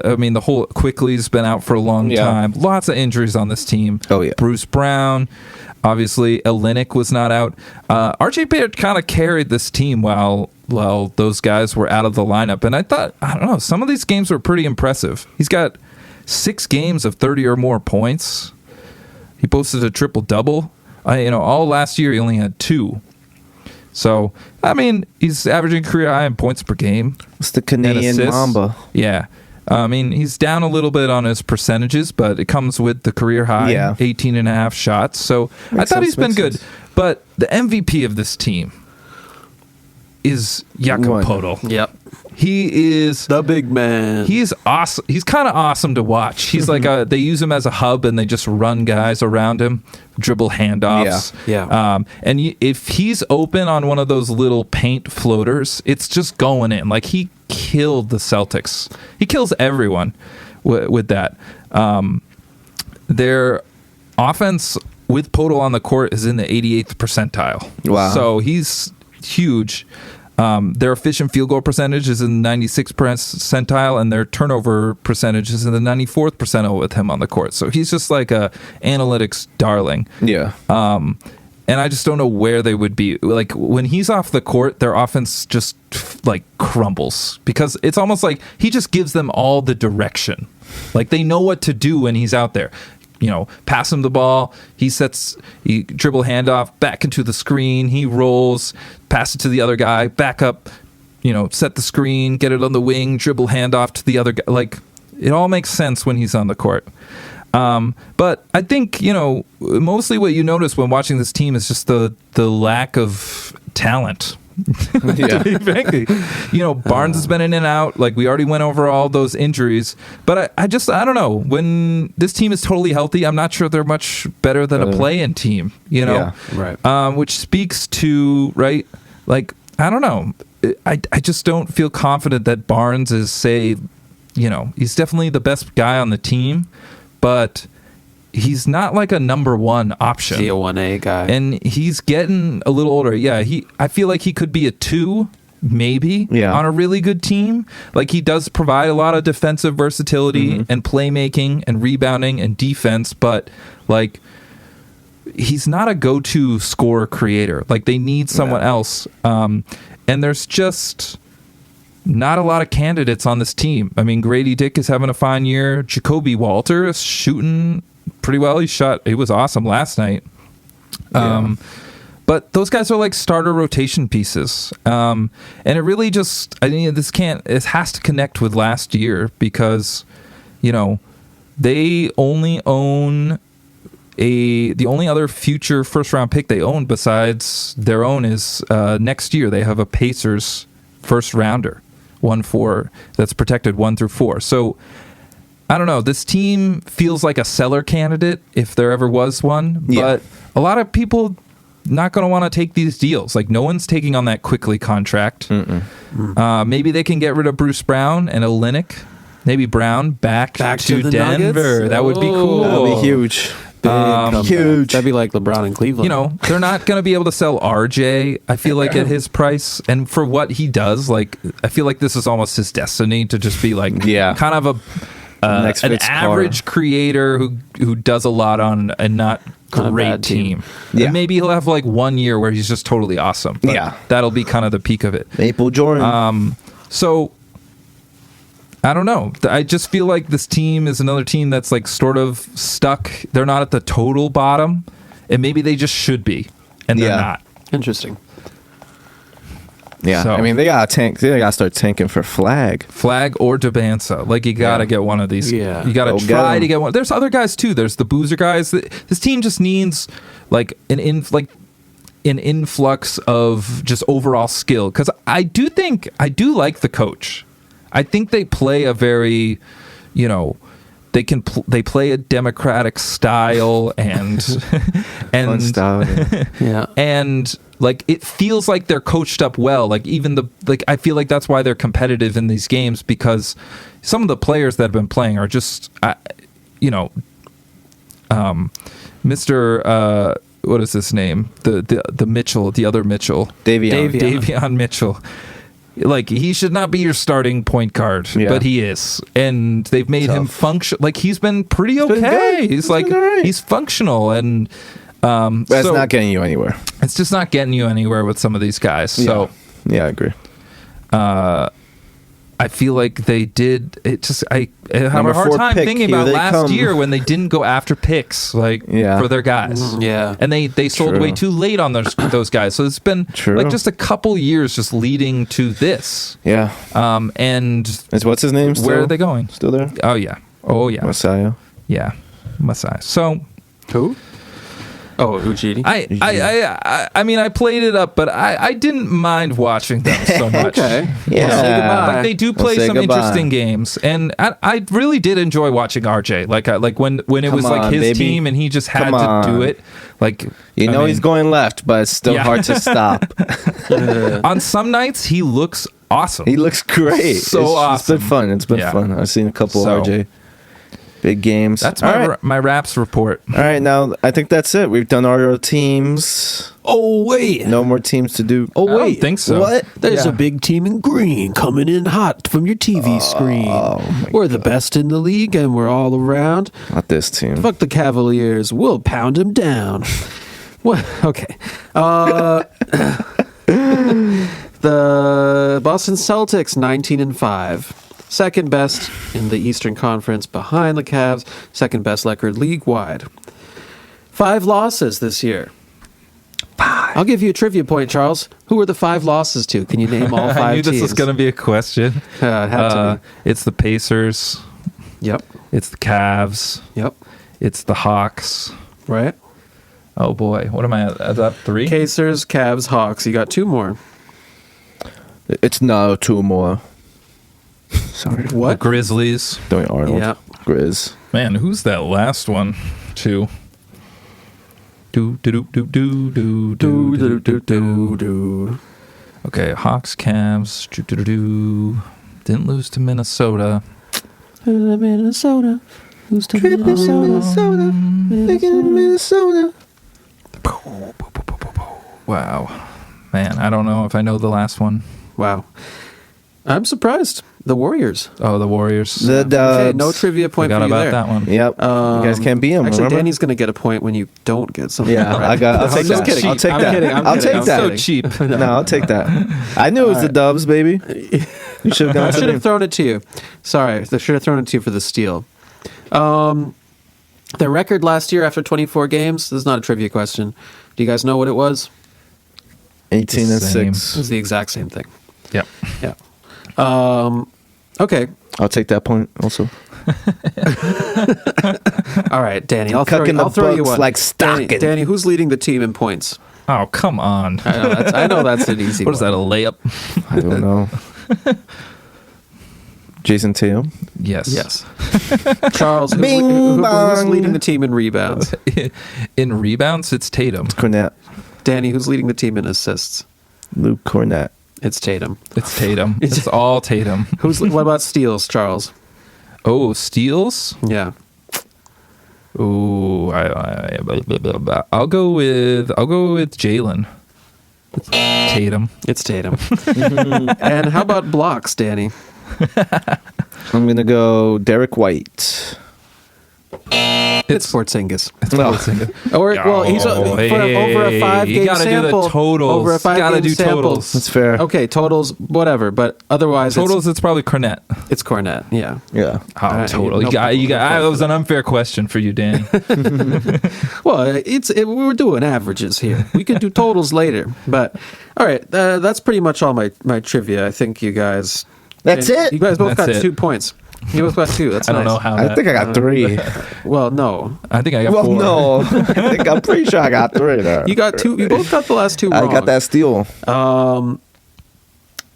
S2: I mean, the whole Quickly's been out for a long time. Lots of injuries on this team.
S4: Oh, yeah.
S2: Bruce Brown, obviously, Olynyk was not out. RJ Barrett kind of carried this team while those guys were out of the lineup, and I don't know, some of these games were pretty impressive. He's got 6 games of 30 or more points. He posted a triple-double. All last year he only had 2. So, I mean, he's averaging career high in points per game.
S4: It's the
S2: and
S4: Canadian
S2: assists.
S4: Mamba.
S2: Yeah. I mean, he's down a little bit on his percentages, but it comes with the career high,
S4: Yeah.
S2: 18 and a half shots. So I thought he's been good. But the MVP of this team is Jakob Poeltl.
S5: Yep.
S2: He is
S5: The big man.
S2: He's awesome. He's kind of awesome to watch. He's like they use him as a hub and they just run guys around him, dribble handoffs.
S5: Yeah.
S2: And if he's open on one of those little paint floaters, it's just going in. Like he killed the Celtics. He kills everyone with that. Their offense with Poeltl on the court is in the 88th percentile.
S4: Wow.
S2: So he's huge. Their efficient field goal percentage is in the 96th percentile, and their turnover percentage is in the 94th percentile with him on the court. So he's just like a analytics darling.
S4: Yeah.
S2: And I just don't know where they would be. Like when he's off the court, their offense just like crumbles because it's almost like he just gives them all the direction. Like they know what to do when he's out there. Pass him the ball. He dribble handoff back into the screen. He rolls, pass it to the other guy, back up, set the screen, get it on the wing, dribble handoff to the other guy. Like it all makes sense when he's on the court. But I think, mostly what you notice when watching this team is just the lack of talent.
S4: Yeah.
S2: Frankly, Barnes has been in and out. Like we already went over all those injuries, but I don't know. When this team is totally healthy, I'm not sure they're much better than a play-in team.
S4: Yeah.
S5: Right.
S2: Which speaks to like I don't know. I just don't feel confident that Barnes is he's definitely the best guy on the team, but he's not like a number 1 option.
S5: He's a 1A guy.
S2: And he's getting a little older. Yeah, I feel like he could be a 2, maybe, on a really good team. Like he does provide a lot of defensive versatility and playmaking and rebounding and defense, but like he's not a go-to scorer creator. Like they need someone else. And there's just not a lot of candidates on this team. I mean, Grady Dick is having a fine year. Jacoby Walter is shooting pretty well. He was awesome last night. But those guys are like starter rotation pieces. And it really just, it has to connect with last year because, they only own the only other future first round pick they own besides their own is next year. They have a Pacers first rounder, 1-4, that's protected 1 through 4. So I don't know. This team feels like a seller candidate if there ever was one, but a lot of people not going to want to take these deals. Like no one's taking on that Quickly contract. Maybe they can get rid of Bruce Brown and Olynyk. Maybe Brown back to
S5: the
S2: Denver.
S5: Nuggets?
S2: That would be cool.
S4: That would be huge.
S5: Huge. That'd be like LeBron in Cleveland.
S2: They're not going to be able to sell RJ, I feel like, at his price. And for what he does, like, I feel like this is almost his destiny to just be like kind of
S4: Next
S2: an
S4: fits car.
S2: average creator who does a lot on a not
S5: On a
S2: great
S5: bad team.
S2: team.
S4: Yeah.
S2: And maybe he'll have like 1 year where he's just totally awesome. But
S4: Yeah.
S2: that'll be kind of the peak of it.
S4: Maple Jordan.
S2: So I don't know. I just feel like this team is another team that's like sort of stuck. They're not at the total bottom, and maybe they just should be, and they're
S4: Yeah.
S2: not.
S5: Interesting.
S4: yeah,
S2: so-
S4: I mean they gotta tank. They gotta start tanking for Flag.
S2: Flag or Debansa. Like you got to get one of these.
S5: Yeah.
S2: You got to
S4: Go get
S2: try
S4: 'em.
S2: to get one. There's other guys too. There's the Boozer guys. This team just needs like an influx of just overall skill, cuz I do like the coach. I think they play a very, they play a democratic style and
S4: Fun style. Yeah.
S5: Yeah.
S2: and like it feels like they're coached up well. Like even I feel like that's why they're competitive in these games, because some of the players that have been playing are just Mr. What is his name, the Mitchell, the other Mitchell, Davion Mitchell. Like he should not be your starting point guard,
S4: Yeah.
S2: but he is, and they've made him
S4: Tough.
S2: function. Like he's been pretty okay.
S4: been good.
S2: He's
S4: He's
S2: like
S4: been all right.
S2: he's functional, and
S4: But it's
S2: so
S4: not getting you anywhere.
S2: it's just not getting you anywhere with some of these guys. So
S4: yeah, I agree.
S2: I feel like they did it. Just I have
S4: Number
S2: a hard
S4: 4
S2: time
S4: pick,
S2: thinking
S4: here
S2: about
S4: they
S2: last
S4: come.
S2: year when they didn't go after picks
S4: Yeah.
S2: for their guys.
S5: Yeah.
S2: And they sold
S4: True.
S2: way too late on those guys. So it's been
S4: True.
S2: like just a couple years just leading to this.
S4: Yeah.
S2: And
S4: Is what's his name? Still?
S2: where are they going?
S4: Still there?
S2: Oh yeah.
S4: Messiah.
S2: Yeah. Messiah. So
S5: Who? Oh, Ujiri.
S2: I mean I played it up, but I didn't mind watching them so much.
S5: Okay.
S4: Yeah.
S5: Well, say goodbye.
S2: Like they do
S4: We'll
S2: play
S4: say
S2: some
S4: goodbye.
S2: interesting games, and I really did enjoy watching RJ. Like when it
S4: Come
S2: was like
S4: on,
S2: his
S4: baby.
S2: team and he just had
S4: Come
S2: to do
S4: on.
S2: it. Like
S4: You
S2: I
S4: know
S2: mean,
S4: he's going left, but it's still
S2: Yeah.
S4: hard to stop.
S2: on some nights he looks awesome.
S4: He looks great.
S2: So
S4: It's
S2: awesome.
S4: been fun. It's been
S2: Yeah.
S4: fun. I've seen a couple
S2: So-
S4: RJ big games.
S2: That's
S4: All
S2: my
S4: right.
S2: my Raps report.
S4: All right, now I think that's it. We've done all our teams.
S5: Oh, wait.
S4: No more teams to do.
S5: Oh,
S2: I don't
S5: wait.
S2: think so.
S4: What?
S5: There's
S2: Yeah.
S5: a big team in green coming in hot from your TV screen.
S4: my
S5: We're the best in the league, and we're all around.
S4: Not this team.
S5: Fuck the Cavaliers. We'll pound them down. What? Okay. The Boston Celtics, 19-5. Second best in the Eastern Conference behind the Cavs. Second best record league-wide. 5 losses this year. I'll give you a trivia point, Charles. Who were the 5 losses to? Can you name all 5
S2: I knew
S5: teams?
S2: this was going to be a question.
S5: It had to
S2: It's the Pacers.
S5: be. Yep.
S2: It's the Cavs.
S5: Yep.
S2: It's the Hawks.
S5: Right?
S2: Oh boy, what am I at? Is that 3?
S5: Pacers, Cavs, Hawks. You got 2 more.
S4: It's no 2 more. Sorry.
S2: The
S5: What?
S2: Grizzlies.
S4: Doing Arnold.
S5: Yeah.
S4: Grizz.
S2: Man, who's that last one? 2. Do do do do do do do do do do. Okay, Hawks, Cavs. Do do do do. Didn't lose to Minnesota.
S5: Minnesota. Who's to
S4: Minnesota. Minnesota.
S2: Wow, man, I don't know if I know the last one.
S5: Wow. I'm surprised. The Warriors.
S2: Oh, the Warriors.
S4: The
S5: Okay,
S4: Dubs.
S5: no trivia point
S2: Forgot
S5: for you
S2: about
S5: there.
S2: that one.
S4: Yep. You guys can't beat him.
S5: Actually,
S4: remember?
S5: Danny's going to get a point when you don't get something.
S4: Yeah,
S5: right.
S4: I'll take
S5: I'm
S4: that.
S5: just kidding.
S4: I'll take
S5: I'm
S4: that.
S5: kidding. I'm
S4: I'll
S5: kidding.
S4: take
S5: I'm
S4: that.
S2: So cheap.
S4: No, I'll take that. I knew it was the Dubs, baby. You should have gone
S5: I
S4: for
S5: should
S4: them.
S5: have thrown it to you. Sorry, I should have thrown it to you for the steal. Their record last year after 24 games, this is not a trivia question. Do you guys know what it was?
S4: 18 and
S2: Same.
S4: 6.
S5: It was the exact same thing.
S2: Yep.
S5: Yeah. Okay.
S4: I'll take that point also.
S5: All right, Danny. I'll
S4: Cooking the
S5: throw you
S4: books
S5: one.
S4: like
S5: Danny,
S4: stocking.
S5: Danny, who's leading the team in points?
S2: Oh, come on.
S5: I know that's an easy
S2: What is
S5: one.
S2: that, a layup?
S4: I don't know. Jason Tatum.
S2: Yes.
S5: Yes. Charles,
S4: Bing
S5: who's
S4: bong.
S5: leading the team in rebounds?
S2: In rebounds, it's Tatum.
S4: Cornette.
S5: Danny, who's leading the team in assists?
S4: Luke Cornette.
S5: It's Tatum.
S2: It's Tatum. It's all Tatum.
S5: What about steals, Charles?
S2: Oh, steals?
S5: Yeah.
S2: Ooh, I'll go with Jalen. It's Tatum.
S5: It's Tatum. And how about blocks, Danny?
S4: I'm going to go Derek White.
S5: It's Porzingis.
S4: No.
S5: Well, he's over a 5-game
S2: You gotta
S5: sample.
S2: do the totals.
S5: Over a
S2: You gotta
S5: 5-game
S2: do
S5: sample.
S2: totals.
S4: That's fair.
S5: Okay, totals, whatever. But otherwise,
S2: Totals, it's probably Cornette.
S5: it's Cornette. Yeah.
S4: Yeah.
S2: Oh, total.
S5: no-
S2: That was an unfair question for you, Danny.
S5: Well, we're doing averages here. We can do totals later. But all right, that's pretty much all my trivia. I think you guys.
S4: That's it?
S5: You guys both
S2: That's
S5: got
S2: it.
S5: 2 points. You both got 2. That's
S2: I don't
S5: nice.
S2: know how.
S4: I think I got 3.
S5: Well, no,
S2: I think I got
S4: Well,
S2: 4.
S4: no. I'm pretty sure I got 3 there.
S5: you got 2. You both got the last 2 wrong.
S4: I got that steal.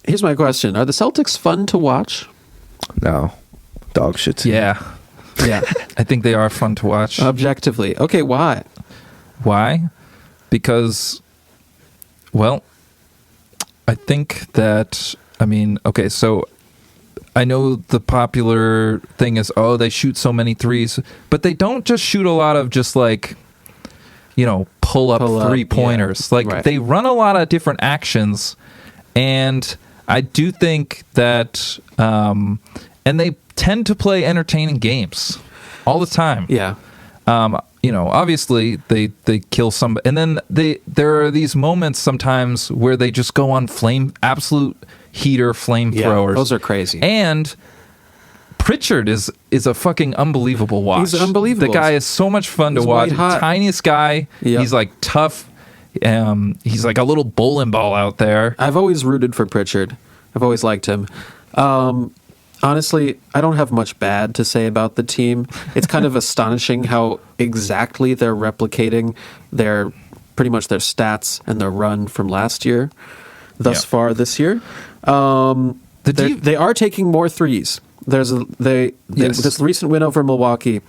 S5: Here's my question: are the Celtics fun to watch?
S4: No. Dog shit.
S2: Yeah,
S5: Yeah,
S2: I think they are fun to watch.
S5: objectively. Okay, why?
S2: Why? Because, well, I think that, okay, so I know the popular thing is, they shoot so many threes, but they don't just shoot a lot of just like, pull up
S5: Pull up,
S2: 3-pointers.
S5: yeah.
S2: Like
S5: Right.
S2: they run a lot of different actions, and I do think that, and they tend to play entertaining games all the time.
S5: Yeah,
S2: Obviously they kill somebody, and then there are these moments sometimes where they just go on absolute heater flamethrowers.
S5: those are crazy.
S2: And Pritchard is a fucking unbelievable watch.
S5: He's unbelievable.
S2: The guy is so much fun
S5: He's
S2: to watch.
S5: white hot.
S2: Tiniest guy.
S5: Yep.
S2: He's like tough. He's like a little bowling ball out there.
S5: I've always rooted for Pritchard. I've always liked him. Honestly, I don't have much bad to say about the team. It's kind of astonishing how exactly they're replicating pretty much their stats and their run from last year thus
S2: Yeah.
S5: far this year. They are taking more threes. This recent win over Milwaukee,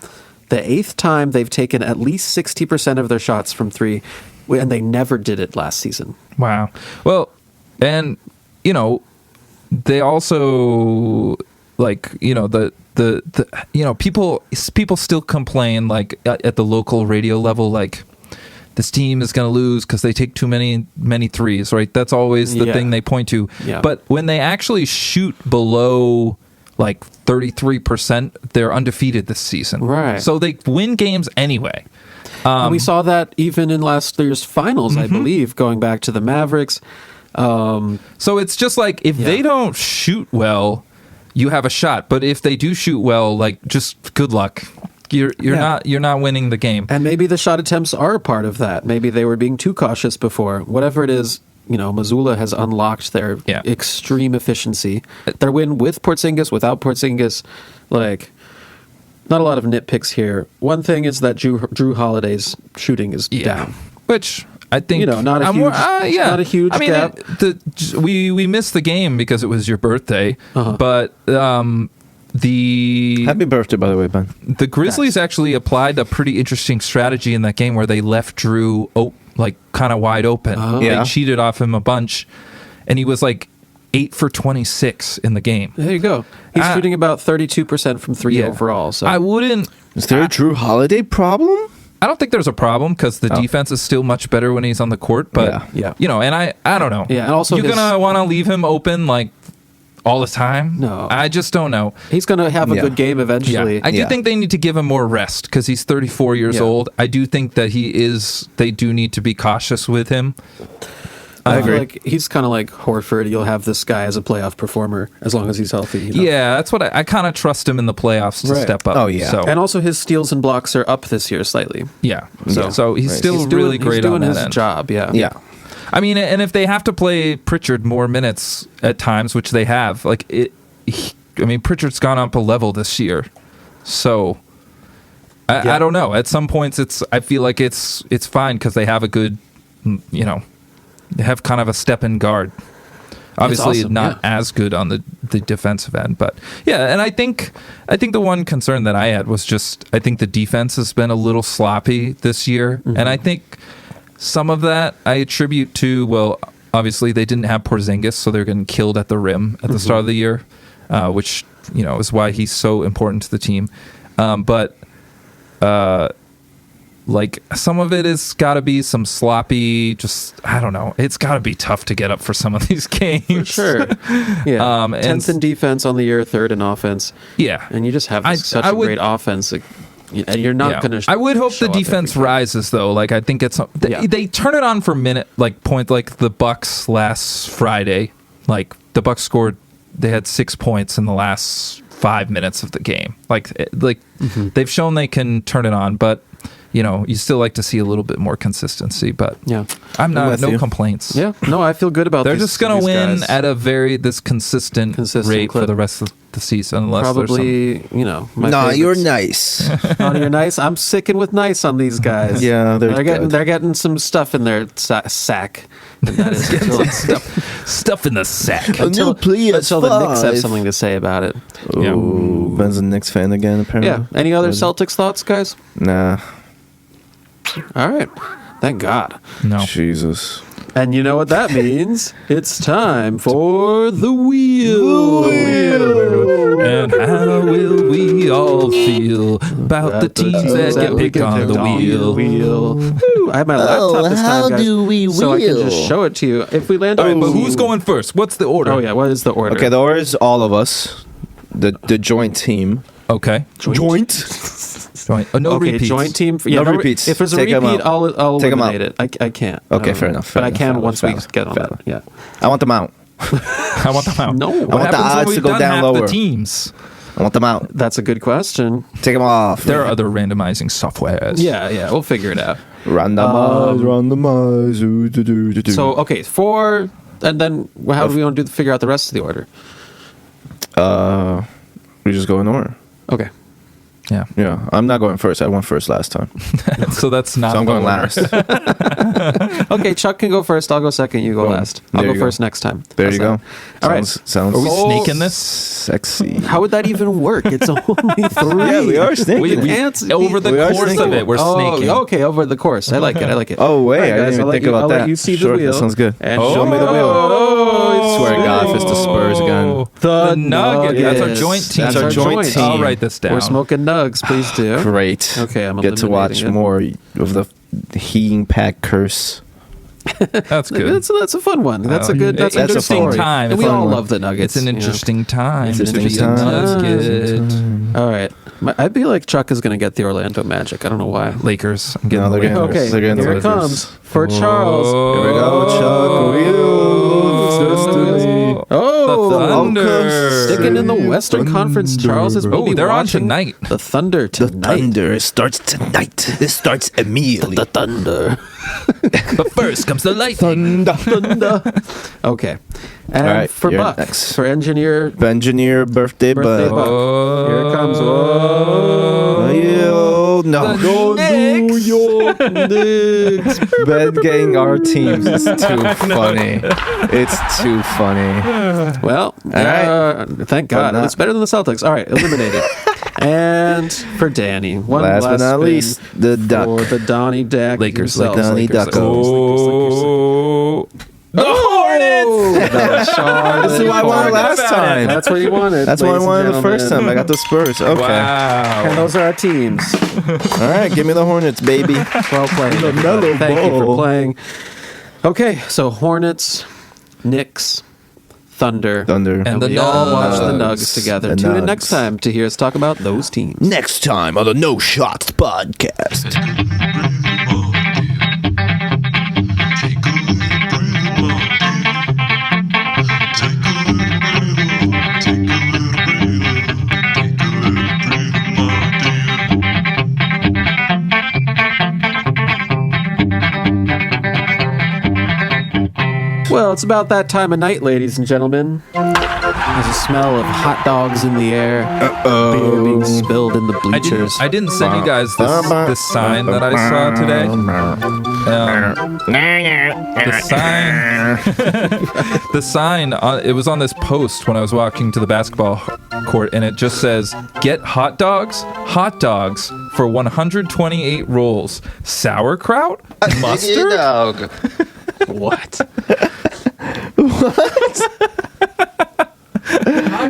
S5: the 8th time they've taken at least 60% of their shots from 3, and they never did it last season.
S2: Wow. Well, and they also people still complain like at the local radio level, like this team is going to lose because they take too many threes, right? That's always the thing they point to.
S5: Yeah.
S2: But when they actually shoot below like 33%, they're undefeated this season.
S5: Right.
S2: So they win games anyway.
S5: And we saw that even in last year's finals, I believe, going back to the Mavericks.
S2: So it's just like if they don't shoot well, you have a shot. But if they do shoot well, like just good luck. You're not winning the game.
S5: And maybe the shot attempts are a part of that. Maybe they were being too cautious before. Whatever it is, Missoula has unlocked their extreme efficiency. Their win with Porzingis, without Porzingis, not a lot of nitpicks here. One thing is that Drew Holiday's shooting is down.
S2: Which I think
S5: not a huge gap.
S2: We missed the game because it was your birthday,
S5: Uh-huh.
S2: but
S4: Happy birthday, by the way, Ben.
S2: the Grizzlies actually applied a pretty interesting strategy in that game where they left Drew kind of wide open.
S4: Yeah.
S2: They cheated off him a bunch, and he was like 8 for 26 in the game.
S5: There you go. He's shooting about 32% from 3 overall. So
S2: I wouldn't.
S4: Is there a Drew Holiday problem?
S2: I don't think there's a problem because the defense is still much better when he's on the court. But
S5: Yeah.
S2: and I don't know.
S5: Yeah, and also
S2: you're gonna want to leave him open like all the time.
S5: No.
S2: I just don't know.
S5: he's going to have a good game eventually.
S2: I do think they need to give him more rest because he's 34 years old. I do think that they do need to be cautious with him.
S5: I feel like he's kind of like Horford. You'll have this guy as a playoff performer as long as he's healthy.
S2: Yeah, that's what I kind of trust him in the playoffs to step up.
S4: Oh, yeah.
S2: So,
S5: And also his steals and blocks are up this year slightly.
S2: yeah. So he's still
S5: He's
S2: really great
S5: he's doing
S2: on that
S5: his
S2: end.
S5: job. Yeah.
S4: Yeah.
S2: I mean, and if they have to play Pritchard more minutes at times, which they have, Pritchard's gone up a level this year. So I don't know. At some points, I feel like it's fine because they have a good, they have kind of a step in guard. Obviously,
S5: awesome,
S2: not as good on the defensive end, but yeah. And I think the one concern that I had was just I think the defense has been a little sloppy this year, and I think some of that I attribute to obviously they didn't have Porzingis, so they're getting killed at the rim at the start of the year, which is why he's so important to the team. But Like, some of it has got to be some sloppy, just, I don't know. It's got to be tough to get up for some of these games.
S5: For sure. Yeah.
S2: And
S5: 10th in defense on the year, 3rd in offense.
S2: Yeah.
S5: And you just have such a great offense. And you're not going to.
S2: I would hope the defense rises, though. Like, I think it's they turn it on for minute, like the Bucks last Friday. Like, the Bucks scored. They had 6 points in the last 5 minutes of the game. They've shown they can turn it on, but you still like to see a little bit more consistency. But
S5: yeah,
S2: I'm no complaints.
S5: Yeah, no, I feel good about.
S2: They're just going to win
S5: guys.
S2: At a this consistent rate
S5: clip.
S2: For the rest of the season, unless
S5: probably
S4: you're nice.
S5: You're nice. I'm sicking with nice on these guys.
S4: Yeah,
S5: they're getting some stuff in their sack. And that is
S2: stuff in the sack.
S5: Until the Knicks have something to say about it.
S4: Ooh, Ben's a Knicks fan again, apparently.
S5: Yeah. Any other Celtics thoughts, guys?
S4: Nah.
S5: All right. Thank God.
S2: No.
S4: Jesus.
S5: And you know what that means? It's time for the wheel.
S2: And how will we all feel about the teams that get picked on the wheel?
S5: Woo, I have my laptop this time, guys. So I can just show it to you. If we land on
S2: but who's going first? What's the order?
S5: Oh, yeah. What is the order?
S4: Okay, the order is all of us. The joint team.
S2: Okay. No repeats.
S5: Joint team.
S4: No repeats.
S5: If there's a
S4: Take 'em
S5: repeat,
S4: out.
S5: I'll
S4: Take 'em
S5: eliminate it.
S4: out.
S5: I can't.
S4: Okay, fair enough.
S5: But I can once we get on that. Yeah.
S4: I want them out.
S2: I want them out.
S5: No.
S4: I want the odds to go down lower.
S2: The teams.
S4: I want them out.
S5: That's a good question.
S4: Take them off.
S2: There are other randomizing softwares.
S5: Yeah. We'll figure it out.
S4: Randomize.
S5: So, okay, 4, and then how do we want to figure out the rest of the order?
S4: We just go in order.
S5: Okay.
S2: Yeah.
S4: I'm not going first. I went first last time.
S2: So that's not.
S4: So I'm going
S2: order.
S4: last.
S5: Okay, Chuck can go first. I'll go second. You go last. I'll go first next time.
S4: There you go.
S5: All right.
S4: Sounds
S2: Are we sneaking this?
S4: sexy.
S5: How would that even work? It's only 3.
S4: Yeah, we are sneaking.
S2: Over the course of it, we're snaking.
S5: Okay, over the course. I like it.
S4: Oh, wait.
S5: All right,
S4: I didn't even think about
S5: I'll
S4: that.
S5: let you see
S4: Sure,
S5: the wheel.
S4: that sounds good.
S5: And
S4: Show me the wheel.
S5: Oh,
S4: Swear to God, if it's the Spurs again.
S2: The Nuggets. That's our joint team.
S5: That's our joint team.
S2: I'll write this down.
S5: We're smoking nugs. Please do.
S4: Great.
S5: Okay, I'm
S4: get to watch
S5: eliminating it.
S4: more of the heating pack curse.
S2: That's good.
S5: That's a fun one. That's a good. That's
S2: It's
S5: a
S2: an
S5: good
S2: interesting
S5: story.
S2: time.
S5: And we
S2: It's
S5: all
S2: fun.
S5: love the Nuggets.
S2: It's an interesting time.
S5: It's an
S2: to be
S5: interesting
S2: a
S5: time.
S2: Nugget.
S5: All right. I feel like Chuck is going to get the Orlando Magic. I don't know why.
S2: Lakers. I'm
S4: No,
S2: getting
S4: they're
S2: the
S4: getting
S2: Lakers.
S5: Okay,
S4: They're getting the
S5: here it
S4: Lakers.
S5: comes for Charles.
S4: Here we go, Chuck. Wheels.
S5: Oh,
S2: The Thunder.
S5: sticking in the Western Conference. Charles is maybe
S2: they're on
S5: watching
S2: tonight.
S5: The Thunder tonight.
S4: starts tonight. This starts immediately.
S5: The Thunder.
S2: But first comes the lightning.
S5: Thunder. Okay. And
S4: All right,
S5: for
S4: you're
S5: Buck,
S4: next.
S5: for engineer
S4: Engineer birthday,
S5: birthday
S4: but
S5: Buck. Here it comes. Whoa.
S4: no.
S2: The Knicks.
S5: New York Knicks.
S4: Ben getting our teams is too funny. It's too funny.
S5: Well, thank God.
S4: not-
S5: It's better than the Celtics. All right, eliminated. And for Danny, one
S4: Last but not
S5: spin
S4: least, the Duck.
S5: for the Donnie Dak
S2: Lakers,
S5: themselves.
S4: Donnie
S5: Lakers,
S4: Duck.
S2: Oh. The Hornets.
S4: This is what I wanted last time.
S5: That's what you wanted.
S4: That's what I
S5: ladies and
S4: wanted the first
S5: gentlemen.
S4: time. I got the Spurs. Okay.
S2: Wow.
S5: And those are our teams.
S4: All right, give me the Hornets, baby.
S5: Well played.
S4: The
S5: everybody.
S4: mellow
S5: Thank you for
S4: ball.
S5: playing. Okay, so Hornets, Knicks, Thunder.
S2: And the
S5: we all watch the
S4: Nugs.
S5: Nugs together.
S4: The
S5: Tune in
S4: Nugs.
S5: next time to hear us talk about those teams.
S4: Next time on the No Shots podcast.
S5: Well, it's about that time of night, ladies and gentlemen. There's a smell of hot dogs in the air. Beer being spilled in the bleachers.
S2: I didn't send you guys this sign that I saw today. The sign, it was on this post when I was walking to the basketball court, and it just says, "Get hot dogs for 128 rolls. Sauerkraut? Mustard?"
S5: What?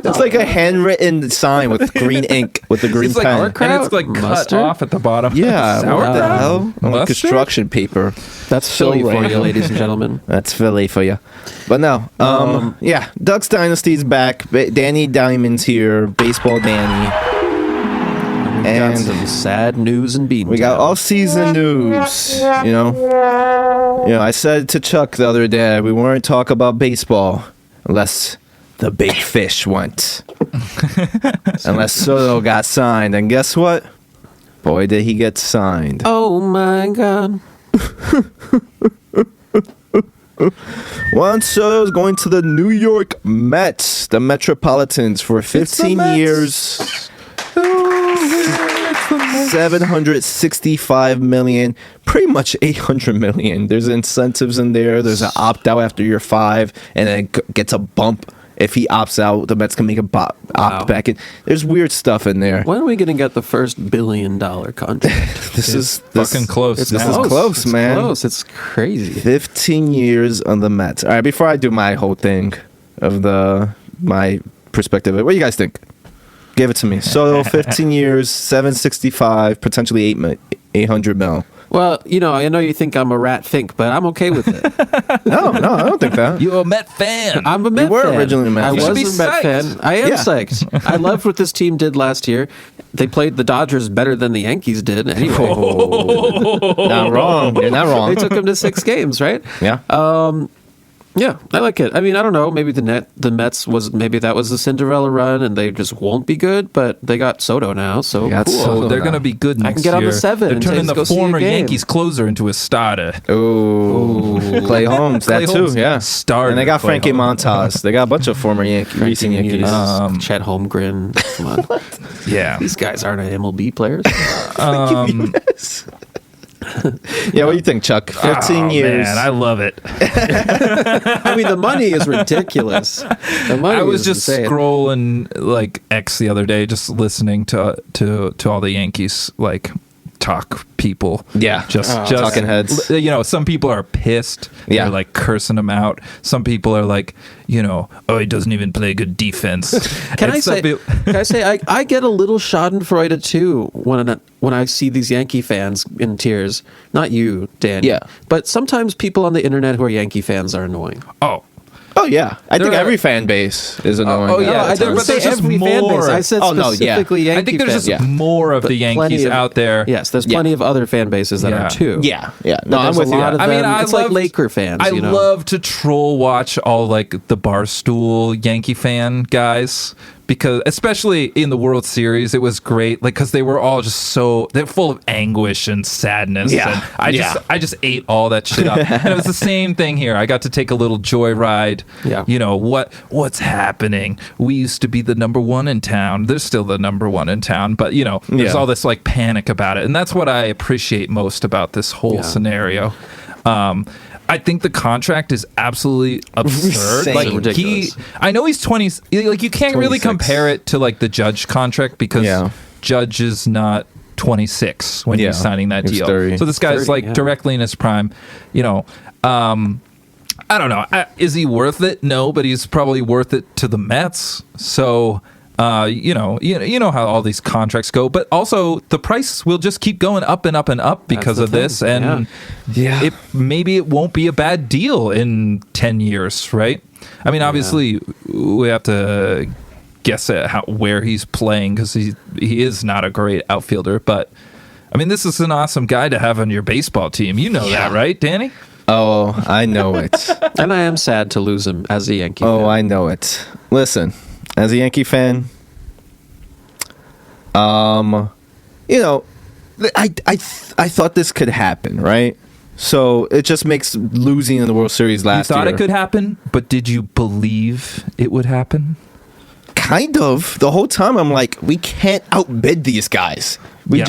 S4: It's like a handwritten sign with green ink with the green
S2: It's like,
S4: pen.
S2: and it's like cut
S5: Mustard?
S2: off at the bottom.
S4: Yeah, what the hell? Like
S2: Mustard?
S4: construction paper.
S5: That's Philly for
S4: random.
S5: you, ladies and gentlemen.
S4: That's Philly for you. But no, yeah, Ducks Dynasty's back. Danny Diamond's here. Baseball Danny.
S5: Got
S4: And
S5: some sad news and beans.
S4: we got all season news. You know, I said to Chuck the other day we weren't talk about baseball unless the big fish went. Unless Soto got signed, and guess what? Boy, did he get signed.
S5: Oh my God.
S4: Juan Soto is going to the New York Mets, the Metropolitans, for 15 years. 765 million, pretty much 800 million. There's incentives in there. There's an opt out after year 5, and then gets a bump. If he opts out, the Mets can make a opt back in. There's weird stuff in there.
S5: When are we going to get the first $1 billion contract?
S4: This is
S2: fucking close.
S4: This
S2: now.
S4: is close, man.
S5: Close. It's crazy.
S4: 15 years on the Mets. All right, before I do my whole thing of my perspective, what do you guys think? Give it to me. So 15 years, 765, potentially 800 mil.
S5: Well, I know you think I'm a rat fink, but I'm okay with it.
S4: No, I don't think that.
S2: You a Met fan.
S5: I'm a Met
S4: You were
S5: fan.
S4: originally a Met
S5: I
S4: fan.
S2: You should
S5: was
S2: be
S5: a Met
S2: psyched.
S5: fan. I am
S4: Yeah.
S5: psyched. I loved what this team did last year. They played the Dodgers better than the Yankees did. Anyway,
S4: Not wrong. You're not
S5: they
S4: wrong.
S5: took them to 6 games, right?
S4: Yeah.
S5: Yeah, I like it. I mean, I don't know. Maybe the Mets maybe that was the Cinderella run, and they just won't be good. But they got Soto now, so
S4: They got
S5: cool.
S2: So
S4: Soto.
S2: they're going to be good next year.
S5: I can get on the 7
S2: They're
S5: and
S2: turning
S5: go
S2: the
S5: see a
S2: former
S5: game.
S2: Yankees closer into a starter.
S4: Oh, Clay Holmes,
S2: Clay
S4: that
S2: Holmes,
S4: too, yeah.
S2: starter
S4: And they got
S2: Clay
S4: Frankie
S2: Holmes.
S4: Montas. They got a bunch of former recent Yankees.
S5: Chet Holmgren. Come on,
S2: Yeah.
S5: these guys aren't MLB players.
S4: Yeah, what do you think, Chuck? 15
S2: Oh,
S4: years.
S2: Man, I love it.
S5: I mean, the money is ridiculous. The money
S2: I was
S5: is
S2: just
S5: insane.
S2: scrolling like X the other day, just listening to all the Yankees like talk people.
S4: Yeah.
S2: just
S4: talking heads.
S2: Some people are pissed.
S4: Yeah.
S2: They're like cursing him out. Some people are like, oh, he doesn't even play good defense.
S5: Can
S2: And
S5: I
S2: some
S5: say?
S2: people-
S5: Can I say? I get a little Schadenfreude too when I see these Yankee fans in tears. Not you, Dan.
S4: Yeah.
S5: But sometimes people on the internet who are Yankee fans are annoying.
S4: Oh, yeah. I think
S2: There are-
S4: every fan base is annoying.
S2: oh, yeah,
S5: No, I
S2: there-
S5: didn't
S2: but
S5: say
S2: there's just
S5: every fan base.
S2: more.
S5: I said
S4: Oh, no, yeah.
S5: specifically Yankee
S2: I think there's
S5: fans.
S2: just more of
S5: But
S2: the
S5: plenty
S2: Yankees
S5: of-
S2: out there.
S5: Yes, there's plenty of other fan bases that
S2: Yeah.
S5: are too.
S4: Yeah. No,
S5: But
S4: I'm
S5: there's
S4: with
S5: a
S4: you.
S5: lot of
S2: I mean,
S5: them.
S2: I
S5: it's like
S2: loved-
S5: Laker fans.
S2: I
S5: you know?
S2: love to troll watch all like the Barstool Yankee fan guys because especially in the World Series, it was great. Like because they were all just they're full of anguish and sadness.
S4: Yeah.
S2: and I just ate all that shit up. And it was the same thing here. I got to take a little joyride.
S5: Yeah.
S2: What's happening? We used to be the number 1 in town. They're still the number 1 in town, but there's
S4: Yeah.
S2: all this like panic about it, and that's what I appreciate most about this whole scenario. I think the contract is absolutely absurd.
S4: Insane.
S2: Like
S5: Ridiculous.
S2: I know he's 20. Like you can't really
S4: 26.
S2: compare it to like the Judge contract because
S4: Yeah.
S2: Judge is not 26 when
S4: Yeah.
S2: he's signing that
S4: He's
S2: deal.
S4: 30.
S2: So this guy's
S5: 30,
S2: like
S5: yeah.
S2: directly in his prime. I don't know. Is he worth it? No, but he's probably worth it to the Mets. So. You know how all these contracts go, but also the price will just keep going up and up and up because
S5: the
S2: of this,
S5: thing,
S2: and
S4: Yeah.
S2: maybe it won't be a bad deal in 10 years, right? I mean, obviously we have to guess at where he's playing because he is not a great outfielder, but I mean, this is an awesome guy to have on your baseball team. You know that, right, Danny?
S4: Oh, I know it.
S5: And I am sad to lose him as a Yankee fan.
S4: I know it. Listen, as a Yankee fan, I thought this could happen, right? So it just makes losing in the World Series last
S2: You thought
S4: year.
S2: it could happen, but did you believe it would happen?
S4: Kind of. The whole time I'm like, we can't outbid these guys.
S2: Yeah.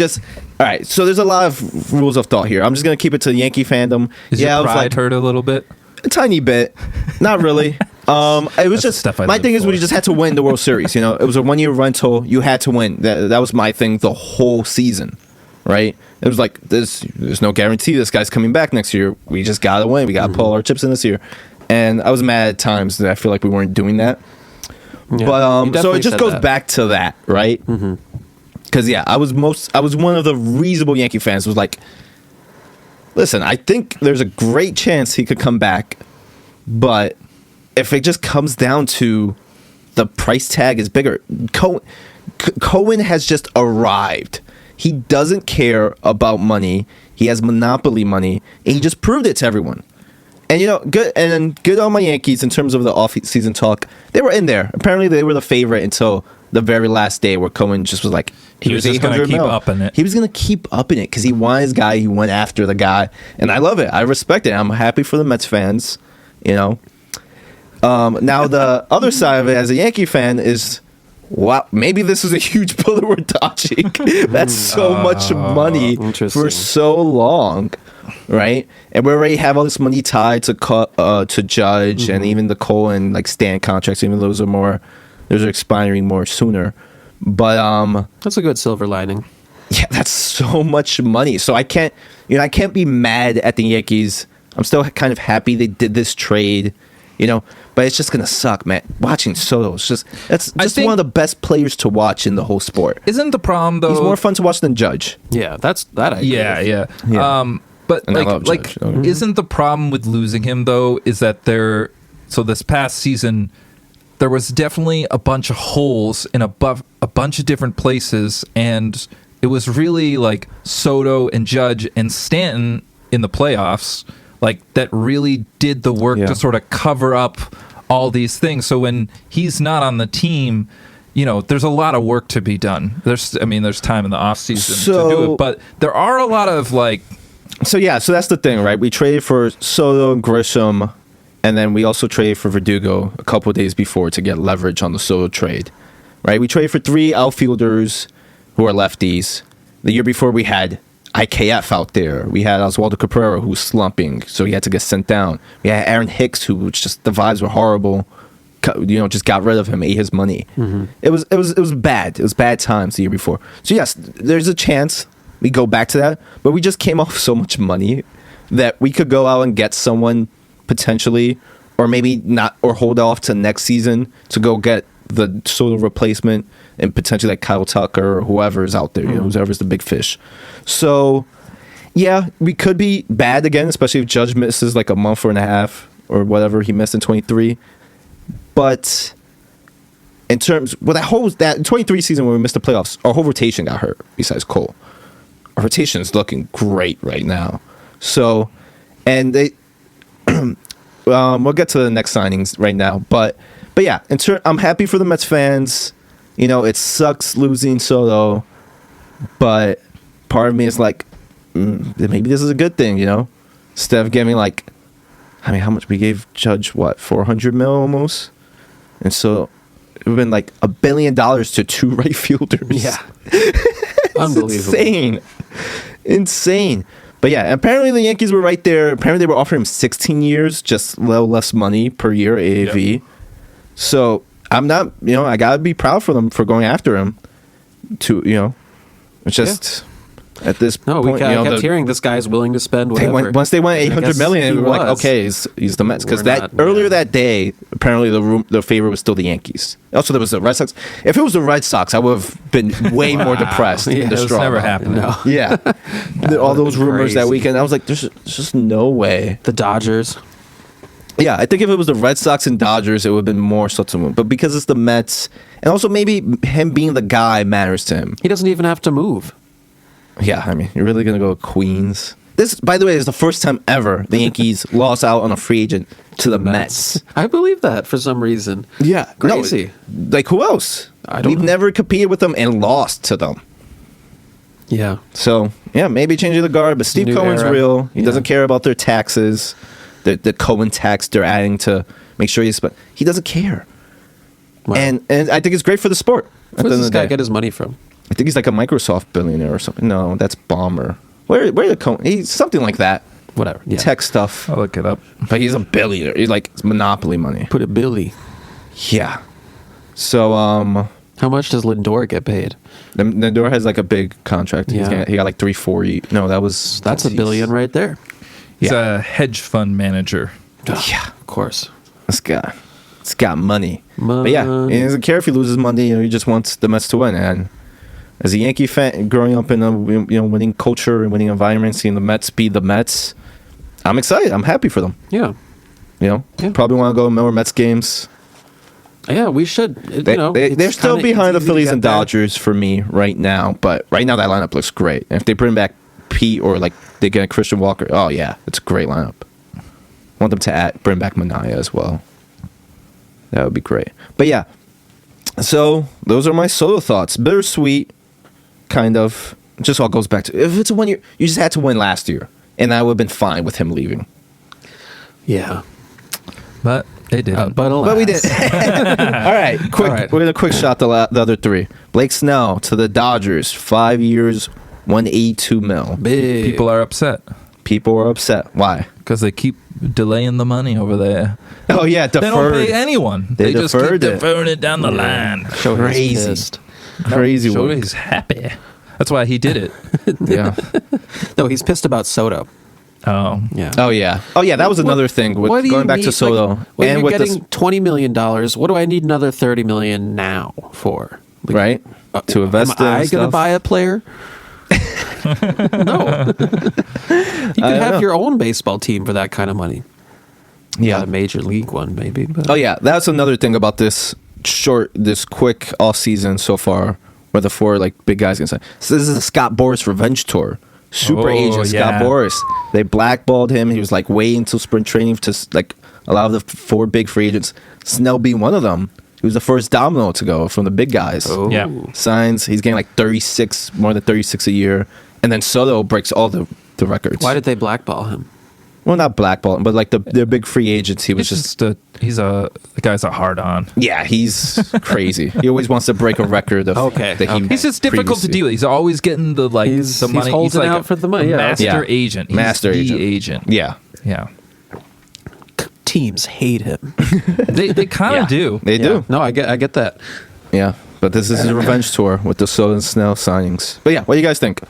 S4: All right, so there's a lot of rules of thought here. I'm just going to keep it to Yankee fandom.
S2: Is
S4: I
S2: your
S4: was
S2: pride
S4: like,
S2: hurt a little bit?
S4: a tiny bit. Not really. It was
S2: That's
S4: just
S2: stuff I
S4: my
S2: live
S4: thing is
S2: for.
S4: we just had to win the World Series. It was a 1-year rental. You had to win. That was my thing the whole season, right? It was like there's no guarantee this guy's coming back next year. We just gotta win. We gotta pull our chips in this year. And I was mad at times that I feel like we weren't doing that.
S5: Yeah,
S4: But
S5: you
S4: so
S5: definitely
S4: it just
S5: said
S4: goes
S5: that.
S4: back to that, right? Because I was one of the reasonable Yankee fans who was like, listen, I think there's a great chance he could come back, but if it just comes down to the price tag is bigger, Cohen has just arrived. He doesn't care about money. He has monopoly money, and he just proved it to everyone. And good on my Yankees in terms of the off-season talk. They were in there. Apparently, they were the favorite until the very last day, where Cohen just was like,
S2: He was just going to
S4: 800
S2: keep
S4: mil.
S2: upping it.
S4: He was going to keep upping it because he wanted his guy. He went after the guy, and I love it. I respect it. I'm happy for the Mets fans. Now the other side of it, as a Yankee fan, is, wow, maybe this is a huge bullet we're dodging. That's so much money
S5: interesting.
S4: for so long, right? And we already have all this money tied to Judge and even the Cole and like Stan contracts. Even those are expiring more sooner. But
S5: That's a good silver lining.
S4: yeah, that's so much money. So I can't be mad at the Yankees. I'm still kind of happy they did this trade. But it's just gonna suck, man. Watching Soto, that's
S2: think-
S4: one of the best players to watch in the whole sport.
S2: Isn't the problem though?
S4: He's more fun to watch than Judge.
S5: Yeah, that I agree with.
S2: Yeah.
S4: Yeah.
S2: But
S4: And I love
S2: like,
S4: Judge, don't get me
S2: isn't the problem with losing him though? Is that so this past season, there was definitely a bunch of holes in a bunch of different places, and it was really like Soto and Judge and Stanton in the playoffs, like that really did the work
S4: Yeah.
S2: to sort of cover up all these things. So when he's not on the team, there's a lot of work to be done. There's time in the off season to do it, but there are a lot of like.
S4: So that's the thing, right? We traded for Soto and Grisham, and then we also traded for Verdugo a couple of days before to get leverage on the Soto trade, right? We traded for 3 outfielders who are lefties. The year before, we had IKF out there. We had Oswaldo Cabrera, who was slumping, so he had to get sent down. We had Aaron Hicks, who just the vibes were horrible. Just got rid of him, ate his money. It was bad. It was bad times the year before. So yes, there's a chance we go back to that, but we just came off so much money that we could go out and get someone potentially, or maybe not, or hold off to next season to go get the sort of replacement and potentially like Kyle Tucker or whoever is out there, whoever's the big fish. So yeah, we could be bad again, especially if Judge misses like a month or and a half or whatever he missed in 23. But in terms, that 23 season when we missed the playoffs, our whole rotation got hurt besides Cole. Our rotation is looking great right now. So, and they, we'll get to the next signings right now. But yeah, I'm happy for the Mets fans. It sucks losing Soto, but part of me is like, maybe this is a good thing, Instead of giving how much we gave Judge, what, $400 million almost? And so it would have been like $1 billion to 2 right fielders.
S5: Yeah. Unbelievable.
S4: Insane. But yeah, apparently the Yankees were right there. Apparently they were offering him 16 years, just a little less money per year, AAV. Yep. So I'm not, I got to be proud for them for going after him. It's just at this point.
S5: We kept hearing this guy's willing to spend whatever.
S4: Once they went $800 million, we were like, okay, he's the Mets. Because earlier that day, apparently the favorite was still the Yankees. Also, there was the Red Sox. If it was the Red Sox, I would have been way more depressed.
S2: Yeah, it's never happened.
S5: No.
S4: Yeah. All those rumors
S5: crazy.
S4: that weekend, I was like, there's just no way.
S5: The Dodgers.
S4: Yeah, I think if it was the Red Sox and Dodgers, it would have been more so to move. But because it's the Mets, and also maybe him being the guy matters to him.
S5: He doesn't even have to move.
S4: Yeah, you're really going to go Queens? This, by the way, is the first time ever the Yankees lost out on a free agent to the Mets.
S5: I believe that for some reason.
S4: Yeah.
S5: Crazy.
S4: No, like, who else? We've
S5: know.
S4: never competed with them and lost to them.
S5: Yeah.
S4: So, yeah, maybe changing the guard. But Steve
S5: New
S4: Cohen's
S5: era.
S4: real. He
S5: Yeah.
S4: doesn't care about their taxes, the Cohen tax they're adding to make sure he's... But he doesn't care.
S5: Wow.
S4: And I think it's great for the sport.
S5: Where does this guy get his money from?
S4: I think he's like a Microsoft billionaire or something. No, that's Bomber. Where the Cohen? He's something like that.
S5: Whatever. Yeah.
S4: Tech stuff.
S2: I'll look it up.
S4: But he's a billionaire. He's like it's monopoly money.
S5: Put a Billy.
S4: Yeah. So
S5: How much does Lindor get paid?
S4: Lindor has like a big contract.
S5: Yeah.
S4: He got like 340. No,
S5: That's $1 billion right there.
S2: He's a hedge fund manager.
S4: Yeah.
S5: Of course.
S4: This guy. He's got money. But yeah, he doesn't care if he loses money. He just wants the Mets to win. And as a Yankee fan, growing up in a winning culture and winning environment, seeing the Mets be the Mets, I'm excited. I'm happy for them.
S5: Yeah.
S4: Probably want to go to more Mets games.
S5: Yeah, we should.
S4: They're still behind the Phillies and Dodgers for me right now. But right now that lineup looks great. And if they bring back Pete or like they get Christian Walker, oh yeah, it's a great lineup. Want them to bring back Manaea as well. That would be great. But yeah, so those are my Soto thoughts. Bittersweet, kind of. It just all goes back to if it's a 1 year, you just had to win last year, and I would have been fine with him leaving.
S5: Yeah,
S2: But they didn't.
S5: but
S4: we did. All right, quick.
S5: All right.
S4: We're gonna quick shot the other three. Blake Snell to the Dodgers, 5 years, $182 million.
S5: big.
S2: People are upset
S4: People are upset. Why?
S2: because they keep delaying the money over there.
S4: Oh yeah,
S2: They don't pay
S4: deferred.
S2: anyone.
S4: They
S2: just keep
S4: deferred it.
S2: deferring it down the line.
S4: Crazy.
S5: Pissed.
S4: Crazy one.
S2: Shohei's happy. That's why he did it.
S4: Yeah.
S5: No, he's pissed about Soto.
S2: Oh.
S5: Yeah.
S4: Oh yeah. Oh yeah. That was another thing with
S5: What do you
S4: going back to
S5: need-
S4: Soto
S5: like, when
S4: and
S5: you're
S4: with
S5: getting
S4: this,
S5: $20 million, what do I need another $30 million now for? Like,
S4: right? To invest in
S5: Am I going to
S4: stuff.
S5: buy a player? No. You could have your own baseball team for that kind of money.
S4: Yeah.
S5: Not a major league one, maybe. But
S4: Oh yeah, that's another thing about this quick off season so far, where the four like big guys can say. So this is a Scott Boras revenge tour. Super
S2: Oh,
S4: agent Scott
S2: yeah.
S4: Boras. They blackballed him. He was like waiting until spring training to like allow the four big free agents. Snell being one of them. He was the first domino to go from the big guys.
S5: Oh.
S2: Yeah.
S4: Signs. He's getting like 36, more than 36 a year, and then Soto breaks all the records.
S5: why did they blackball him?
S4: Well, not blackball, but like the big free agents. He was
S2: He's
S4: just
S2: the guy's a hard on.
S4: yeah, he's crazy. He always wants to break a record of
S5: Okay,
S4: that he
S5: okay.
S2: He's just difficult to
S4: previously-
S2: deal with. He's always getting the
S5: He's
S2: money.
S5: holding
S2: like
S5: out for the money,
S2: a
S5: yeah.
S2: master
S4: Yeah.
S2: agent. He's
S4: Master
S2: the
S4: agent.
S2: agent.
S4: Yeah,
S2: Yeah.
S5: Teams hate him.
S2: They kind of do.
S4: they do.
S5: No, I get that.
S4: Yeah, but this is a revenge tour with the Soto and Snell signings. But yeah, what do you guys think?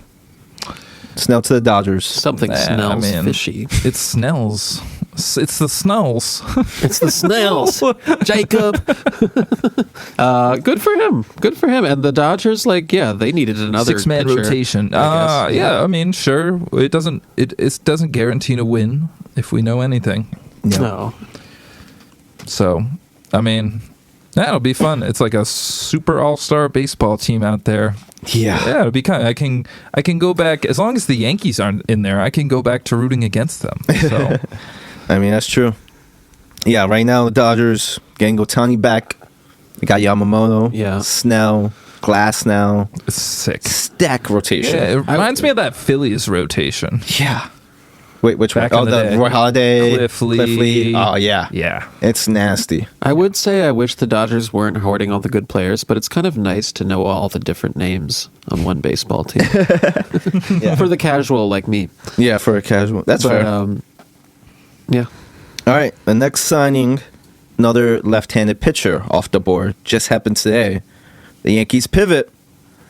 S4: Snell to the Dodgers.
S5: Something
S2: Nah,
S5: smells
S2: man.
S5: fishy.
S2: It smells. It's the Snells.
S5: It's the snails, Jacob. Good for him. Good for him. And the Dodgers, they needed another
S2: 6-man
S5: pitcher,
S2: rotation.
S5: I guess.
S2: Yeah, I mean, sure. It doesn't guarantee to win if we know anything.
S5: No.
S2: So, I mean, that'll be fun. It's like a super all-star baseball team out there. Yeah, it'll be kind. I can go back as long as the Yankees aren't in there. I can go back to rooting against them. So,
S4: I mean, that's true. Yeah, right now the Dodgers getting Otani back. They got Yamamoto.
S5: Yeah.
S4: Snell, Glass now.
S2: it's sick.
S4: Stack rotation.
S2: Yeah, it reminds me of that Phillies rotation.
S4: Yeah. Wait, which
S2: Back
S4: one?
S2: in
S4: Oh,
S2: the
S4: the
S2: day.
S4: Roy Halladay,
S2: Cliff Lee.
S4: Oh yeah,
S2: Yeah.
S4: It's nasty.
S5: I would say I wish the Dodgers weren't hoarding all the good players, but it's kind of nice to know all the different names on one baseball team. For the casual like me.
S4: Yeah, for a casual. That's
S5: But,
S4: fair.
S5: yeah.
S4: All right, the next signing, another left-handed pitcher off the board, just happened today. The Yankees pivot.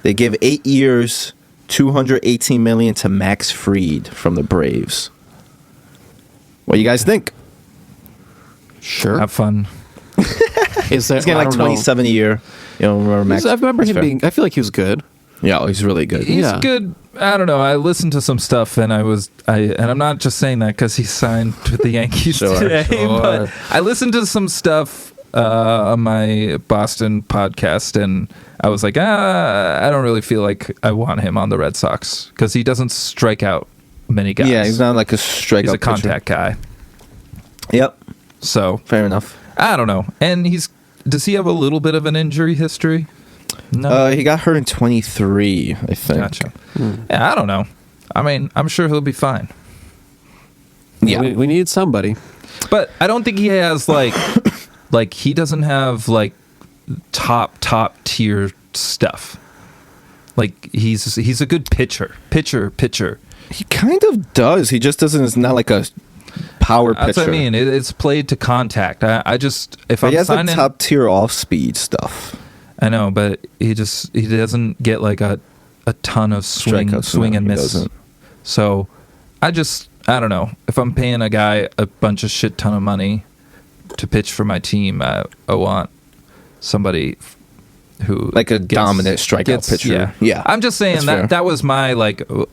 S4: They give 8 years, $218 million to Max Fried from the Braves. What do you guys think?
S5: Sure.
S2: Have fun.
S5: Is there,
S4: He's getting
S5: I
S4: like
S5: don't know.
S4: 27 a year. You know, remember Max?
S5: I remember
S4: That's
S5: him
S4: fair.
S5: being. I feel like he was good.
S4: Yeah, he's really good.
S2: He's
S5: Yeah.
S2: good. I don't know. I listened to some stuff, and I'm not just saying that because he signed with the Yankees
S4: Sure,
S2: today.
S5: sure.
S2: But I listened to some stuff on my Boston podcast, and I was like, I don't really feel like I want him on the Red Sox because he doesn't strike out many guys.
S4: Yeah, he's not like a strikeout
S2: He's a
S4: pitcher.
S2: contact guy.
S4: Yep,
S2: So
S4: fair enough.
S2: I don't know. And does he have a little bit of an injury history? No.
S4: He got hurt in 23, I think.
S2: Gotcha. Yeah, I don't know. I mean, I'm sure he'll be fine.
S4: Yeah.
S5: We need somebody.
S2: But I don't think he has like he doesn't have like top tier stuff. Like he's a good pitcher.
S4: He kind of does. He just doesn't. It's not like a power pitcher.
S2: That's what I mean. It's played to contact. I just if
S4: But
S2: I'm
S4: he has like
S2: signing,
S4: top tier off speed stuff.
S2: I know, but he doesn't get like a ton of swing
S4: Strikeouts, no,
S2: and
S4: he
S2: miss.
S4: doesn't.
S2: So I don't know. If I'm paying a guy a bunch of shit ton of money to pitch for my team, I want somebody who
S4: Like a dominant strikeout pitcher. Yeah.
S2: I'm just saying
S4: That's fair.
S2: that was my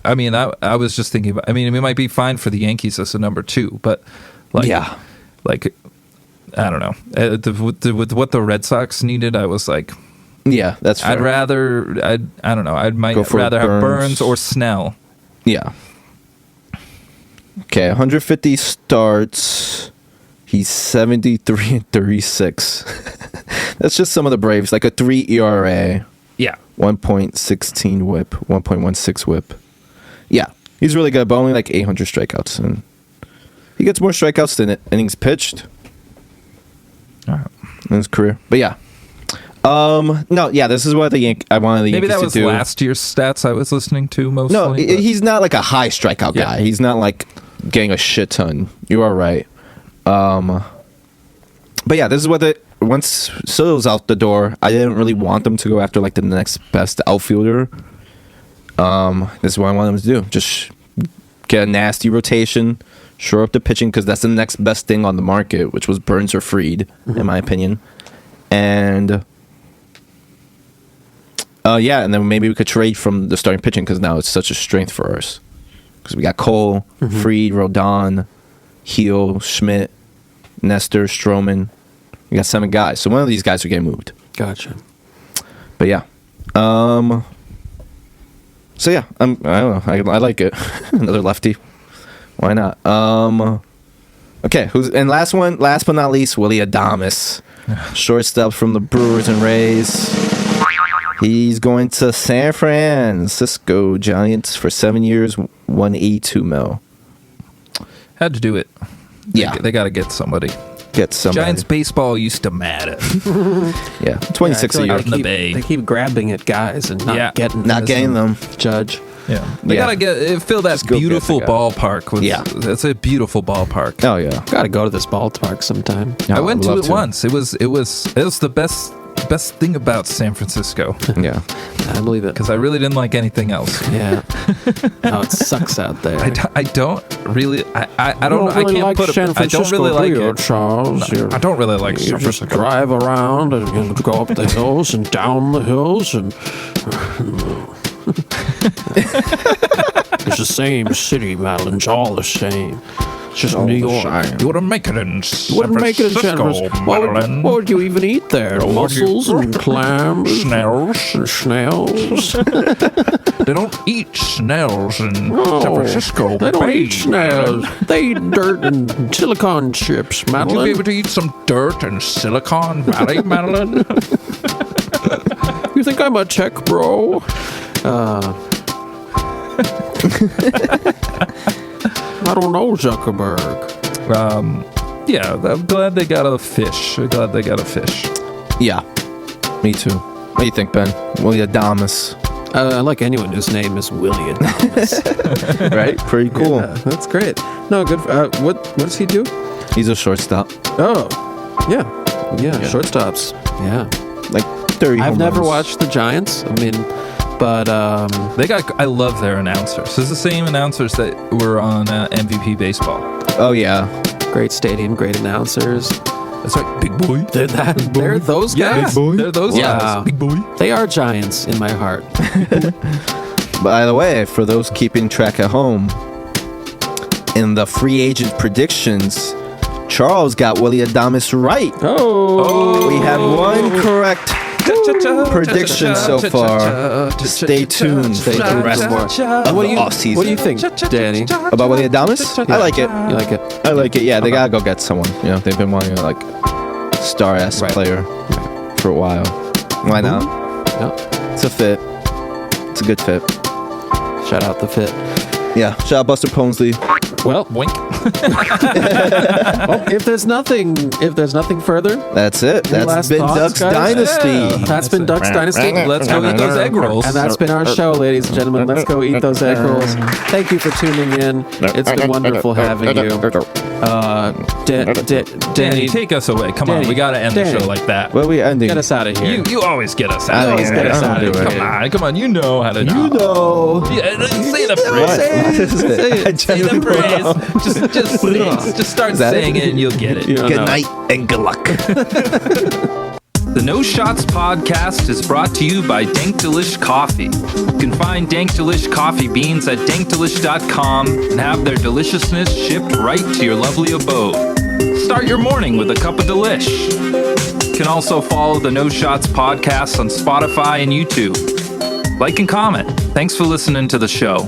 S2: I mean, I was just thinking about. I mean, it might be fine for the Yankees as a number 2, but
S4: Yeah.
S2: like I don't know. With what the Red Sox needed, I was like,
S4: Yeah, that's fair.
S2: I don't know. I might
S4: Go for
S2: rather have
S4: Burns.
S2: Burns or Snell.
S4: Yeah. Okay, 150 starts. He's 73-36. That's just some of the Braves. Like a 3 ERA,
S2: Yeah.
S4: 1.16 whip, 1.16 whip. Yeah, he's really good, but only like 800 strikeouts. And he gets more strikeouts than innings pitched
S2: All right.
S4: in his career. But yeah. No, yeah, this is what I wanted the
S2: Maybe
S4: Yankees
S2: that was
S4: to do.
S2: last year's stats I was listening to mostly.
S4: No,
S2: but-
S4: he's not like a high strikeout
S2: Yeah.
S4: guy. He's not like getting a shit ton. You are right. But yeah, this is what once Soto's out the door, I didn't really want them to go after like the next best outfielder. This is what I want them to do. Just get a nasty rotation, shore up the pitching because that's the next best thing on the market, which was Burns or Fried, in my opinion. And yeah, and then maybe we could trade from the starting pitching because now it's such a strength for us. Because we got Cole, Fried, Rodon, Heel, Schmidt, Nestor, Stroman. We got 7 guys. So one of these guys are getting moved.
S5: Gotcha.
S4: But yeah. So yeah, I don't know. I like it. Another lefty. Why not? Okay, last but not least, Willie Adames. Shortstop from the Brewers and Rays. He's going to San Francisco Giants for 7 years, $182 million.
S2: Had to do it.
S4: Yeah.
S2: They got to get somebody.
S4: Get somebody.
S2: Giants baseball used to matter.
S4: Yeah, 26
S5: Yeah, I feel
S4: a year.
S2: Out in the Bay.
S5: They keep grabbing at guys and not
S2: Yeah.
S5: getting
S4: Not getting them.
S5: Judge.
S2: Yeah. They
S4: Yeah.
S2: got to fill that
S4: go get
S2: beautiful
S4: the guy.
S2: ballpark.
S4: Yeah.
S2: That's a beautiful ballpark.
S4: Oh yeah.
S5: Got to go to this ballpark sometime.
S2: I
S4: Oh,
S2: went
S4: would
S2: to
S4: love
S2: it once. It was the best thing about San Francisco
S4: Yeah.
S5: I believe it.
S2: because I really didn't like anything else.
S5: Yeah. Oh, it sucks out there.
S2: I don't really. I don't. I can't
S5: like
S2: put. I don't really like it.
S5: Charles.
S2: I don't really like
S5: You
S2: San
S5: just
S2: Francisco.
S5: drive around and you go up the hills and down the hills and it's the same city, Madeline. It's all the same. It's just New York.
S2: You wouldn't make it in San
S5: Wouldn't make it in San
S2: Francisco,
S5: Francisco.
S2: Madeline.
S5: What would you even eat there? Mussels and clams
S2: Snails.
S5: and snails.
S2: They don't eat snails in San Francisco.
S5: They don't
S2: Bay.
S5: eat snails. They eat dirt and silicon chips,
S2: Would you be
S5: Madeline.
S2: able to eat some dirt and Silicon Valley, Madeline?
S5: You think I'm a tech bro? I don't know, Zuckerberg.
S2: Yeah, I'm glad they got a fish.
S4: Yeah. Me too. What do you think, Ben? Willie Adames.
S5: I like anyone whose name is Willie Adames.
S4: Right? Pretty cool.
S5: Yeah, that's great. No, good. What does he do?
S4: He's a shortstop.
S5: Oh, yeah, shortstops. Yeah,
S4: Like 30
S5: I've
S4: home
S5: never
S4: runs.
S5: watched the Giants. I mean, but
S2: I love their announcers. It's the same announcers that were on MVP Baseball.
S4: Oh yeah.
S5: great stadium, great announcers.
S2: That's right, big boy.
S5: They're those guys.
S2: They're those
S5: Yeah.
S2: guys. Big boy.
S5: They are Giants in my heart.
S4: By the way, for those keeping track at home, in the free agent predictions, Charles got Willie Adames right.
S5: Oh,
S4: We have one correct prediction so far. Stay tuned for the rest of the offseason.
S5: what do you think, Danny?
S4: About Willie Adames? I like it.
S5: You like it?
S4: I like it. Yeah, they gotta go get someone. You know, they've been wanting a star-ass
S5: Right.
S4: player for a while. Why not?
S5: Yep.
S4: It's a fit. It's a good fit.
S5: Shout out the fit.
S4: Yeah. Shout out Buster Ponesley.
S5: Well,
S2: Wink.
S5: if there's nothing further,
S4: That's it.
S5: Any
S4: That's
S5: last
S4: been
S5: thoughts,
S4: Duck's
S5: guys?
S4: Dynasty.
S5: that's been Duck's Dynasty.
S2: Let's go get those egg rolls.
S5: And that's been our show, ladies and gentlemen. Let's go eat those egg rolls. Thank you for tuning in. It's been wonderful having you.
S2: Danny,
S5: Danny,
S2: take us away. Come on,
S5: Danny,
S2: we gotta end the
S5: Danny.
S2: show like that.
S4: Where are we ending?
S5: get us out of here.
S2: You always get us
S4: I
S2: out.
S4: don't
S2: Always
S4: know.
S2: get us
S4: I
S2: out
S4: don't
S2: of
S4: do
S2: here.
S4: it.
S2: Come on. You know how to do
S4: You
S2: it.
S4: know.
S2: Yeah, say the
S4: What?
S2: phrase.
S4: What is it? I
S2: Say the
S4: genuinely
S2: phrase. please. Just start
S4: that
S2: saying
S4: it?
S2: it and you'll get it.
S5: don't
S4: Good
S5: know.
S4: night and good luck.
S2: The No Shots podcast is brought to you by Dank Delish Coffee. You can find Dank Delish Coffee beans at dankdelish.com and have their deliciousness shipped right to your lovely abode. Start your morning with a cup of delish. You can also follow the No Shots podcast on Spotify and YouTube. Like and comment. Thanks for listening to the show.